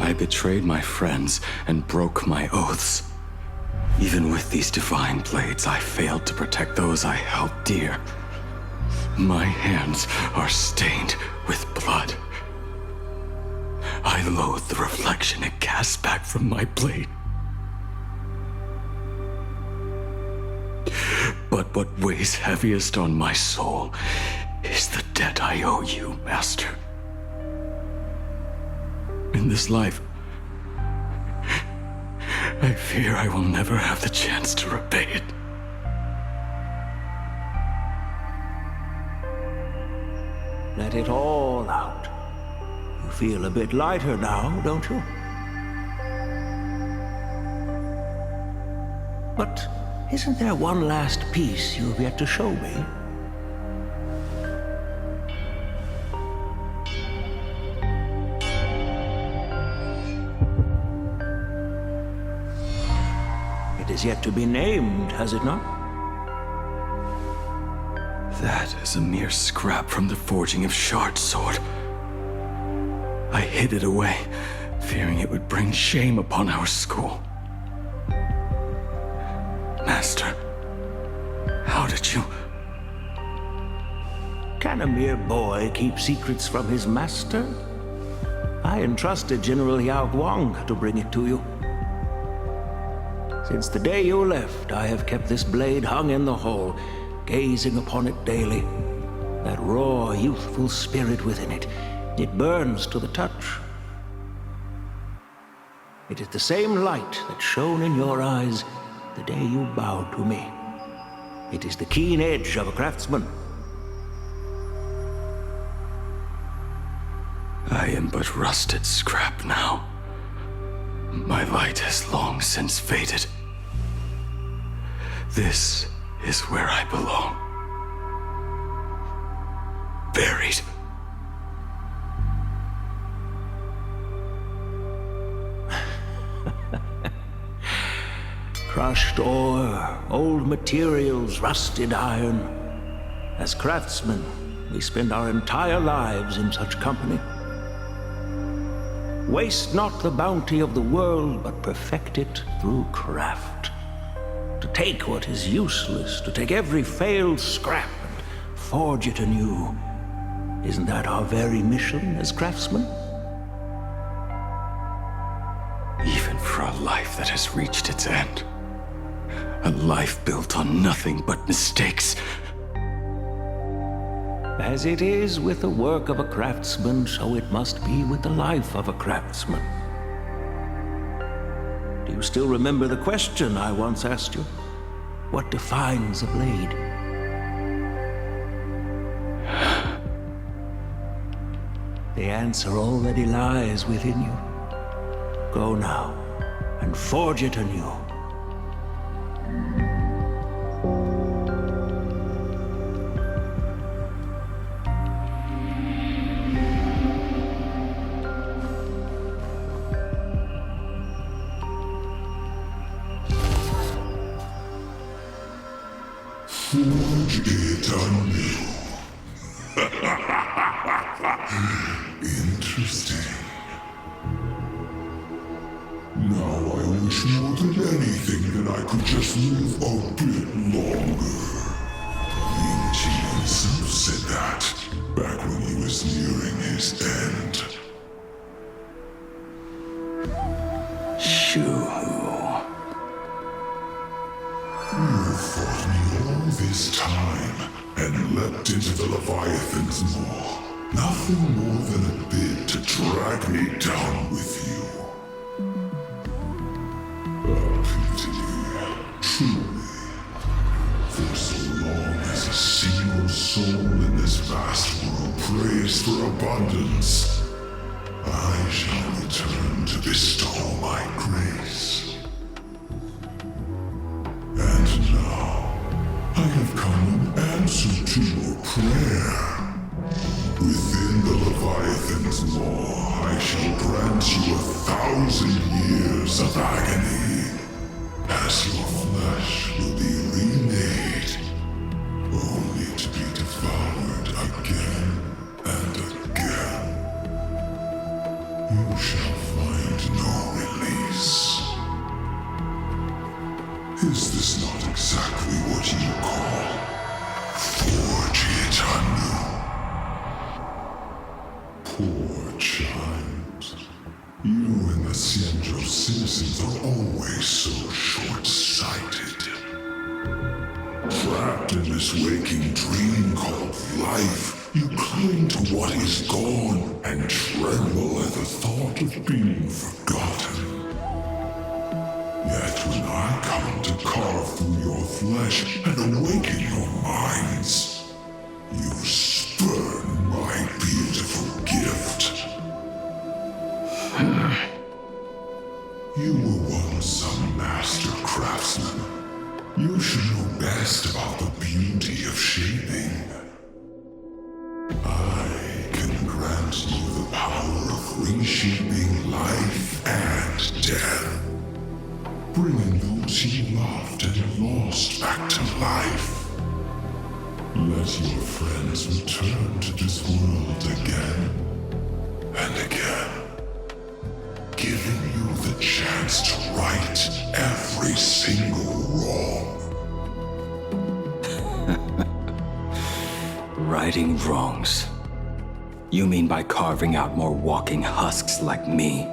I betrayed my friends and broke my oaths. Even with these divine blades, I failed to protect those I held dear. My hands are stained with blood. I loathe the reflection it casts back from my blade. But what weighs heaviest on my soul is the debt I owe you, Master. In this life, I fear I will never have the chance to repay it. Let it all out. You feel a bit lighter now, don't you? But isn't there one last piece you've yet to show me? is yet to be named, has it not? That is a mere scrap from the forging of Shard Sword. I hid it away, fearing it would bring shame upon our school. Master, how did you... Can a mere boy keep secrets from his master? I entrusted General Yao Guang to bring it to you. Since the day you left, I have kept this blade hung in the hall, gazing upon it daily. That raw, youthful spirit within it, it burns to the touch. It is the same light that shone in your eyes the day you bowed to me. It is the keen edge of a craftsman. I am but rusted scrap now. My light has long since faded. This is where I belong. Buried. Crushed ore, old materials, rusted iron. As craftsmen, we spend our entire lives in such company. Waste not the bounty of the world, but perfect it through craft. To take what is useless, to take every failed scrap and forge it anew. Isn't that our very mission as craftsmen? Even for a life that has reached its end. A life built on nothing but mistakes. As it is with the work of a craftsman, so it must be with the life of a craftsman. Do you still remember the question I once asked you? What defines a blade? The answer already lies within you. Go now, and forge it anew. Forge it anew. Interesting. Now I wish more than anything that I could just live a bit longer. Ling Qi himself said that back when he was nearing his end. You fought me all this time and leapt into the Leviathan's maw. Nothing more than a bid to drag me down with you. I pity you, truly. For so long as a single soul in this vast world prays for abundance, I shall return to bestow my grace. And now, I have come in answer to your prayer. Within the Leviathan's maw, I shall grant you 1,000 years of agony, as your flesh will be remade, only to be devoured again and again. You shall find no release. Is this not exactly what you call forge it anew? Poor child. You and the Xianzhou citizens are always so short-sighted. Trapped in this waking dream called life, you cling to what is gone and tremble at the thought of being forgotten. Yet when I come to carve through your flesh and awaken your minds, you spurn my beautiful gift. You were once a master craftsman. You should know best about the beauty of shaping. I can grant you the power of reshaping life and death, bringing those those he loved and lost back to life. Let your friends return to this world again and again, giving you the chance to right every single wrong. Righting wrongs. You mean by carving out more walking husks like me?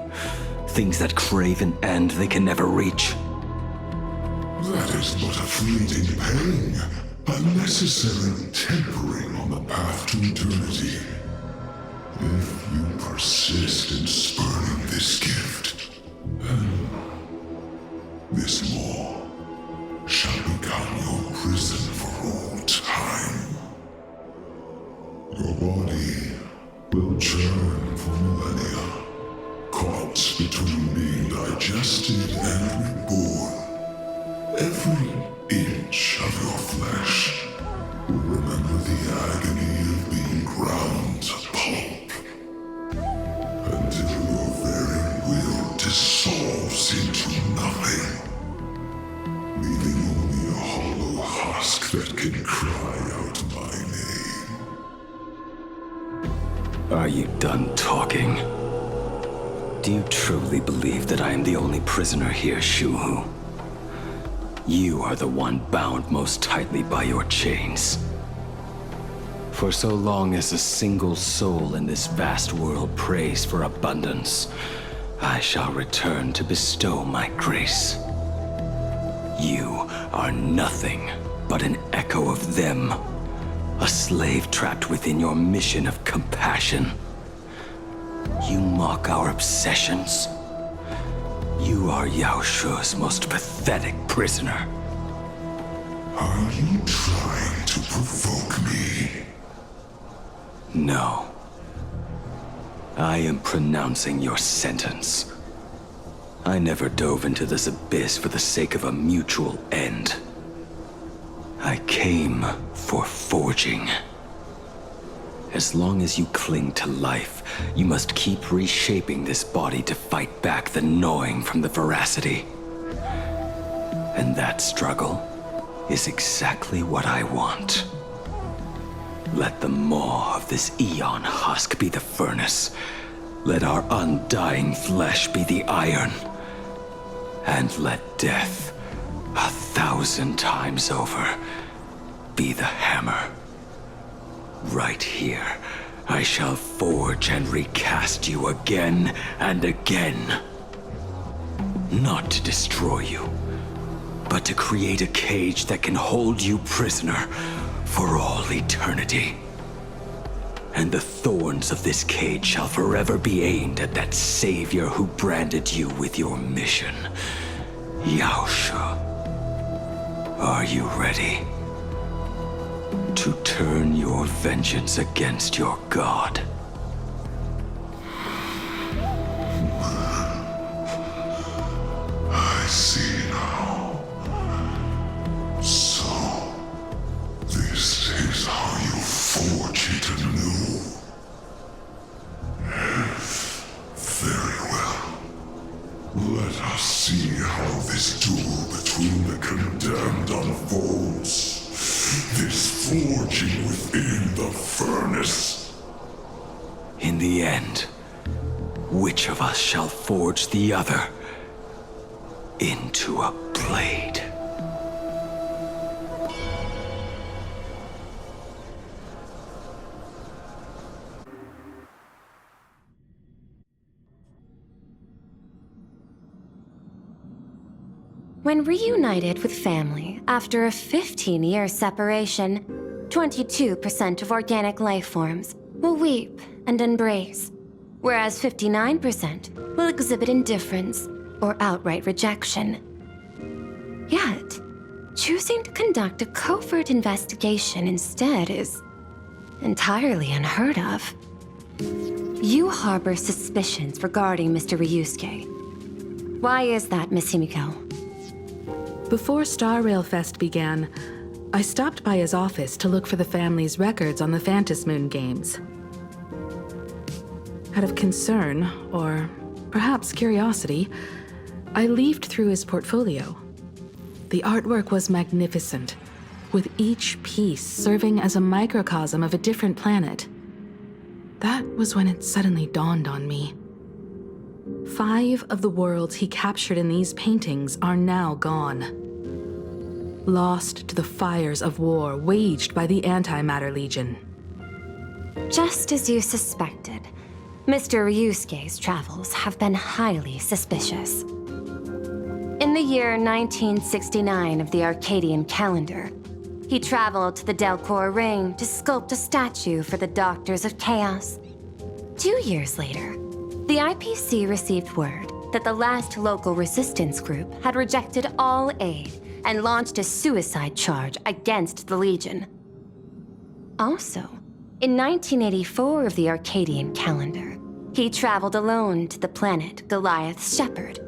Things that crave an end they can never reach? That is but a fleeting pang, a necessary tempering on the path to eternity. If you persist in spurning this gift, then this maw shall become your prison for all time. Your body will churn for millennia, caught between being digested and reborn. Every inch of your flesh will remember the agony of being ground to pulp, until your very will dissolves into nothing, leaving only a hollow husk that can cry out my name. Are you done talking? Do you truly believe that I am the only prisoner here, Shuhu? You are the one bound most tightly by your chains. For so long as a single soul in this vast world prays for abundance, I shall return to bestow my grace. You are nothing but an echo of them, a slave trapped within your mission of compassion. You mock our obsessions. You are Yao Shu's most pathetic prisoner. Are you trying to provoke me? No. I am pronouncing your sentence. I never dove into this abyss for the sake of a mutual end. I came for forging. As long as you cling to life, you must keep reshaping this body to fight back the gnawing from the veracity. And that struggle is exactly what I want. Let the maw of this eon husk be the furnace. Let our undying flesh be the iron. And let death, 1,000 times over, be the hammer. Right here, I shall forge and recast you again and again. Not to destroy you, but to create a cage that can hold you prisoner for all eternity. And the thorns of this cage shall forever be aimed at that savior who branded you with your mission. Yao Shu. Are you ready to turn your vengeance against your god? I see now. So, this is how you forge it anew. Very well. Let us see how this duel between the condemned unfolds. This forging within the furnace. In the end, which of us shall forge the other into a blade? When reunited with family after a 15-year separation, 22% of organic life forms will weep and embrace, whereas 59% will exhibit indifference or outright rejection. Yet, choosing to conduct a covert investigation instead is entirely unheard of. You harbor suspicions regarding Mr. Ryusuke. Why is that, Miss Himiko? Before Star Rail Fest began, I stopped by his office to look for the family's records on the Phantom Moon games. Out of concern, or perhaps curiosity, I leafed through his portfolio. The artwork was magnificent, with each piece serving as a microcosm of a different planet. That was when it suddenly dawned on me. 5 of the worlds he captured in these paintings are now gone, lost to the fires of war waged by the Antimatter Legion. Just as you suspected, Mr. Ryusuke's travels have been highly suspicious. In the year 1969 of the Arcadian calendar, he traveled to the Delcor Ring to sculpt a statue for the Doctors of Chaos. 2 years later, the IPC received word that the last local resistance group had rejected all aid and launched a suicide charge against the Legion. Also, in 1984 of the Arcadian calendar, he traveled alone to the planet Goliath's Shepherd.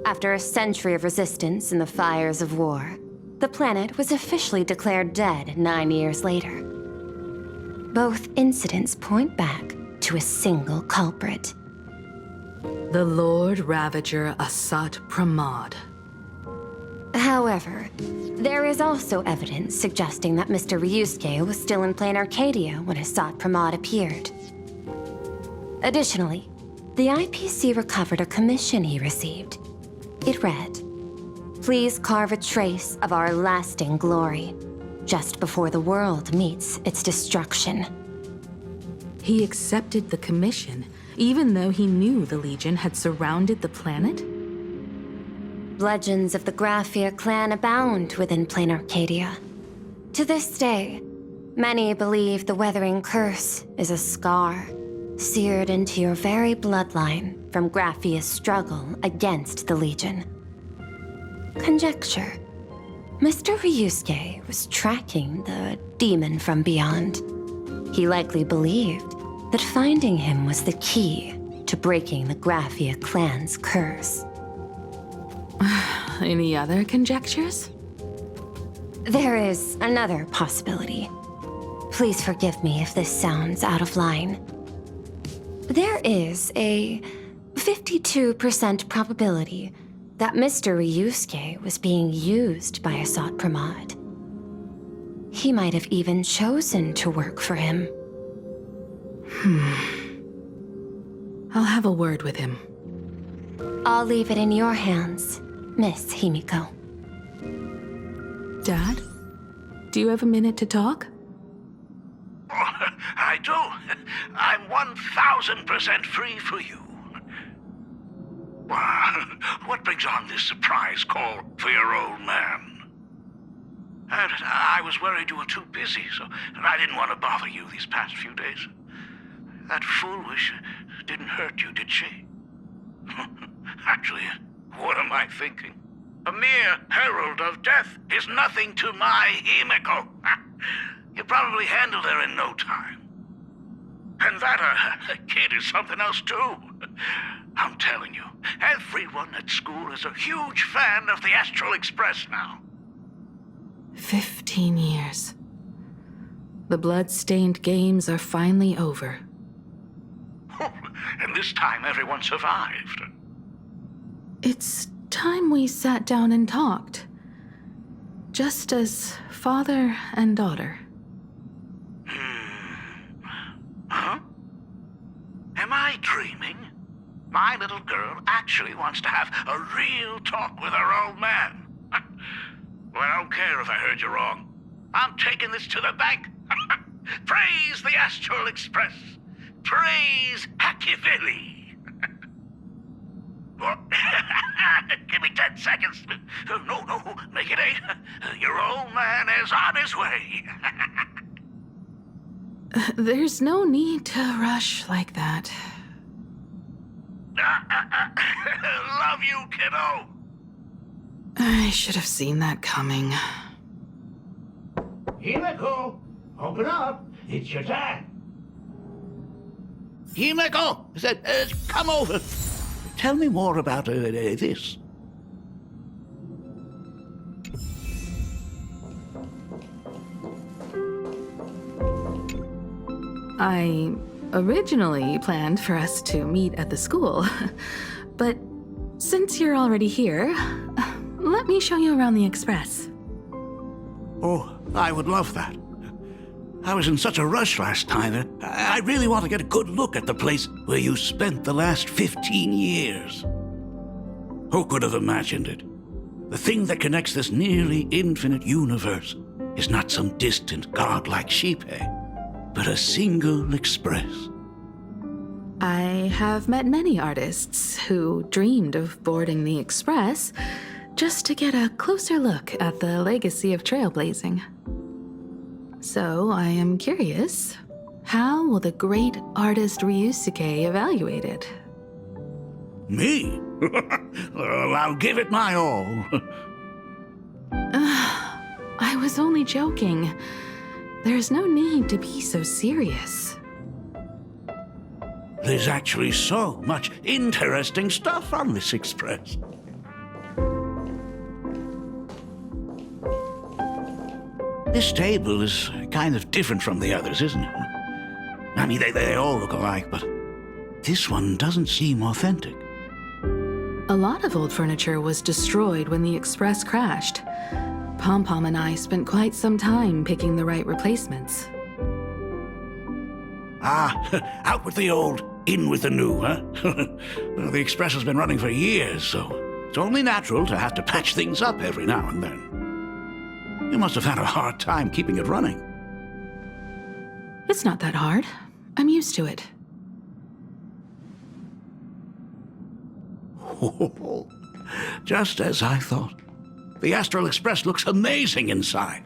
After a century of resistance in the fires of war, the planet was officially declared dead 9 years later. Both incidents point back to a single culprit. The Lord Ravager Asat Pramod. However, there is also evidence suggesting that Mr. Ryusuke was still in Plain Arcadia when Asat Pramod appeared. Additionally, the IPC recovered a commission he received. It read, "Please carve a trace of our lasting glory, just before the world meets its destruction." He accepted the commission, even though he knew the Legion had surrounded the planet? Legends of the Graphia clan abound within Plain Arcadia. To this day, many believe the Weathering Curse is a scar seared into your very bloodline from Graphia's struggle against the Legion. Conjecture. Mr. Ryusuke was tracking the demon from beyond. He likely believed that finding him was the key to breaking the Graphia clan's curse. Any other conjectures? There is another possibility. Please forgive me if this sounds out of line. There is a 52% probability that Mr. Ryusuke was being used by Asat Pramod. He might have even chosen to work for him. I'll have a word with him. I'll leave it in your hands, Miss Himiko. Dad, do you have a minute to talk? I do. I'm 1000% free for you. What brings on this surprise call for your old man? I was worried you were too busy, so I didn't want to bother you these past few days. That foolish didn't hurt you, did she? Actually, what am I thinking? A mere herald of death is nothing to my Himiko. You probably handled her in no time. And that kid is something else too. I'm telling you, everyone at school is a huge fan of the Astral Express now. 15 years. The blood-stained games are finally over. And this time everyone survived. It's time we sat down and talked. Just as father and daughter. Huh? Am I dreaming? My little girl actually wants to have a real talk with her old man. Well, I don't care if I heard you wrong. I'm taking this to the bank. Praise the Astral Express. Praise Hackivili. Give me 10 seconds. No, make it 8. Your old man is on his way. There's no need to rush like that. Love you, kiddo. I should have seen that coming. Himiko, open up. It's your dad. Himiko, I said, come over. Tell me more about this. I originally planned for us to meet at the school, but since you're already here, let me show you around the Express. Oh, I would love that. I was in such a rush last time. I really want to get a good look at the place where you spent the last 15 years. Who could have imagined it? The thing that connects this nearly infinite universe is not some distant godlike sheephead, but a single express. I have met many artists who dreamed of boarding the Express just to get a closer look at the legacy of trailblazing. So I am curious, how will the great artist Ryusuke evaluate it? Me? Well, I'll give it my all. I was only joking. There's no need to be so serious. There's actually so much interesting stuff on this express. This table is kind of different from the others, isn't it? I mean, they all look alike, but this one doesn't seem authentic. A lot of old furniture was destroyed when the Express crashed. Pom-Pom and I spent quite some time picking the right replacements. Out with the old, in with the new, huh? Well, the Express has been running for years, so it's only natural to have to patch things up every now and then. You must have had a hard time keeping it running. It's not that hard. I'm used to it. Just as I thought. The Astral Express looks amazing inside.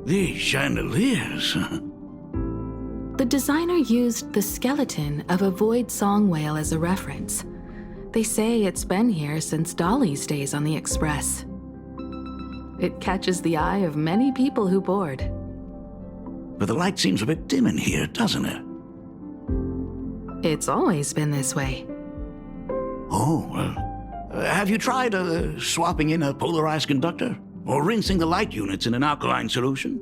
These chandeliers, huh? The designer used the skeleton of a void song whale as a reference. They say it's been here since Dolly's days on the Express. It catches the eye of many people who board. But the light seems a bit dim in here, doesn't it? It's always been this way. Oh, well, have you tried swapping in a polarized conductor? Or rinsing the light units in an alkaline solution?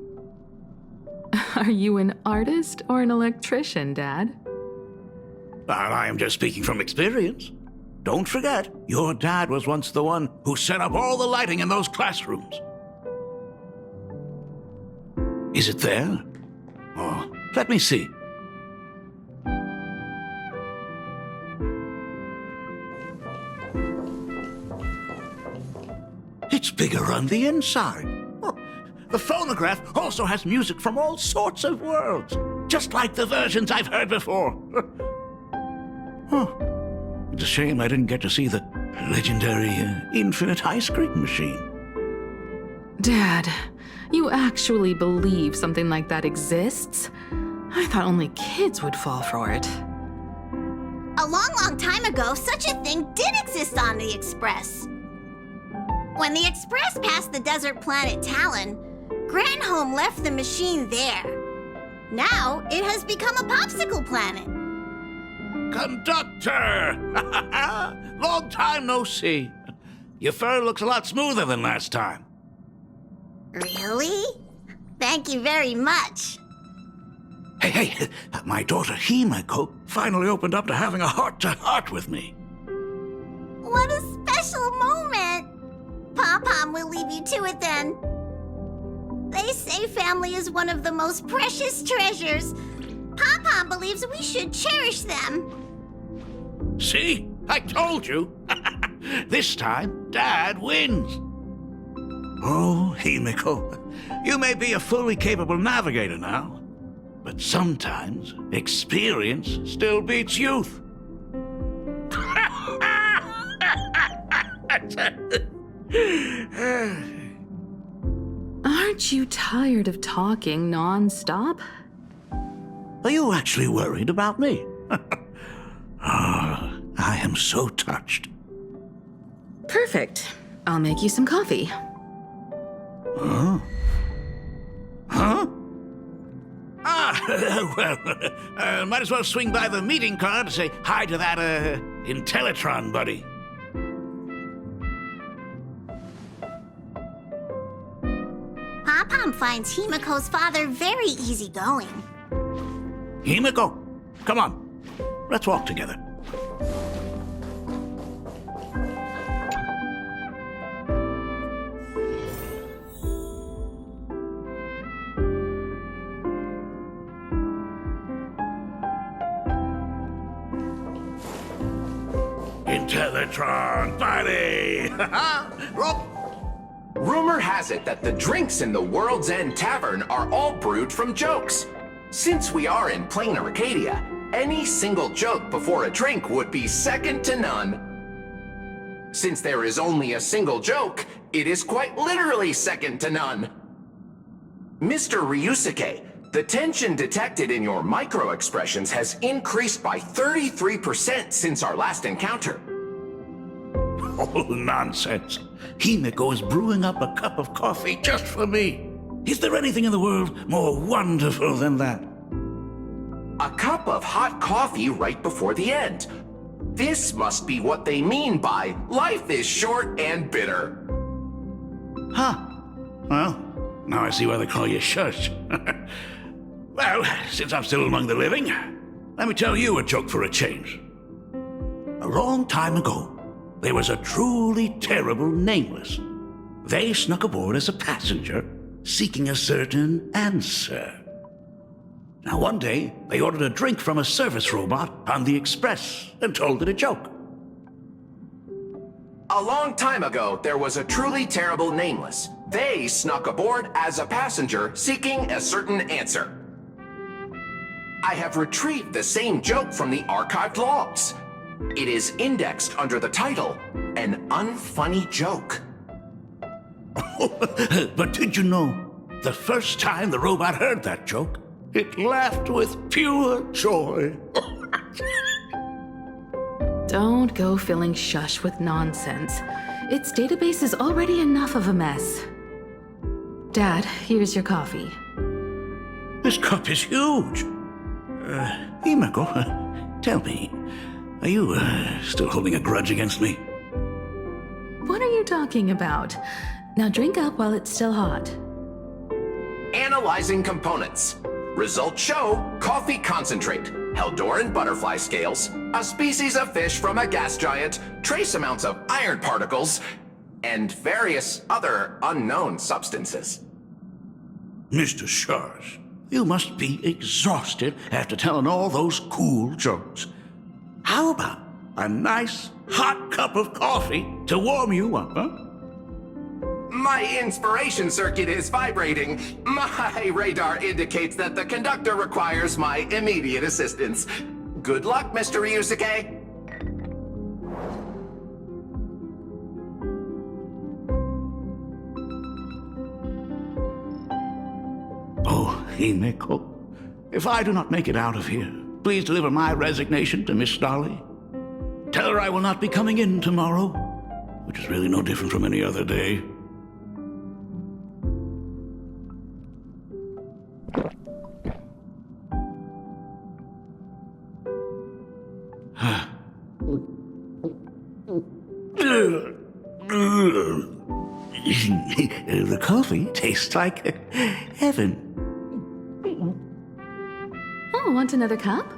Are you an artist or an electrician, Dad? I am just speaking from experience. Don't forget, your dad was once the one who set up all the lighting in those classrooms. Is it there? Oh, let me see. It's bigger on the inside. Oh, the phonograph also has music from all sorts of worlds, just like the versions I've heard before. Oh, it's a shame I didn't get to see the legendary infinite ice cream machine. Dad, you actually believe something like that exists? I thought only kids would fall for it. A long, long time ago, such a thing did exist on the Express. When the Express passed the desert planet Talon, Granholm left the machine there. Now, it has become a popsicle planet. Conductor! Long time no see. Your fur looks a lot smoother than last time. Really? Thank you very much. Hey, my daughter Himeko finally opened up to having a heart-to-heart with me. What a special moment! Pom-Pom will leave you to it then. They say family is one of the most precious treasures. Pom-Pom believes we should cherish them. See? I told you. This time, Dad wins. Oh, Himeko, you may be a fully capable navigator now, but sometimes experience still beats youth. Aren't you tired of talking non-stop? Are you actually worried about me? I am so touched. Perfect. I'll make you some coffee. Huh? Huh? Well, might as well swing by the meeting car to say hi to that, Intellitron buddy. Pom-Pom finds Himeko's father very easygoing. Himiko, come on. Let's walk together. Intellatron party! Rumor has it that the drinks in the World's End Tavern are all brewed from jokes. Since we are in plain Arcadia, any single joke before a drink would be second to none. Since there is only a single joke, it is quite literally second to none. Mr. Ryusuke, the tension detected in your micro-expressions has increased by 33% since our last encounter. Oh, nonsense. Himiko is brewing up a cup of coffee just for me. Is there anything in the world more wonderful than that? A cup of hot coffee right before the end. This must be what they mean by life is short and bitter. Huh. Well, now I see why they call you Shush. Well, since I'm still among the living, let me tell you a joke for a change. A long time ago, there was a truly terrible nameless. They snuck aboard as a passenger, seeking a certain answer. Now one day, they ordered a drink from a service robot on the express and told it a joke. A long time ago, there was a truly terrible nameless. They snuck aboard as a passenger, seeking a certain answer. I have retrieved the same joke from the archived logs. It is indexed under the title, An Unfunny Joke. But did you know, the first time the robot heard that joke, it laughed with pure joy. Don't go filling Shush with nonsense. Its database is already enough of a mess. Dad, here's your coffee. This cup is huge. Himiko, tell me, are you still holding a grudge against me? What are you talking about? Now drink up while it's still hot. Analyzing components. Results show coffee concentrate, Heldoran butterfly scales, a species of fish from a gas giant, trace amounts of iron particles, and various other unknown substances. Mr. Shush, you must be exhausted after telling all those cool jokes. How about a nice hot cup of coffee to warm you up, huh? My inspiration circuit is vibrating. My radar indicates that the conductor requires my immediate assistance. Good luck, Mr. Ryusuke. Oh, Himiko, if I do not make it out of here, please deliver my resignation to Miss Dolly. Tell her I will not be coming in tomorrow, which is really no different from any other day. The coffee tastes like heaven. Oh, want another cup?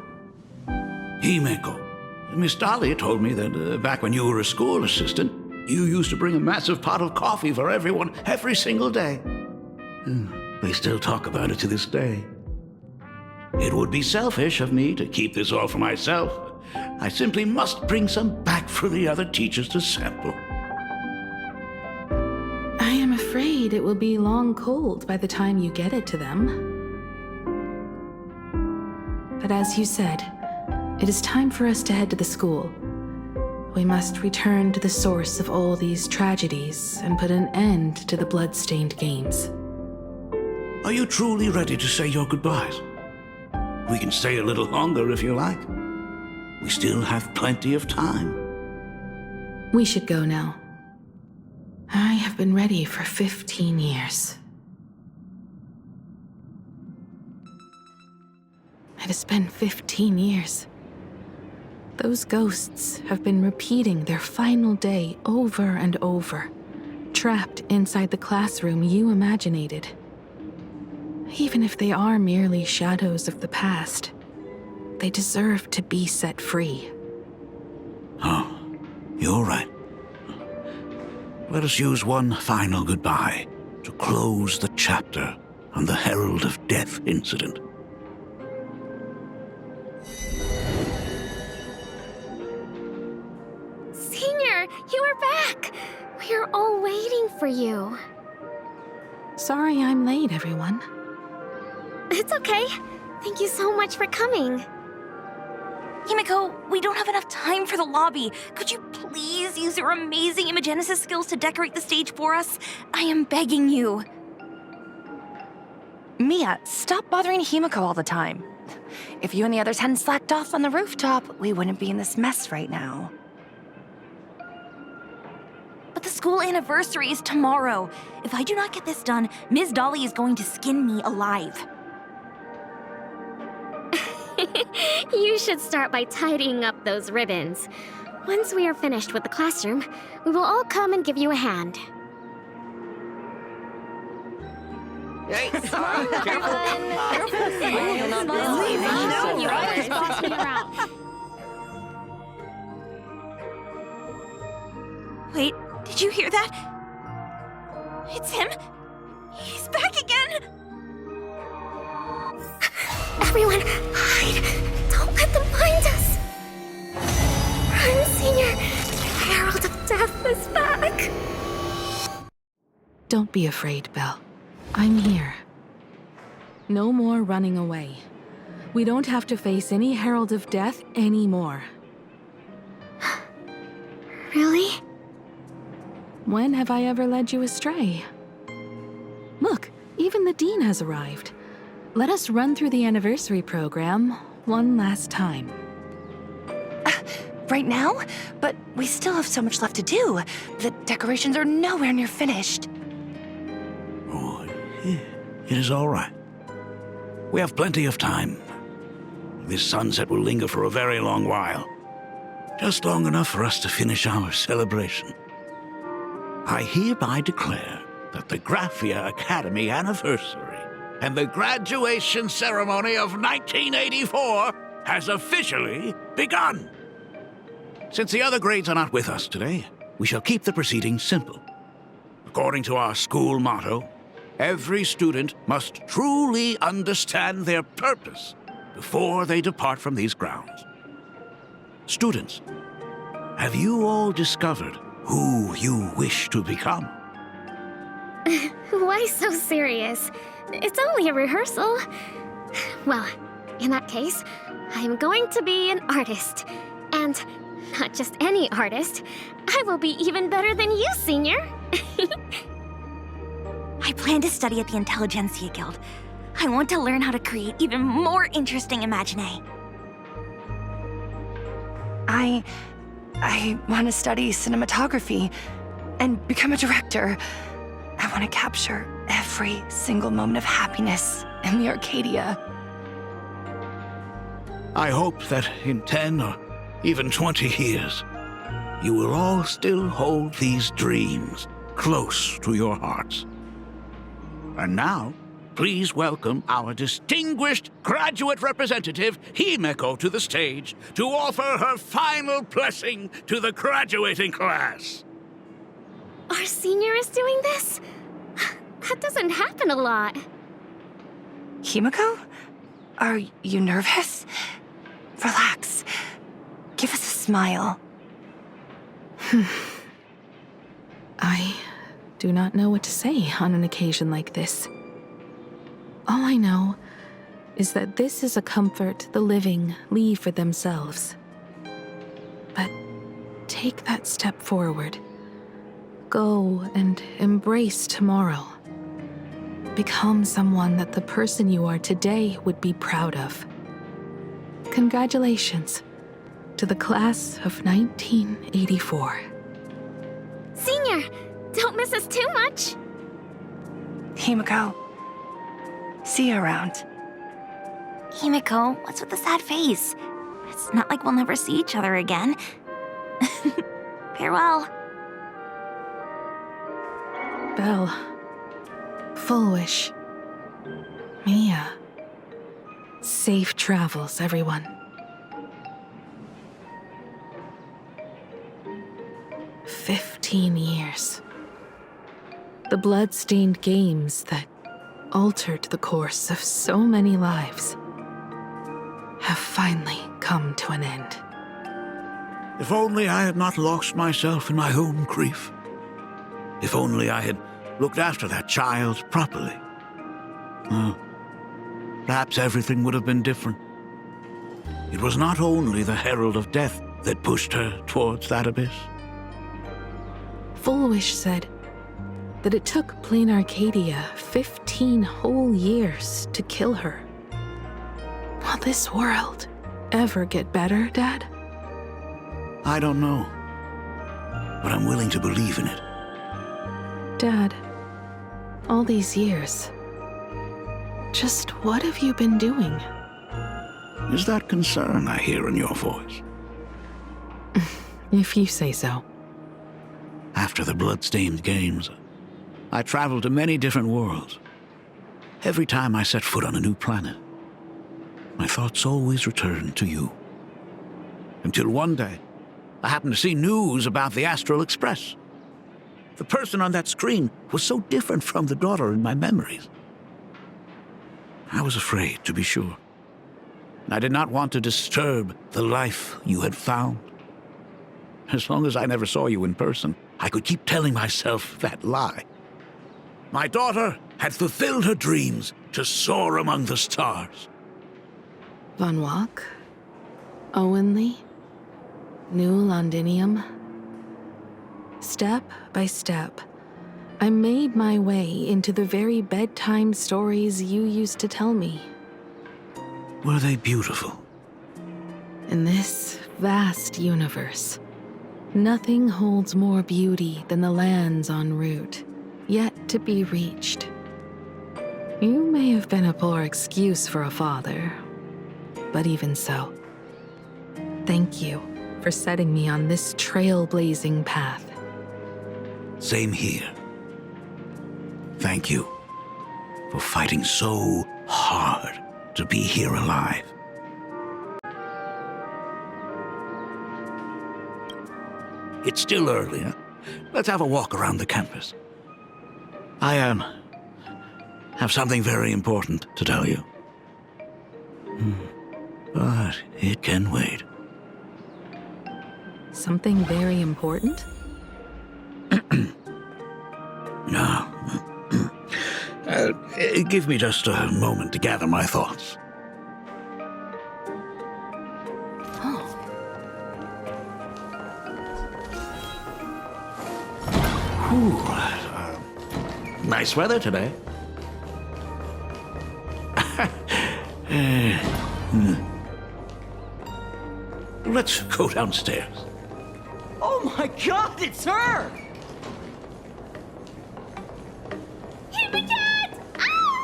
Himeko, Miss Dahlia told me that back when you were a school assistant, you used to bring a massive pot of coffee for everyone every single day. They still talk about it to this day. It would be selfish of me to keep this all for myself. I simply must bring some back for the other teachers to sample. I am afraid it will be long cold by the time you get it to them. But as you said, it is time for us to head to the school. We must return to the source of all these tragedies and put an end to the blood-stained games. Are you truly ready to say your goodbyes? We can stay a little longer if you like. We still have plenty of time. We should go now. I have been ready for 15 years. It has been 15 years. Those ghosts have been repeating their final day over and over, trapped inside the classroom you imaginated. Even if they are merely shadows of the past, They deserve to be set free. Oh, you're right. Let us use one final goodbye to close the chapter on the Herald of Death incident. Senior, you are back! We are all waiting for you. Sorry I'm late, everyone. It's okay. Thank you so much for coming. Himiko, we don't have enough time for the lobby. Could you please use your amazing Imagenesis skills to decorate the stage for us? I am begging you. Mia, stop bothering Himiko all the time. If you and the others hadn't slacked off on the rooftop, we wouldn't be in this mess right now. But the school anniversary is tomorrow. If I do not get this done, Ms. Dolly is going to skin me alive. You should start by tidying up those ribbons. Once we are finished with the classroom, we will all come and give you a hand. Hey, Careful. You always boss me around. Wait, did you hear that? It's him. He's back again. Everyone, hide! Don't let them find us! Run, Senior! The Herald of Death is back! Don't be afraid, Belle. I'm here. No more running away. We don't have to face any Herald of Death anymore. Really? When have I ever led you astray? Look, even the Dean has arrived. Let us run through the anniversary program one last time. Right now? But we still have so much left to do. The decorations are nowhere near finished. Oh, it is all right. We have plenty of time. This sunset will linger for a very long while. Just long enough for us to finish our celebration. I hereby declare that the Graphia Academy anniversary and the graduation ceremony of 1984 has officially begun. Since the other grades are not with us today, we shall keep the proceedings simple. According to our school motto, every student must truly understand their purpose before they depart from these grounds. Students, have you all discovered who you wish to become? Why so serious? It's only a rehearsal. Well, in that case, I'm going to be an artist. And not just any artist. I will be even better than you, Senior. I plan to study at the Intelligentsia Guild. I want to learn how to create even more interesting imaginae. I want to study cinematography and become a director. I want to capture every single moment of happiness in the Arcadia. I hope that in 10 or even 20 years, you will all still hold these dreams close to your hearts. And now, please welcome our distinguished graduate representative, Himiko, to the stage to offer her final blessing to the graduating class. Our senior is doing this? That doesn't happen a lot. Himiko? Are you nervous? Relax. Give us a smile. I do not know what to say on an occasion like this. All I know is that this is a comfort the living leave for themselves. But take that step forward. Go and embrace tomorrow. Become someone that the person you are today would be proud of. Congratulations to the class of 1984. Senior, don't miss us too much. Himiko, see you around. Himiko, what's with the sad face? It's not like we'll never see each other again. Farewell. Belle. Full Wish. Mia. Safe travels, everyone. 15 years. The blood-stained games that altered the course of so many lives have finally come to an end. If only I had not lost myself in my own grief. If only I had looked after that child properly. Perhaps everything would have been different. It was not only the Herald of Death that pushed her towards that abyss. Full Wish said that it took Plain Arcadia 15 whole years to kill her. Will this world ever get better, Dad? I don't know, but I'm willing to believe in it. Dad, all these years, just what have you been doing? Is that concern I hear in your voice? If you say so. After the blood-stained games, I traveled to many different worlds. Every time I set foot on a new planet, my thoughts always returned to you. Until one day, I happened to see news about the Astral Express. The person on that screen was so different from the daughter in my memories. I was afraid, to be sure. I did not want to disturb the life you had found. As long as I never saw you in person, I could keep telling myself that lie. My daughter had fulfilled her dreams to soar among the stars. Von Walk, Owenly, New Londinium. Step by step, I made my way into the very bedtime stories you used to tell me. Were they beautiful? In this vast universe, nothing holds more beauty than the lands en route, yet to be reached. You may have been a poor excuse for a father, but even so, thank you for setting me on this trailblazing path. Same here. Thank you for fighting so hard to be here alive. It's still early, huh? Let's have a walk around the campus. I have something very important to tell you. But it can wait. Something very important? No. Give me just a moment to gather my thoughts. Nice weather today. Let's go downstairs. Oh my God, it's her!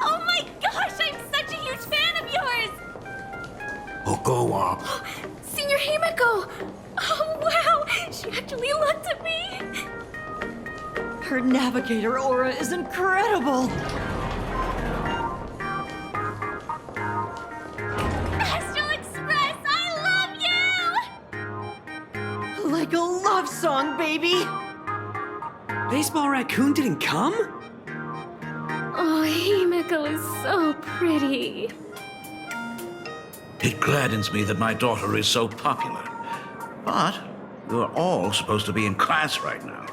Oh my gosh, I'm such a huge fan of yours! Oh, go on. Senior Himiko! Oh wow, she actually looked at me! Her navigator aura is incredible! Astral Express, I love you! Like a love song, baby! Baseball Raccoon didn't come? Oh, Himiko is so pretty. It gladdens me that my daughter is so popular. But you're all supposed to be in class right now.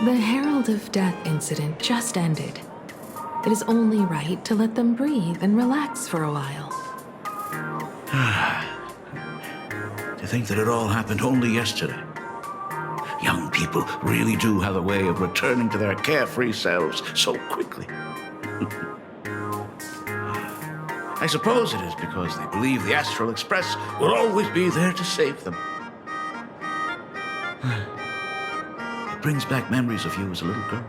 The Herald of Death incident just ended. It is only right to let them breathe and relax for a while. To think that it all happened only yesterday. Young people really do have a way of returning to their carefree selves so quickly. I suppose it is because they believe the Astral Express will always be there to save them. It brings back memories of you as a little girl.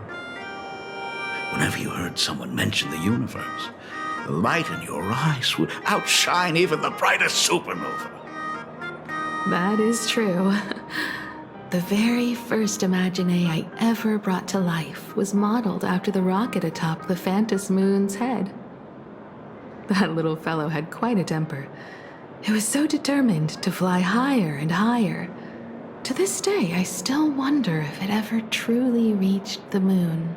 Whenever you heard someone mention the universe, the light in your eyes would outshine even the brightest supernova. That is true. The very first Imagine I ever brought to life was modeled after the rocket atop the Phantom Moon's head. That little fellow had quite a temper. It was so determined to fly higher and higher To this day, I still wonder if it ever truly reached the moon.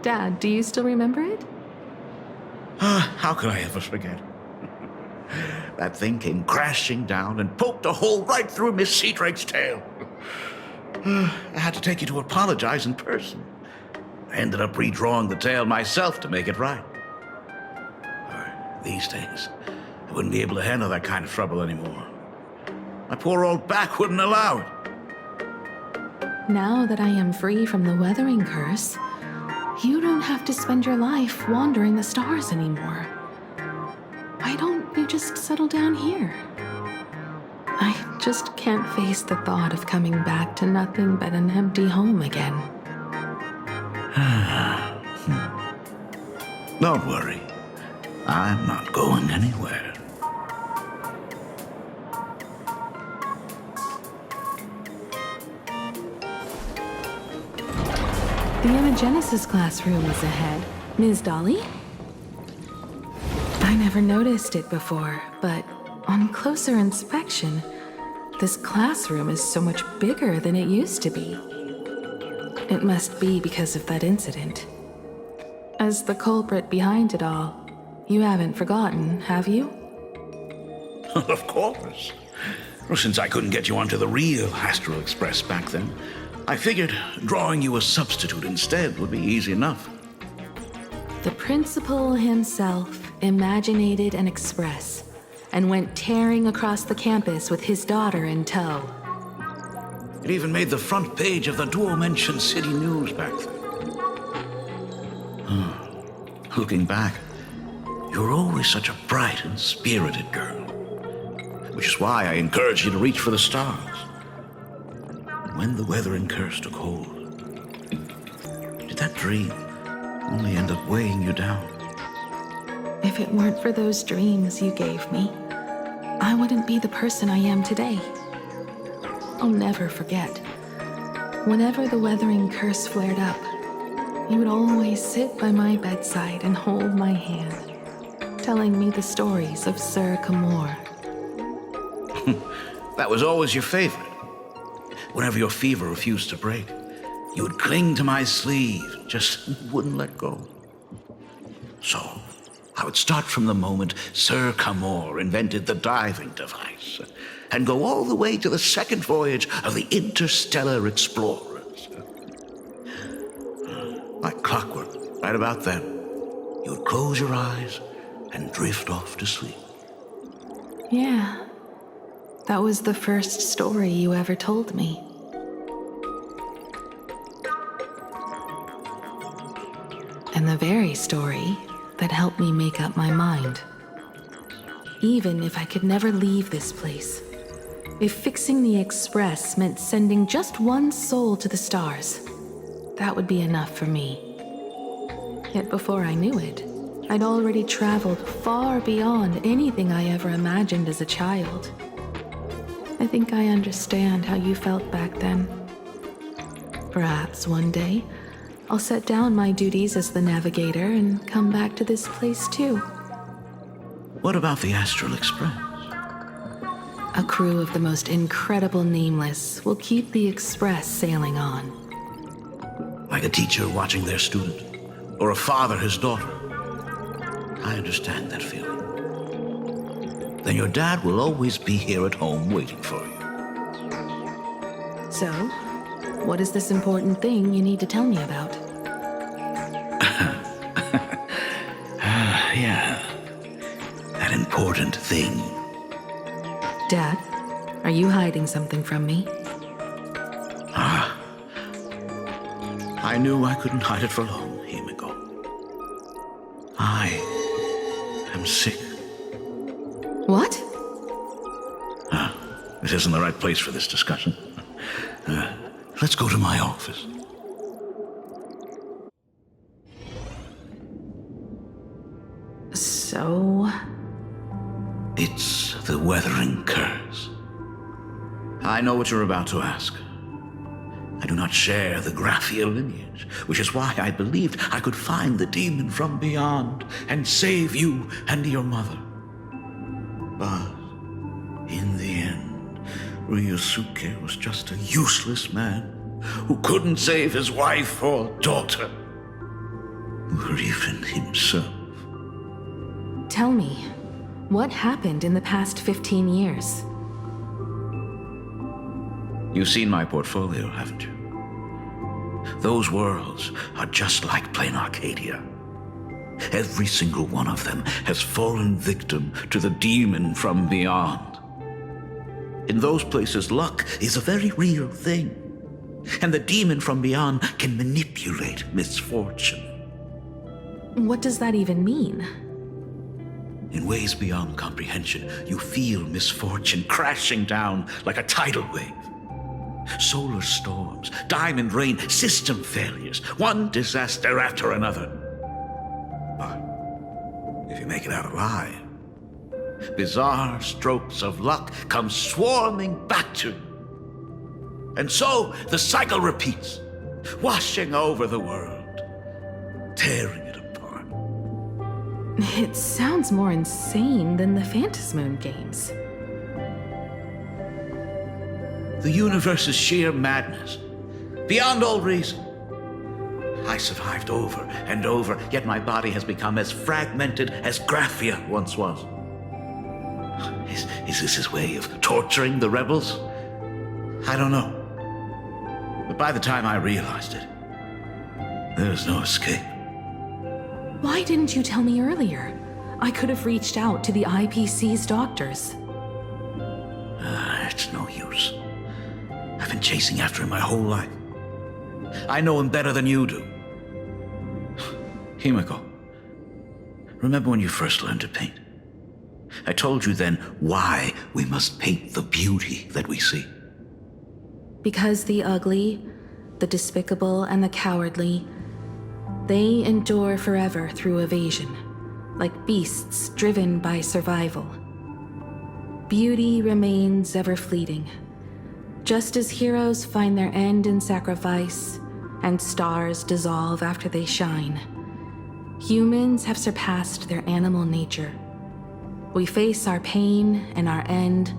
Dad, do you still remember it? How could I ever forget? That thing came crashing down and poked a hole right through Miss Seadrake's tail. I had to take you to apologize in person. I ended up redrawing the tail myself to make it right. These days, I wouldn't be able to handle that kind of trouble anymore. My poor old back wouldn't allow it. Now that I am free from the weathering curse, you don't have to spend your life wandering the stars anymore. Why don't you just settle down here? I just can't face the thought of coming back to nothing but an empty home again. Don't worry. I'm not going anywhere. The Imagenesis classroom is ahead. Ms. Dolly? I never noticed it before, but on closer inspection, this classroom is so much bigger than it used to be. It must be because of that incident. As the culprit behind it all, you haven't forgotten, have you? Of course. Well, since I couldn't get you onto the real Astral Express back then, I figured drawing you a substitute instead would be easy enough. The principal himself imaginated an express and went tearing across the campus with his daughter in tow. It even made the front page of the Duo-Mention City News back then. Looking back, you were always such a bright and spirited girl, which is why I encouraged you to reach for the stars. When the weathering curse took hold, did that dream only end up weighing you down? If it weren't for those dreams you gave me, I wouldn't be the person I am today. I'll never forget. Whenever the weathering curse flared up, you would always sit by my bedside and hold my hand, telling me the stories of Sir Camor. That was always your favorite. Whenever your fever refused to break, you would cling to my sleeve, just wouldn't let go. So, I would start from the moment Sir Camor invented the diving device, and go all the way to the second voyage of the Interstellar Explorers. Like clockwork, right about then, you would close your eyes and drift off to sleep. Yeah, that was the first story you ever told me. And the very story that helped me make up my mind. Even if I could never leave this place, if fixing the Express meant sending just one soul to the stars, that would be enough for me. Yet before I knew it, I'd already traveled far beyond anything I ever imagined as a child. I think I understand how you felt back then. Perhaps one day, I'll set down my duties as the navigator and come back to this place too. What about the Astral Express? A crew of the most incredible nameless will keep the Express sailing on. Like a teacher watching their student, or a father his daughter. I understand that feeling. Then your dad will always be here at home waiting for you. So, what is this important thing you need to tell me about? Yeah. That important thing. Dad, are you hiding something from me? I knew I couldn't hide it for long, Himiko. I am sick. What? This isn't the right place for this discussion. Let's go to my office. So? It's the weathering curse. I know what you're about to ask. I do not share the Graphia lineage, which is why I believed I could find the demon from beyond and save you and your mother. But in the end, Ryosuke was just a useless man who couldn't save his wife or daughter, or even himself. Tell me, what happened in the past 15 years? You've seen my portfolio, haven't you? Those worlds are just like plain Arcadia. Every single one of them has fallen victim to the demon from beyond. In those places, luck is a very real thing, and the demon from beyond can manipulate misfortune. What does that even mean? In ways beyond comprehension, you feel misfortune crashing down like a tidal wave. Solar storms, diamond rain, system failures, one disaster after another. But if you make it out alive, bizarre strokes of luck come swarming back to you. And so the cycle repeats, washing over the world, tearing it apart. It sounds more insane than the Phantasmoon games. The universe is sheer madness, beyond all reason. I survived over and over, yet my body has become as fragmented as Graphia once was. Is this his way of torturing the rebels? I don't know. But by the time I realized it, there was no escape. Why didn't you tell me earlier? I could have reached out to the IPC's doctors. It's no use. I've been chasing after him my whole life. I know him better than you do. Himiko, remember when you first learned to paint? I told you then why we must paint the beauty that we see. Because the ugly, the despicable, and the cowardly, they endure forever through evasion, like beasts driven by survival. Beauty remains ever fleeting. Just as heroes find their end in sacrifice, and stars dissolve after they shine, humans have surpassed their animal nature. We face our pain and our end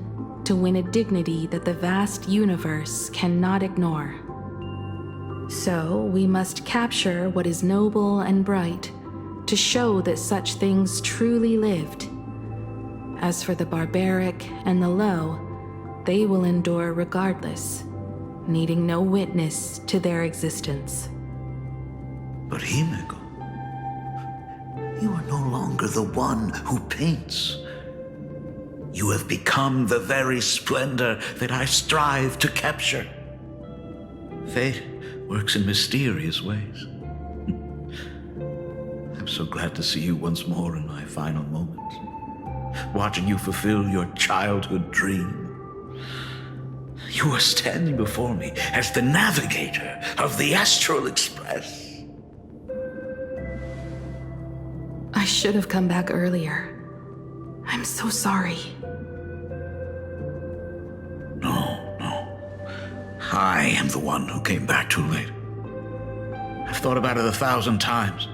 to win a dignity that the vast universe cannot ignore. So we must capture what is noble and bright to show that such things truly lived. As for the barbaric and the low, they will endure regardless, needing no witness to their existence. But Himiko, you are no longer the one who paints. You have become the very splendor that I strive to capture. Fate works in mysterious ways. I'm so glad to see you once more in my final moments, watching you fulfill your childhood dream. You are standing before me as the navigator of the Astral Express. I should have come back earlier. I'm so sorry. No. I am the one who came back too late. I've thought about it 1,000 times.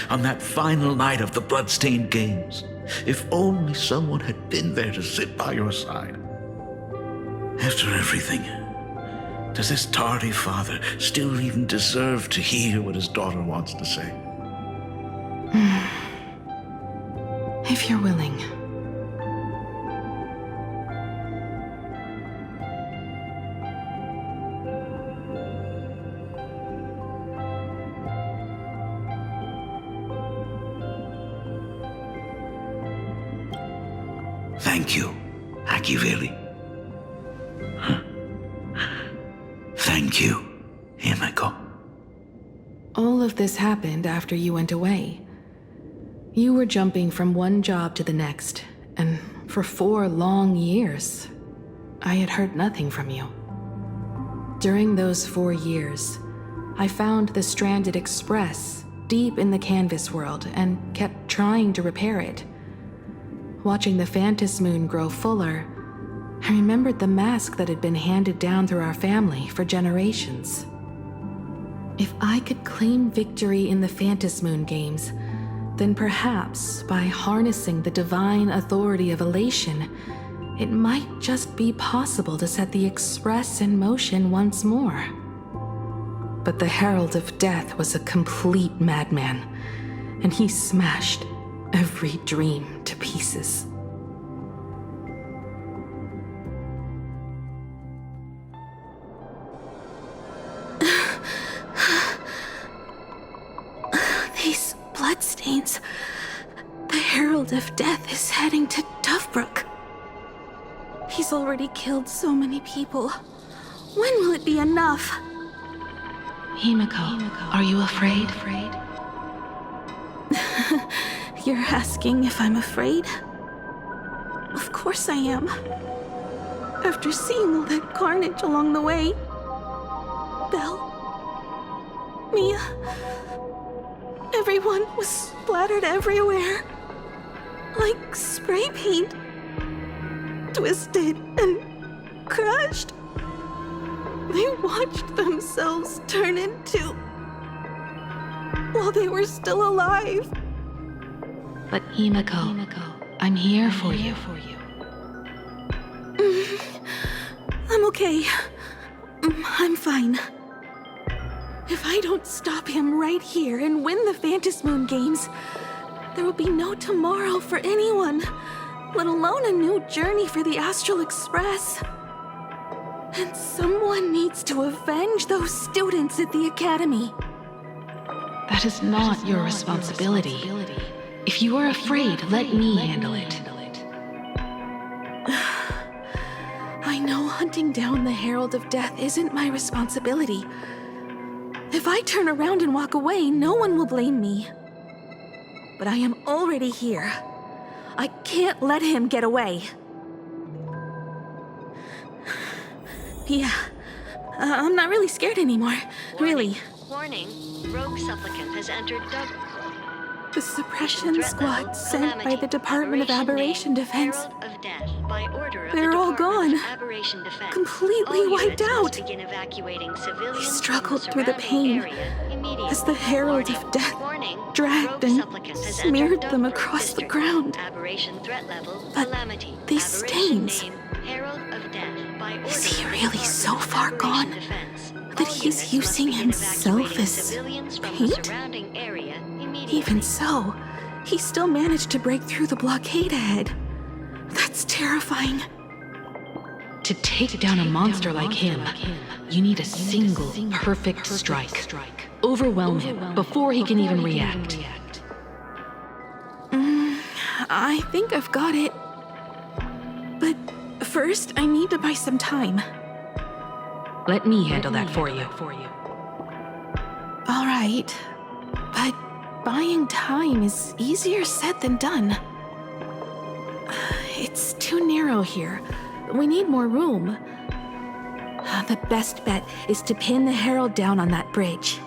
On that final night of the Bloodstained Games, if only someone had been there to sit by your side. After everything, does this tardy father still even deserve to hear what his daughter wants to say? If you're willing. Thank you, Akiveli. Thank you, Himiko. All of this happened after you went away. You were jumping from one job to the next, and for 4 long years, I had heard nothing from you. During those 4 years, I found the stranded Express deep in the canvas world and kept trying to repair it. Watching the Phantasmoon grow fuller, I remembered the mask that had been handed down through our family for generations. If I could claim victory in the Phantasmoon games, then perhaps by harnessing the divine authority of elation, it might just be possible to set the Express in motion once more. But the Herald of Death was a complete madman, and he smashed every dream to pieces. These bloodstains. The Herald of Death is heading to Dovebrook. He's already killed so many people. When will it be enough? Himiko, are you afraid? You're asking if I'm afraid? Of course I am. After seeing all that carnage along the way. Belle, Mia, everyone was splattered everywhere. Like spray paint. Twisted and crushed. They watched themselves turn into... while they were still alive. But Himiko, I'm here for you. I'm okay. I'm fine. If I don't stop him right here and win the Phantasmoon Games, there will be no tomorrow for anyone, let alone a new journey for the Astral Express. And someone needs to avenge those students at the Academy. That is not your responsibility. If you are afraid, let me handle it. I know hunting down the Herald of Death isn't my responsibility. If I turn around and walk away, no one will blame me. But I am already here. I can't let him get away. Yeah, I'm not really scared anymore. Really. Warning, rogue supplicant has entered The suppression squad sent by the Department of Aberration Defense. They're all gone. Completely wiped out. He struggled through the pain as the Herald of Death dragged and smeared them across the ground. But these stains... Is he really so far gone that he's using himself as paint? Even so, he still managed to break through the blockade ahead. That's terrifying. To take down a monster like him, you need a single perfect strike. Overwhelm him before he can even react. I think I've got it. But first, I need to buy some time. Let me handle that for you. All right, but buying time is easier said than done. It's too narrow here. We need more room. The best bet is to pin the Herald down on that bridge.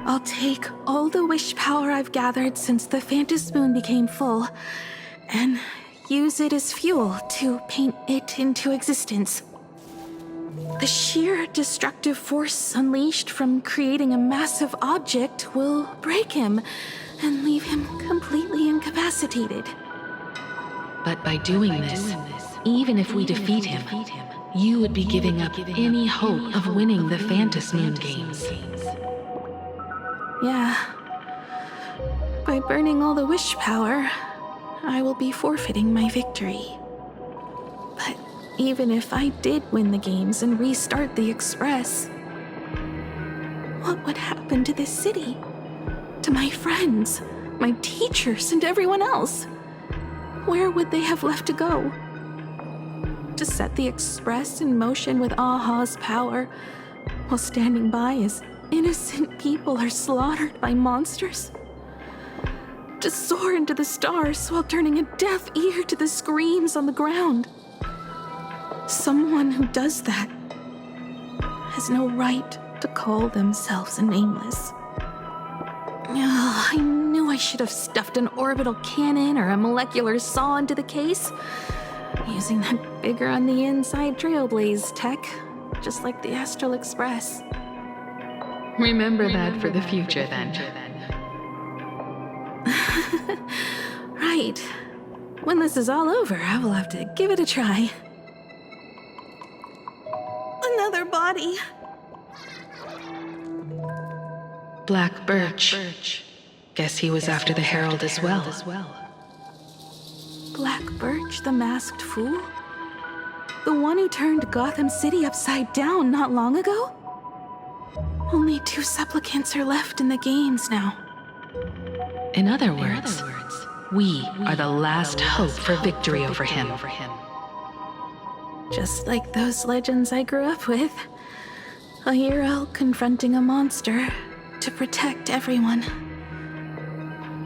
I'll take all the wish power I've gathered since the Phantasmoon became full, and use it as fuel to paint it into existence. The sheer destructive force unleashed from creating a massive object will break him and leave him completely incapacitated. But by doing this, even if we defeat him, you would be giving up any hope of winning the Phantasmoon Games. Yeah. By burning all the wish power, I will be forfeiting my victory. But even if I did win the games and restart the Express, what would happen to this city? To my friends, my teachers, and everyone else? Where would they have left to go? To set the Express in motion with Aha's power, while standing by as innocent people are slaughtered by monsters? To soar into the stars while turning a deaf ear to the screams on the ground? Someone who does that has no right to call themselves a nameless. I knew I should have stuffed an orbital cannon or a molecular saw into the case, using that bigger on the inside Trailblaze tech, just like the Astral Express. Remember that for the future, then. Right. When this is all over, I will have to give it a try. Another body. Black Birch. Guess he was after the Herald as well. Black Birch, the masked fool? The one who turned Gotham City upside down not long ago? Only 2 supplicants are left in the games now. In other words, we are the last hope for victory over him. Just like those legends I grew up with. A hero confronting a monster to protect everyone.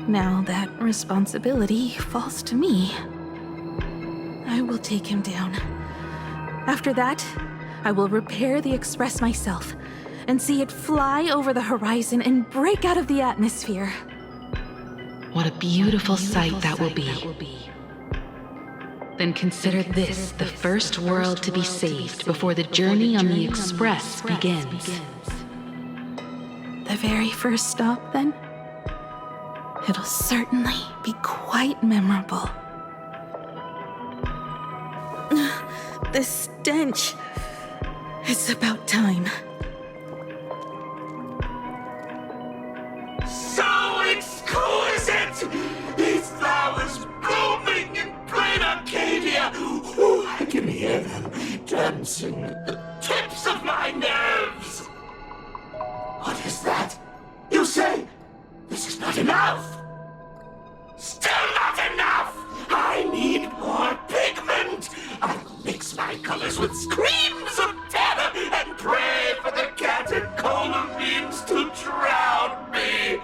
Now that responsibility falls to me. I will take him down. After that, I will repair the Express myself and see it fly over the horizon and break out of the atmosphere. What a beautiful sight that will be. Then consider this the first world to be saved before the journey on the Express begins. The very first stop, then? It'll certainly be quite memorable. The stench. It's about time. So exquisite! These flowers blooming in plain Arcadia! Ooh, I can hear them dancing at the tips of my nerves! What is that? You say this is not enough? Still not enough! I need more pigment! I will mix my colors with screams of terror and pray for the catecholamines to drown me!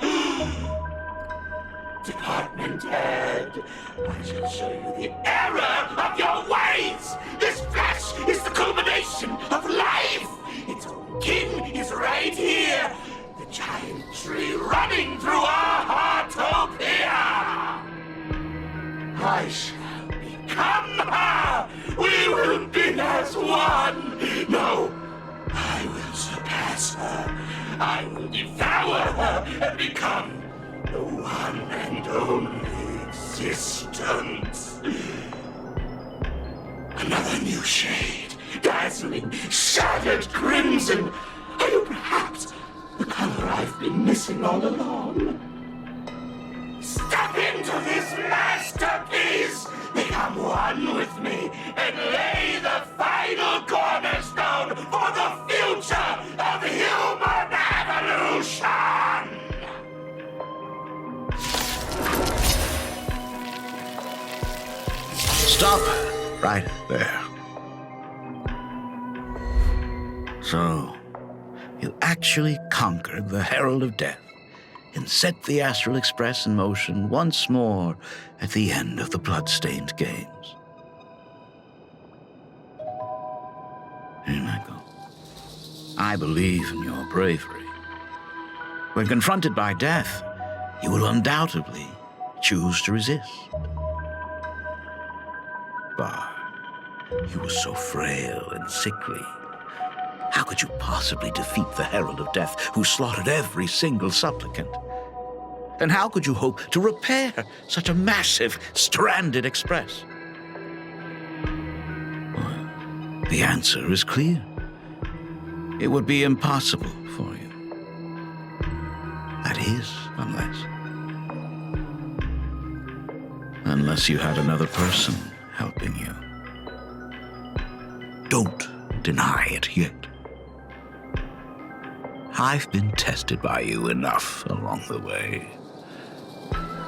Department head, I shall show you the error of your ways! This flesh is the culmination of life! Its own kin is right here! The giant tree running through our heartopia! I shall become her! We will be as one! No, I will surpass her! I will devour her and become the one and only existence! Another new shade, dazzling, shattered crimson! Are you perhaps the color I've been missing all along? Step into this masterpiece! Become one with me and lay the final cornerstone for the future of human evolution! Stop right there. So, you actually conquered the Herald of Death and set the Astral Express in motion once more at the end of the blood-stained games. Here I go. I believe in your bravery. When confronted by death, you will undoubtedly choose to resist. But you were so frail and sickly. How could you possibly defeat the Herald of Death, who slaughtered every single supplicant? And how could you hope to repair such a massive, stranded express? Well, the answer is clear. It would be impossible for you. That is, unless you had another person helping you. Don't deny it yet. I've been tested by you enough along the way.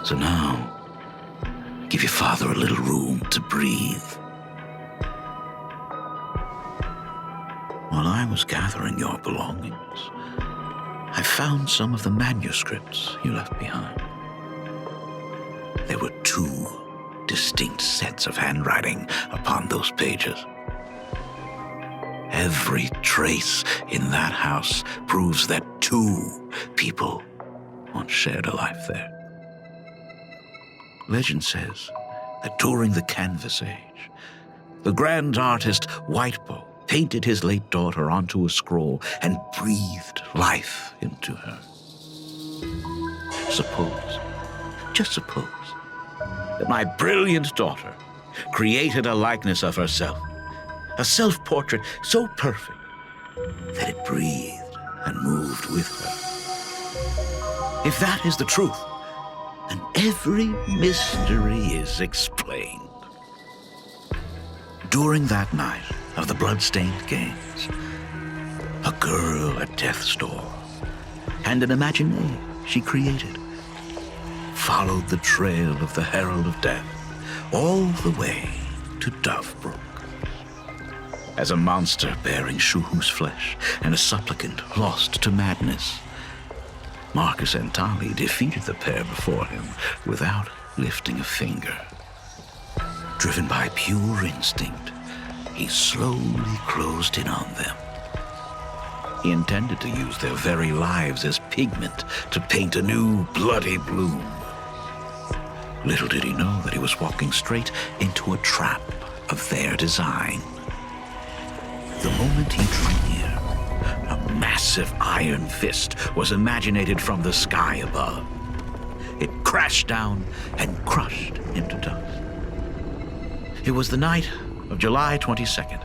So now, give your father a little room to breathe. While I was gathering your belongings, I found some of the manuscripts you left behind. There were 2 distinct sets of handwriting upon those pages. Every trace in that house proves that 2 people once shared a life there. Legend says that during the Canvas Age, the grand artist Whitebow painted his late daughter onto a scroll and breathed life into her. Suppose, just suppose, that my brilliant daughter created a likeness of herself, a self-portrait so perfect that it breathed and moved with her. If that is the truth, then every mystery is explained. During that night of the blood-stained games, a girl at death's door and an imagination she created followed the trail of the Herald of Death all the way to Dovebrook. As a monster bearing Shuhu's flesh and a supplicant lost to madness, Marcus and Tali defeated the pair before him without lifting a finger. Driven by pure instinct, he slowly closed in on them. He intended to use their very lives as pigment to paint a new bloody bloom. Little did he know that he was walking straight into a trap of their design. The moment he drew near, a massive iron fist was imaginated from the sky above. It crashed down and crushed into dust. It was the night of July 22nd,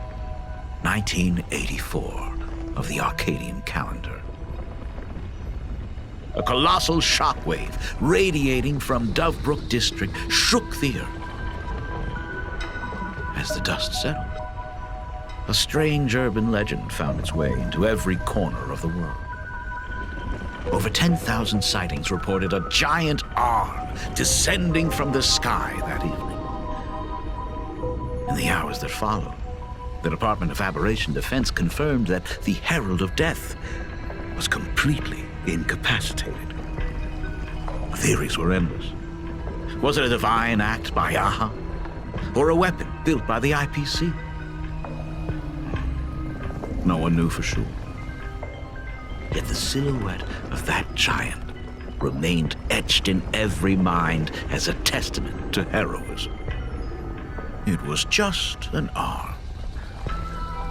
1984, of the Arcadian calendar. A colossal shockwave radiating from Dovebrook District shook the earth. As the dust settled, a strange urban legend found its way into every corner of the world. Over 10,000 sightings reported a giant arm descending from the sky that evening. In the hours that followed, the Department of Aberration Defense confirmed that the Herald of Death was completely incapacitated. Theories were endless. Was it a divine act by Aha? Or a weapon built by the IPC? No one knew for sure. Yet the silhouette of that giant remained etched in every mind as a testament to heroism. It was just an arm.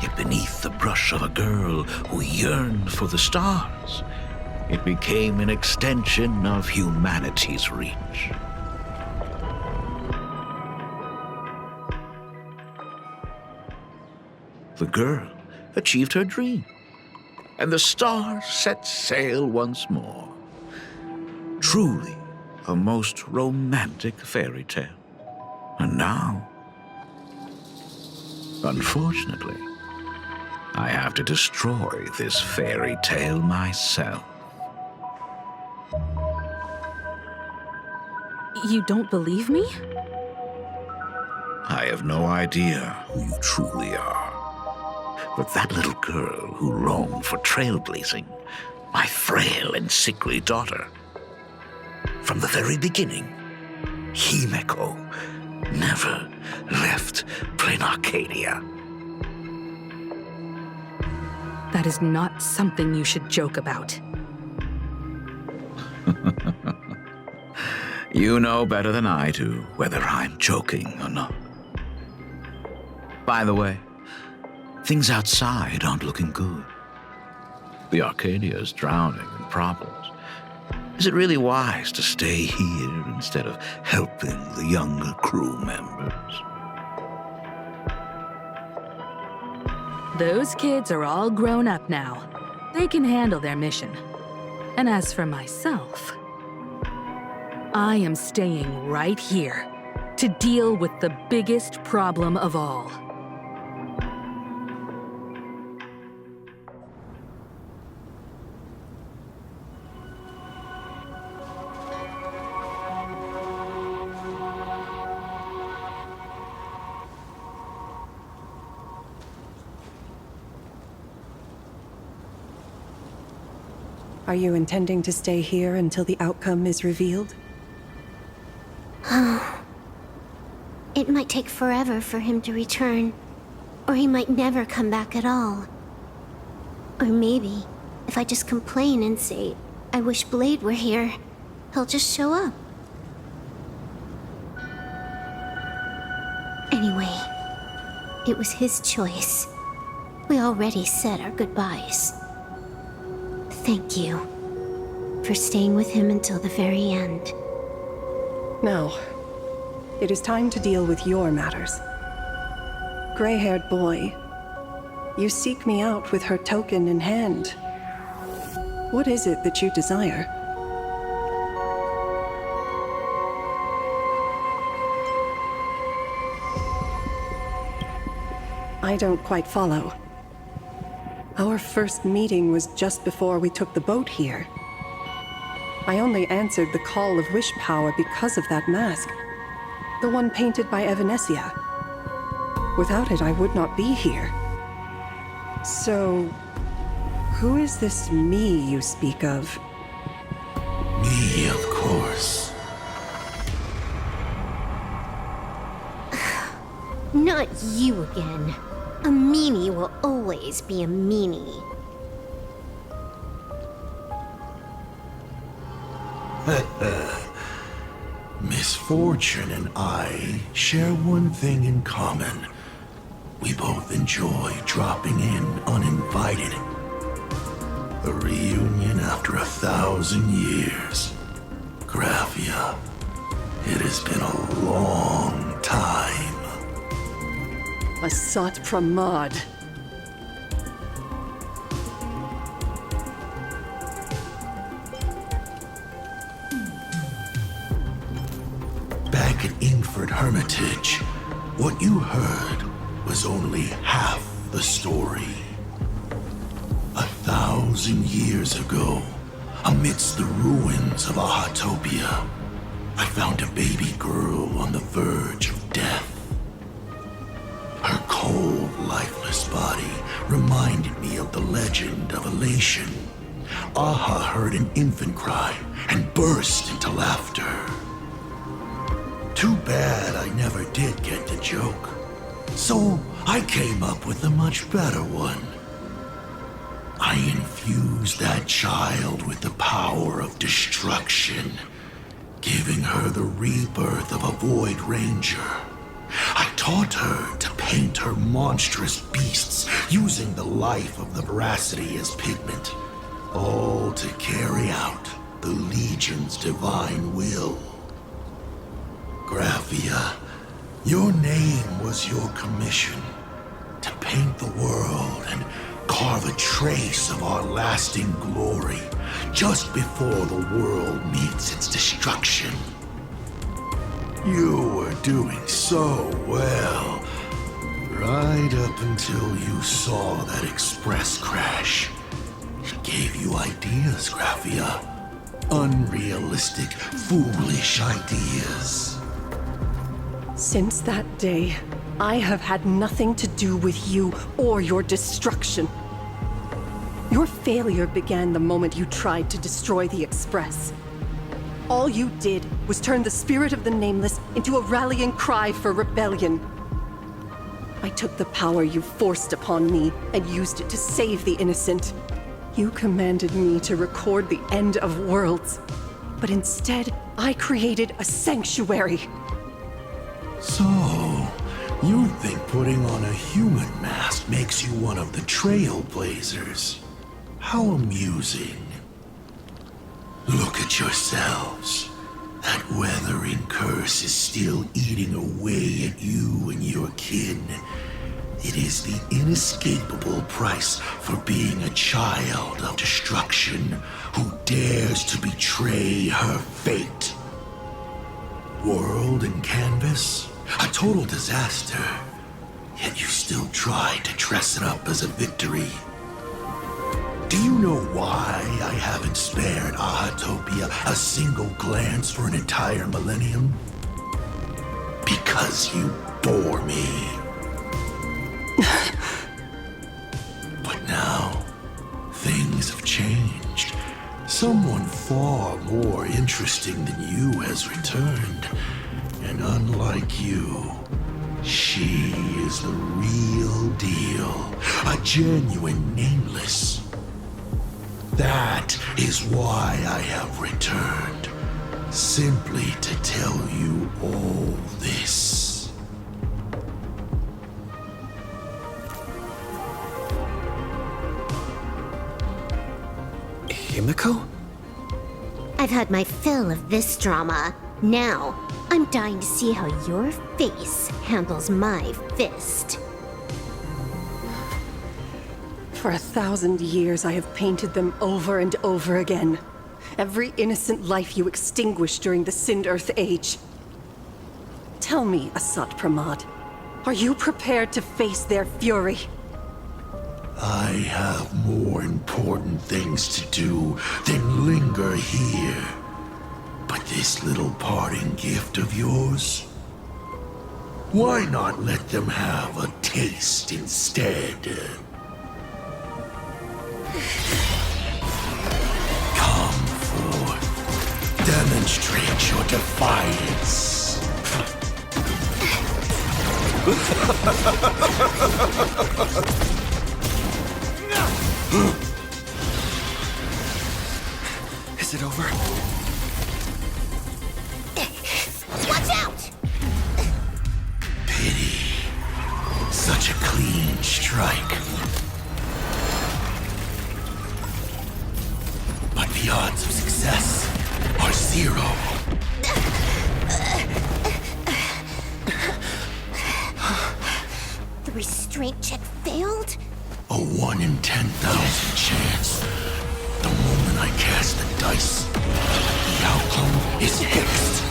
Yet beneath the brush of a girl who yearned for the stars, it became an extension of humanity's reach. The girl achieved her dream, and the stars set sail once more. Truly a most romantic fairy tale. And now, unfortunately, I have to destroy this fairy tale myself. You don't believe me? I have no idea who you truly are. But that little girl who longed for trailblazing, my frail and sickly daughter. From the very beginning, Himeko never left Plain Arcadia. That is not something you should joke about. You know better than I do whether I'm joking or not. By the way, things outside aren't looking good. The Arcadia is drowning in problems. Is it really wise to stay here instead of helping the younger crew members? Those kids are all grown up now. They can handle their mission. And as for myself, I am staying right here to deal with the biggest problem of all. Are you intending to stay here until the outcome is revealed? It might take forever for him to return, or he might never come back at all. Or maybe, if I just complain and say, I wish Blade were here, he'll just show up. Anyway, it was his choice. We already said our goodbyes. Thank you for staying with him until the very end. Now, It is time to deal with your matters. Gray-haired boy, you seek me out with her token in hand. What is it that you desire? I don't quite follow. Our first meeting was just before we took the boat here. I only answered the call of wish power because of that mask. The one painted by Evanesia. Without it, I would not be here. So, who is this me you speak of? Me, of course. Not you again. A meanie will always be a meanie. Misfortune and I share one thing in common. We both enjoy dropping in uninvited. A reunion after 1,000 years. Graphia, it has been a long time. Asat Pramad. Back at Ingford Hermitage, what you heard was only half the story. 1,000 years ago, amidst the ruins of Ahatopia, I found a baby girl on the verge of death. Her cold, lifeless body reminded me of the legend of Elation. Aha heard an infant cry and burst into laughter. Too bad I never did get the joke. So I came up with a much better one. I infused that child with the power of destruction, giving her the rebirth of a Void Ranger. I taught her to paint her monstrous beasts using the life of the veracity as pigment, all to carry out the Legion's divine will. Graphia, your name was your commission, to paint the world and carve a trace of our lasting glory just before the world meets its destruction. You were doing so well, right up until you saw that express crash. It gave you ideas, Graphia. Unrealistic, foolish ideas. Since that day, I have had nothing to do with you or your destruction. Your failure began the moment you tried to destroy the Express. All you did was turn the spirit of the Nameless into a rallying cry for rebellion. I took the power you forced upon me and used it to save the innocent. You commanded me to record the end of worlds, but instead, I created a sanctuary. So, you think putting on a human mask makes you one of the Trailblazers? How amusing. Look at yourselves. That weathering curse is still eating away at you and your kin. It is the inescapable price for being a child of destruction who dares to betray her fate. World and canvas, a total disaster. Yet you still tried to dress it up as a victory. Do you know why I haven't spared Ahatopia a single glance for an entire millennium? Because you bore me. But now, things have changed. Someone far more interesting than you has returned. And unlike you, she is the real deal. A genuine Nameless. That is why I have returned. Simply to tell you all this. Himiko? I've had my fill of this drama. Now, I'm dying to see how your face handles my fist. For 1,000 years, I have painted them over and over again. Every innocent life you extinguished during the Sind Earth Age. Tell me, Asat Pramad, are you prepared to face their fury? I have more important things to do than linger here. But this little parting gift of yours? Why not let them have a taste instead? Come forth. Demonstrate your defiance. Is it over? Watch out! Pity. Such a clean strike. But the odds of success are 0. The restraint check failed? A 1 in 10,000 chance. The moment I cast the dice, the outcome is fixed.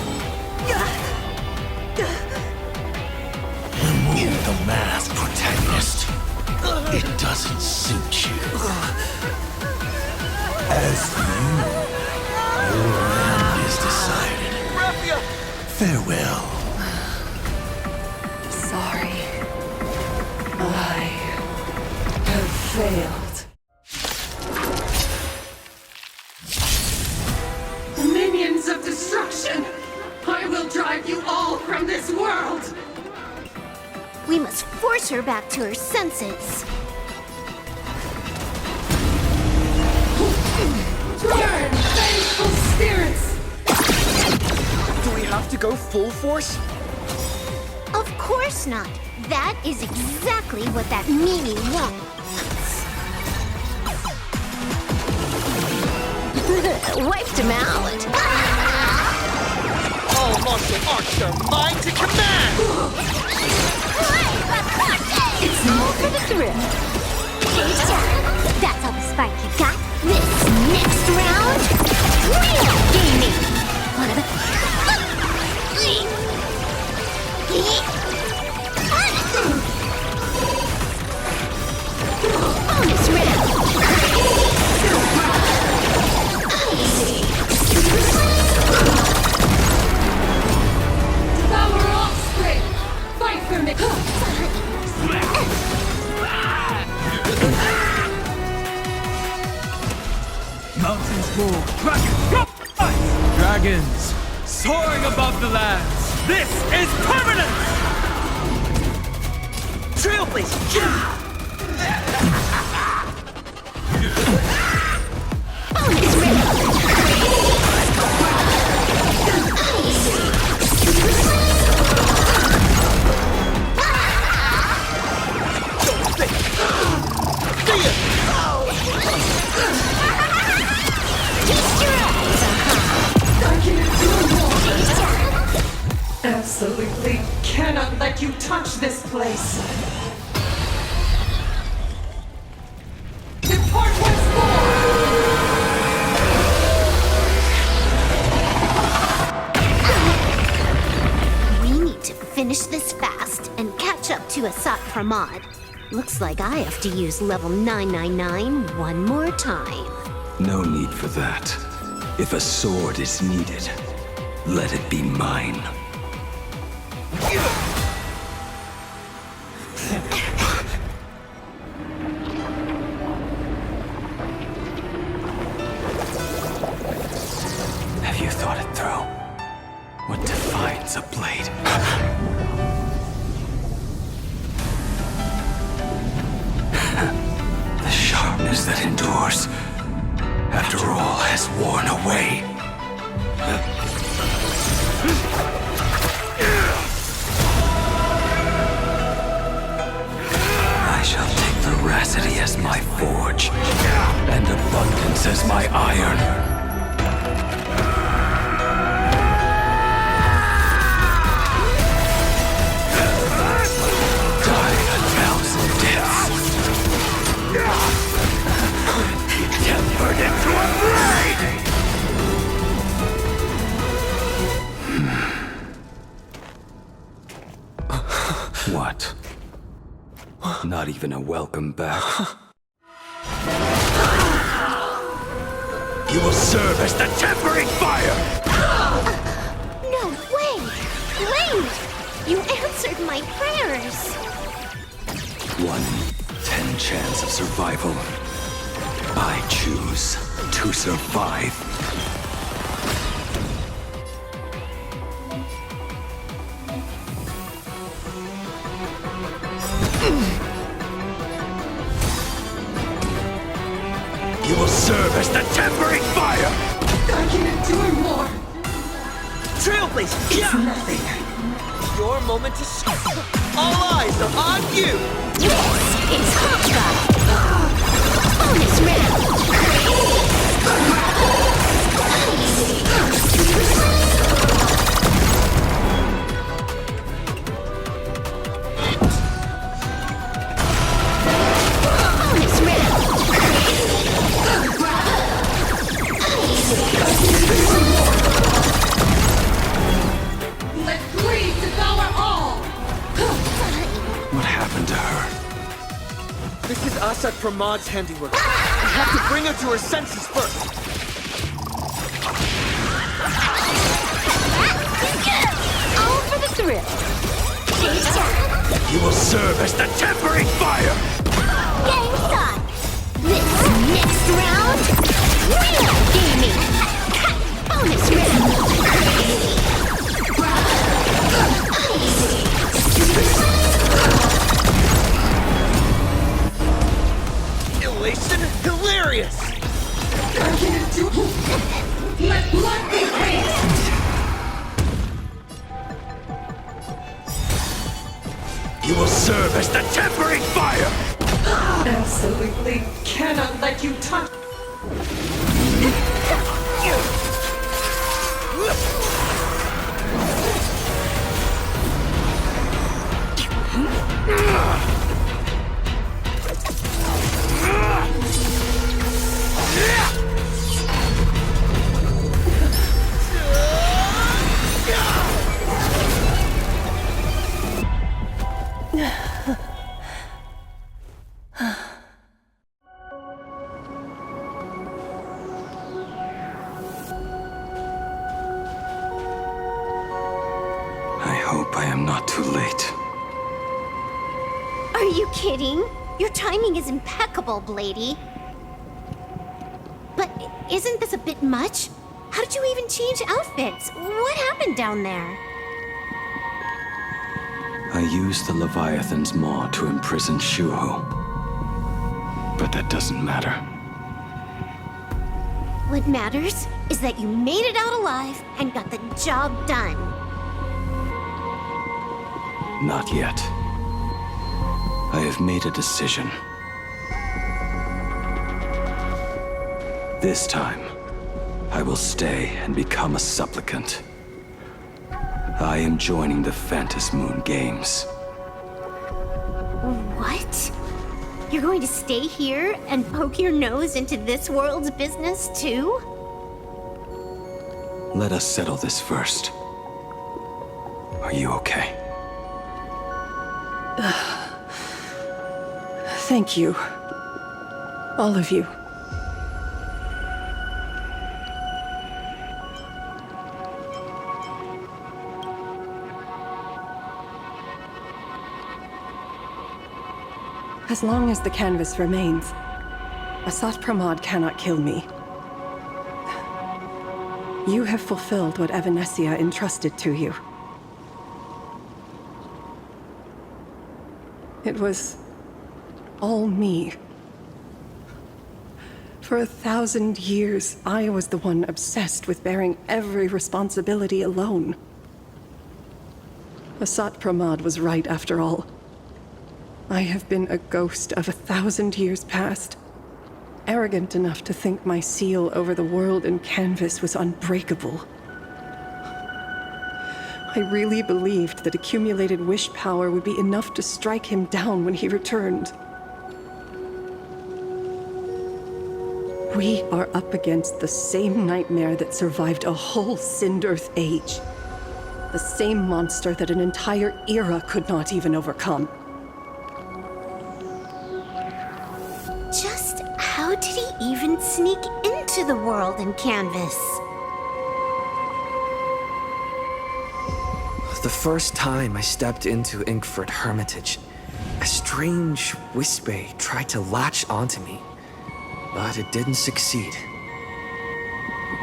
Remove the masked protagonist. It doesn't suit you. As for you, your end is decided. Farewell. Sorry. I have failed. Minions of destruction! I will drive you all from this world! We must force her back to her senses. Turn, vengeful spirits! Do we have to go full force? Of course not. That is exactly what that meanie wants. Wiped him out. All martial arts are mine to command! It's all for the thrill. That's all the spark you got? This next round, real gaming! One of the... Bonus round! Devour offspring! Fight for me! Mountains roar, dragons soaring above the lands. This is permanent! Trailblazer! Bonus round! Absolutely cannot let you touch this place. Depart once We need to finish this fast and catch up to Asat Pramad. Looks like I have to use level 999 one more time. No need for that. If a sword is needed, let it be mine. Have you thought it through? What defines a blade? The sharpness that endures, after all has worn away. I shall take veracity as my forge, and abundance as my iron. What? Not even a welcome back? You will serve as the tempering fire! No way! Blade! You answered my prayers! 1 in 10 chance of survival. I choose to survive. You will serve as the tempering fire! I can't do it more! Trailblazer! It's nothing! Your moment to shine! All eyes are on you! This is Honkai! Bonus round! Bonus round! Let greed devour all! What happened to her? This is Asad Pramad's handiwork. We have to bring her to her senses first. All for the thrill! You will serve as the tempering fire! Game time! This next round, real gaming! Bonus round! Elation hilarious! I can't do it! Let blood be hate! You will serve as the tempering fire! Absolutely cannot let you touch. I hope I am not too late. Are you kidding? Your timing is impeccable, Blady. But isn't this a bit much? How did you even change outfits? What happened down there? I used the Leviathan's maw to imprison Shuho. But that doesn't matter. What matters is that you made it out alive and got the job done. Not yet. I have made a decision. This time, I will stay and become a supplicant. I am joining the Phantas Moon Games. What? You're going to stay here and poke your nose into this world's business, too? Let us settle this first. Are you okay? Thank you. All of you. As long as the canvas remains, Asat Pramad cannot kill me. You have fulfilled what Evanescia entrusted to you. It was all me. For 1,000 years, I was the one obsessed with bearing every responsibility alone. Asat Pramad was right after all. I have been a ghost of 1,000 years past, arrogant enough to think my seal over the world and canvas was unbreakable. I really believed that accumulated wish power would be enough to strike him down when he returned. We are up against the same nightmare that survived a whole Cinder Earth age. The same monster that an entire era could not even overcome. Just how did he even sneak into the world in Canvas? The first time I stepped into Inkford Hermitage, a strange whisper tried to latch onto me, but it didn't succeed.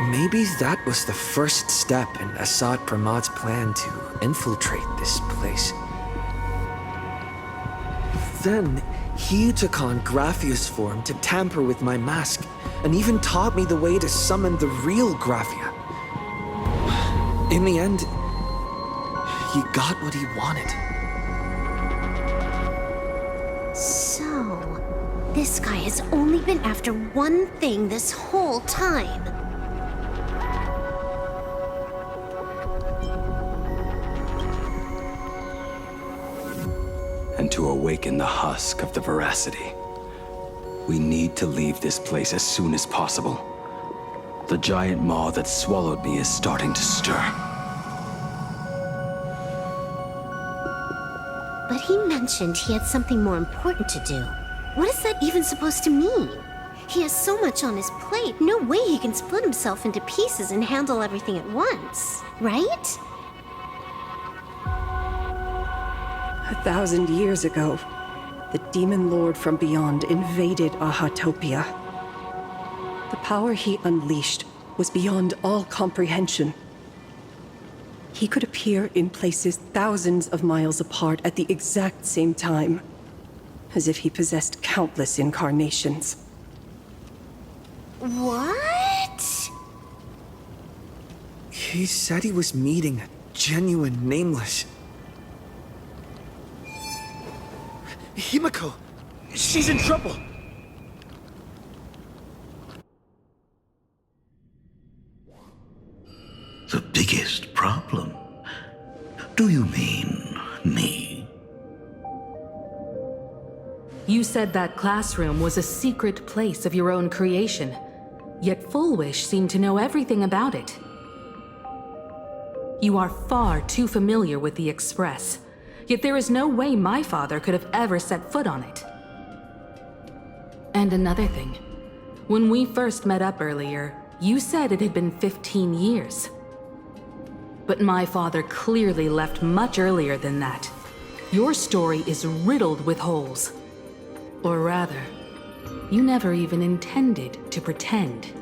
Maybe that was the first step in Assad Pramad's plan to infiltrate this place. Then, he took on Graphia's form to tamper with my mask, and even taught me the way to summon the real Graphia. In the end, he got what he wanted. So, this guy has only been after one thing this whole time. And to awaken the husk of the veracity, we need to leave this place as soon as possible. The giant maw that swallowed me is starting to stir. But he mentioned he had something more important to do. What is that even supposed to mean? He has so much on his plate, no way he can split himself into pieces and handle everything at once, right? 1,000 years ago, the demon lord from beyond invaded Ahatopia. The power he unleashed was beyond all comprehension. He could appear in places thousands of miles apart at the exact same time, as if he possessed countless incarnations. What? He said he was meeting a genuine nameless. Himiko! She's in trouble! The biggest problem? Do you mean me? You said that classroom was a secret place of your own creation, yet Fullwish seemed to know everything about it. You are far too familiar with the Express, yet there is no way my father could have ever set foot on it. And another thing, when we first met up earlier, you said it had been 15 years. But my father clearly left much earlier than that. Your story is riddled with holes. Or rather, you never even intended to pretend.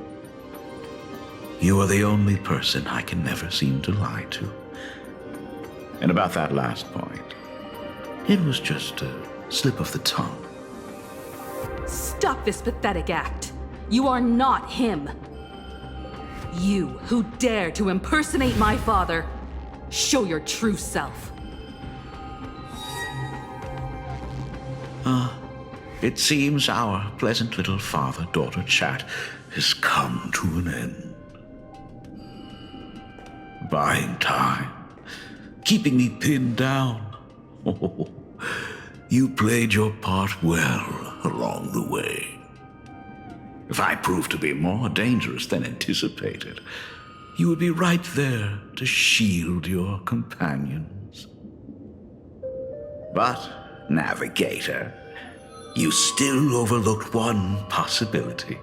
You are the only person I can never seem to lie to. And about that last point, it was just a slip of the tongue. Stop this pathetic act. You are not him. You who dare to impersonate my father, show your true self. It seems our pleasant little father-daughter chat has come to an end. Buying time, keeping me pinned down. Oh, you played your part well along the way. If I proved to be more dangerous than anticipated, you would be right there to shield your companions. But, Navigator, you still overlooked one possibility.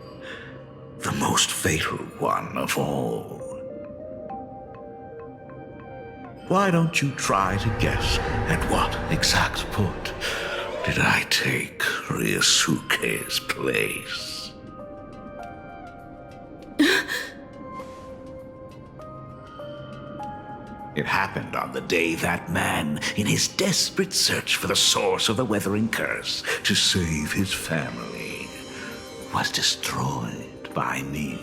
The most fatal one of all. Why don't you try to guess at what exact point did I take Ryosuke's place? It happened on the day that man, in his desperate search for the source of the Weathering Curse to save his family, was destroyed by me.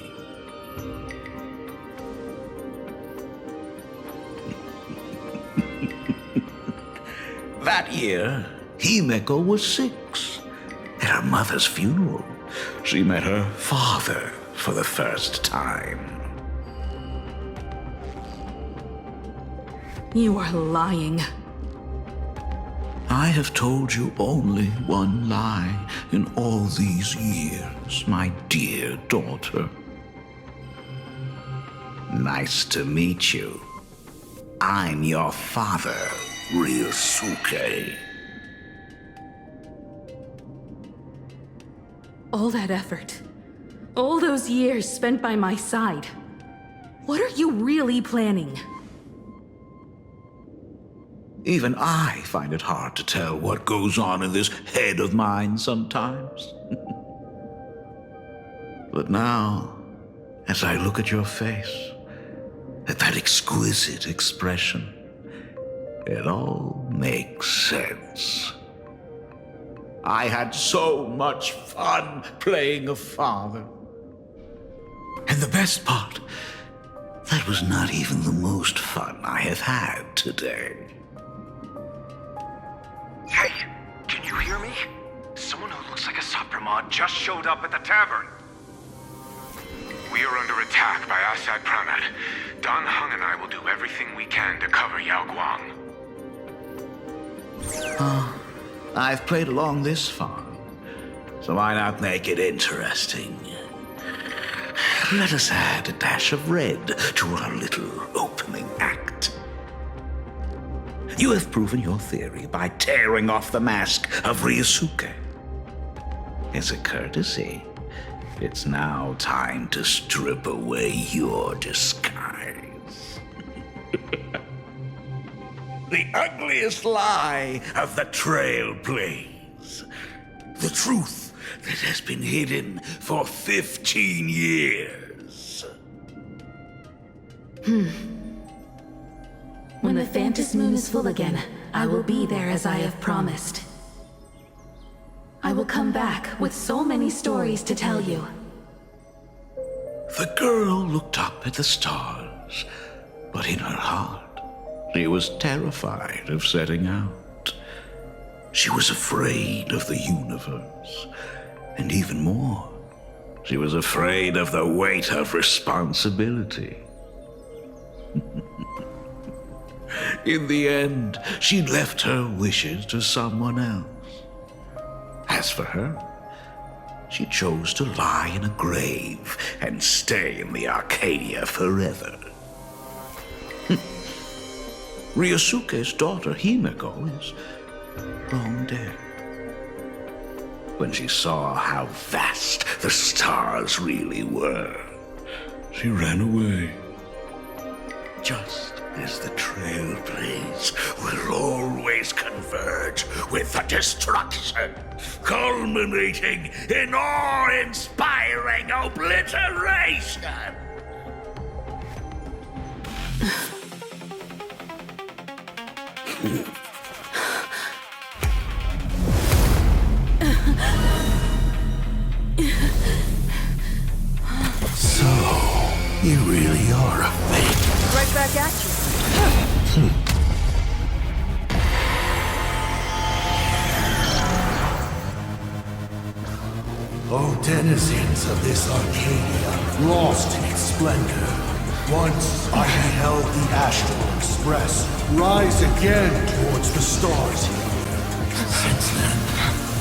That year, Himeko was 6. At her mother's funeral, she met her father for the first time. You are lying. I have told you only one lie in all these years, my dear daughter. Nice to meet you. I'm your father, Ryosuke. All that effort, all those years spent by my side. What are you really planning? Even I find it hard to tell what goes on in this head of mine sometimes. But now, as I look at your face, at that exquisite expression, it all makes sense. I had so much fun playing a father. And the best part, that was not even the most fun I have had today. Hey, can you hear me? Someone who looks like a Sapramod just showed up at the tavern. We are under attack by Asad Pramad. Don Hung and I will do everything we can to cover Yao Guang. I've played along this far, so why not make it interesting? Let us add a dash of red to our little opening act. You have proven your theory by tearing off the mask of Ryosuke. As a courtesy, it's now time to strip away your disguise. The ugliest lie of the Trailblaze. The truth that has been hidden for 15 years. When the Phantom Moon is full again, I will be there as I have promised. I will come back with so many stories to tell you. The girl looked up at the stars, but in her heart, she was terrified of setting out. She was afraid of the universe, and even more, she was afraid of the weight of responsibility. In the end, she left her wishes to someone else. As for her, she chose to lie in a grave and stay in the Arcadia forever. Ryosuke's daughter, Himeko, is long dead. When she saw how vast the stars really were, she ran away. Just as the Trailblaze will always converge with the destruction, culminating in awe-inspiring obliteration. So, you really are a fake. Right back at you. O denizens of this Arcadia, lost in its splendor, once I beheld the Astral Express rise again towards the stars. Since then,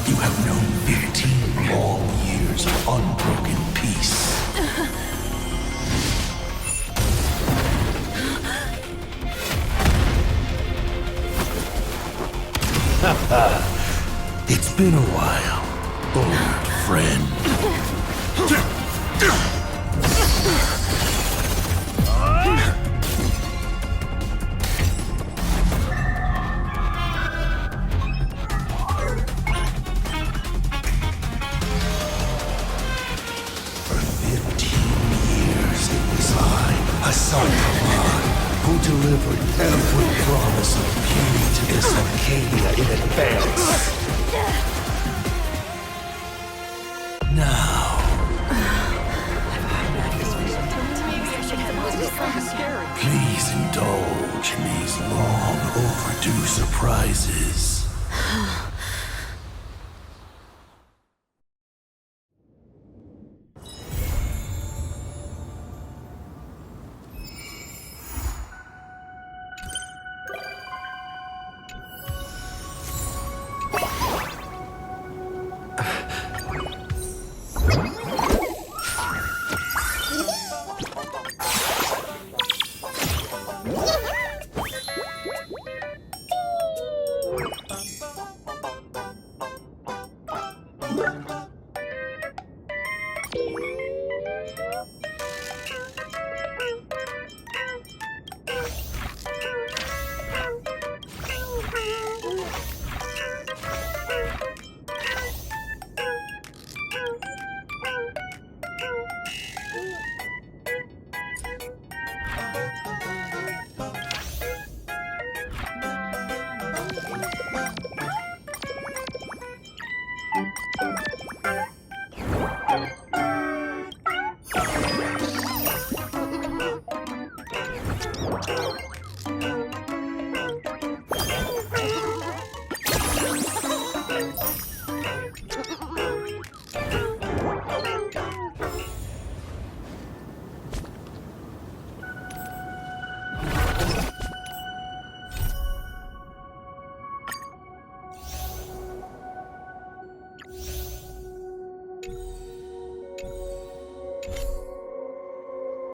you have known 15 long years of unbroken peace. It's been a while, old friend. For 15 years it was I, Hassan Khan, who delivered every promise of beauty to this Arcadia in advance. Now, please indulge in these long overdue surprises.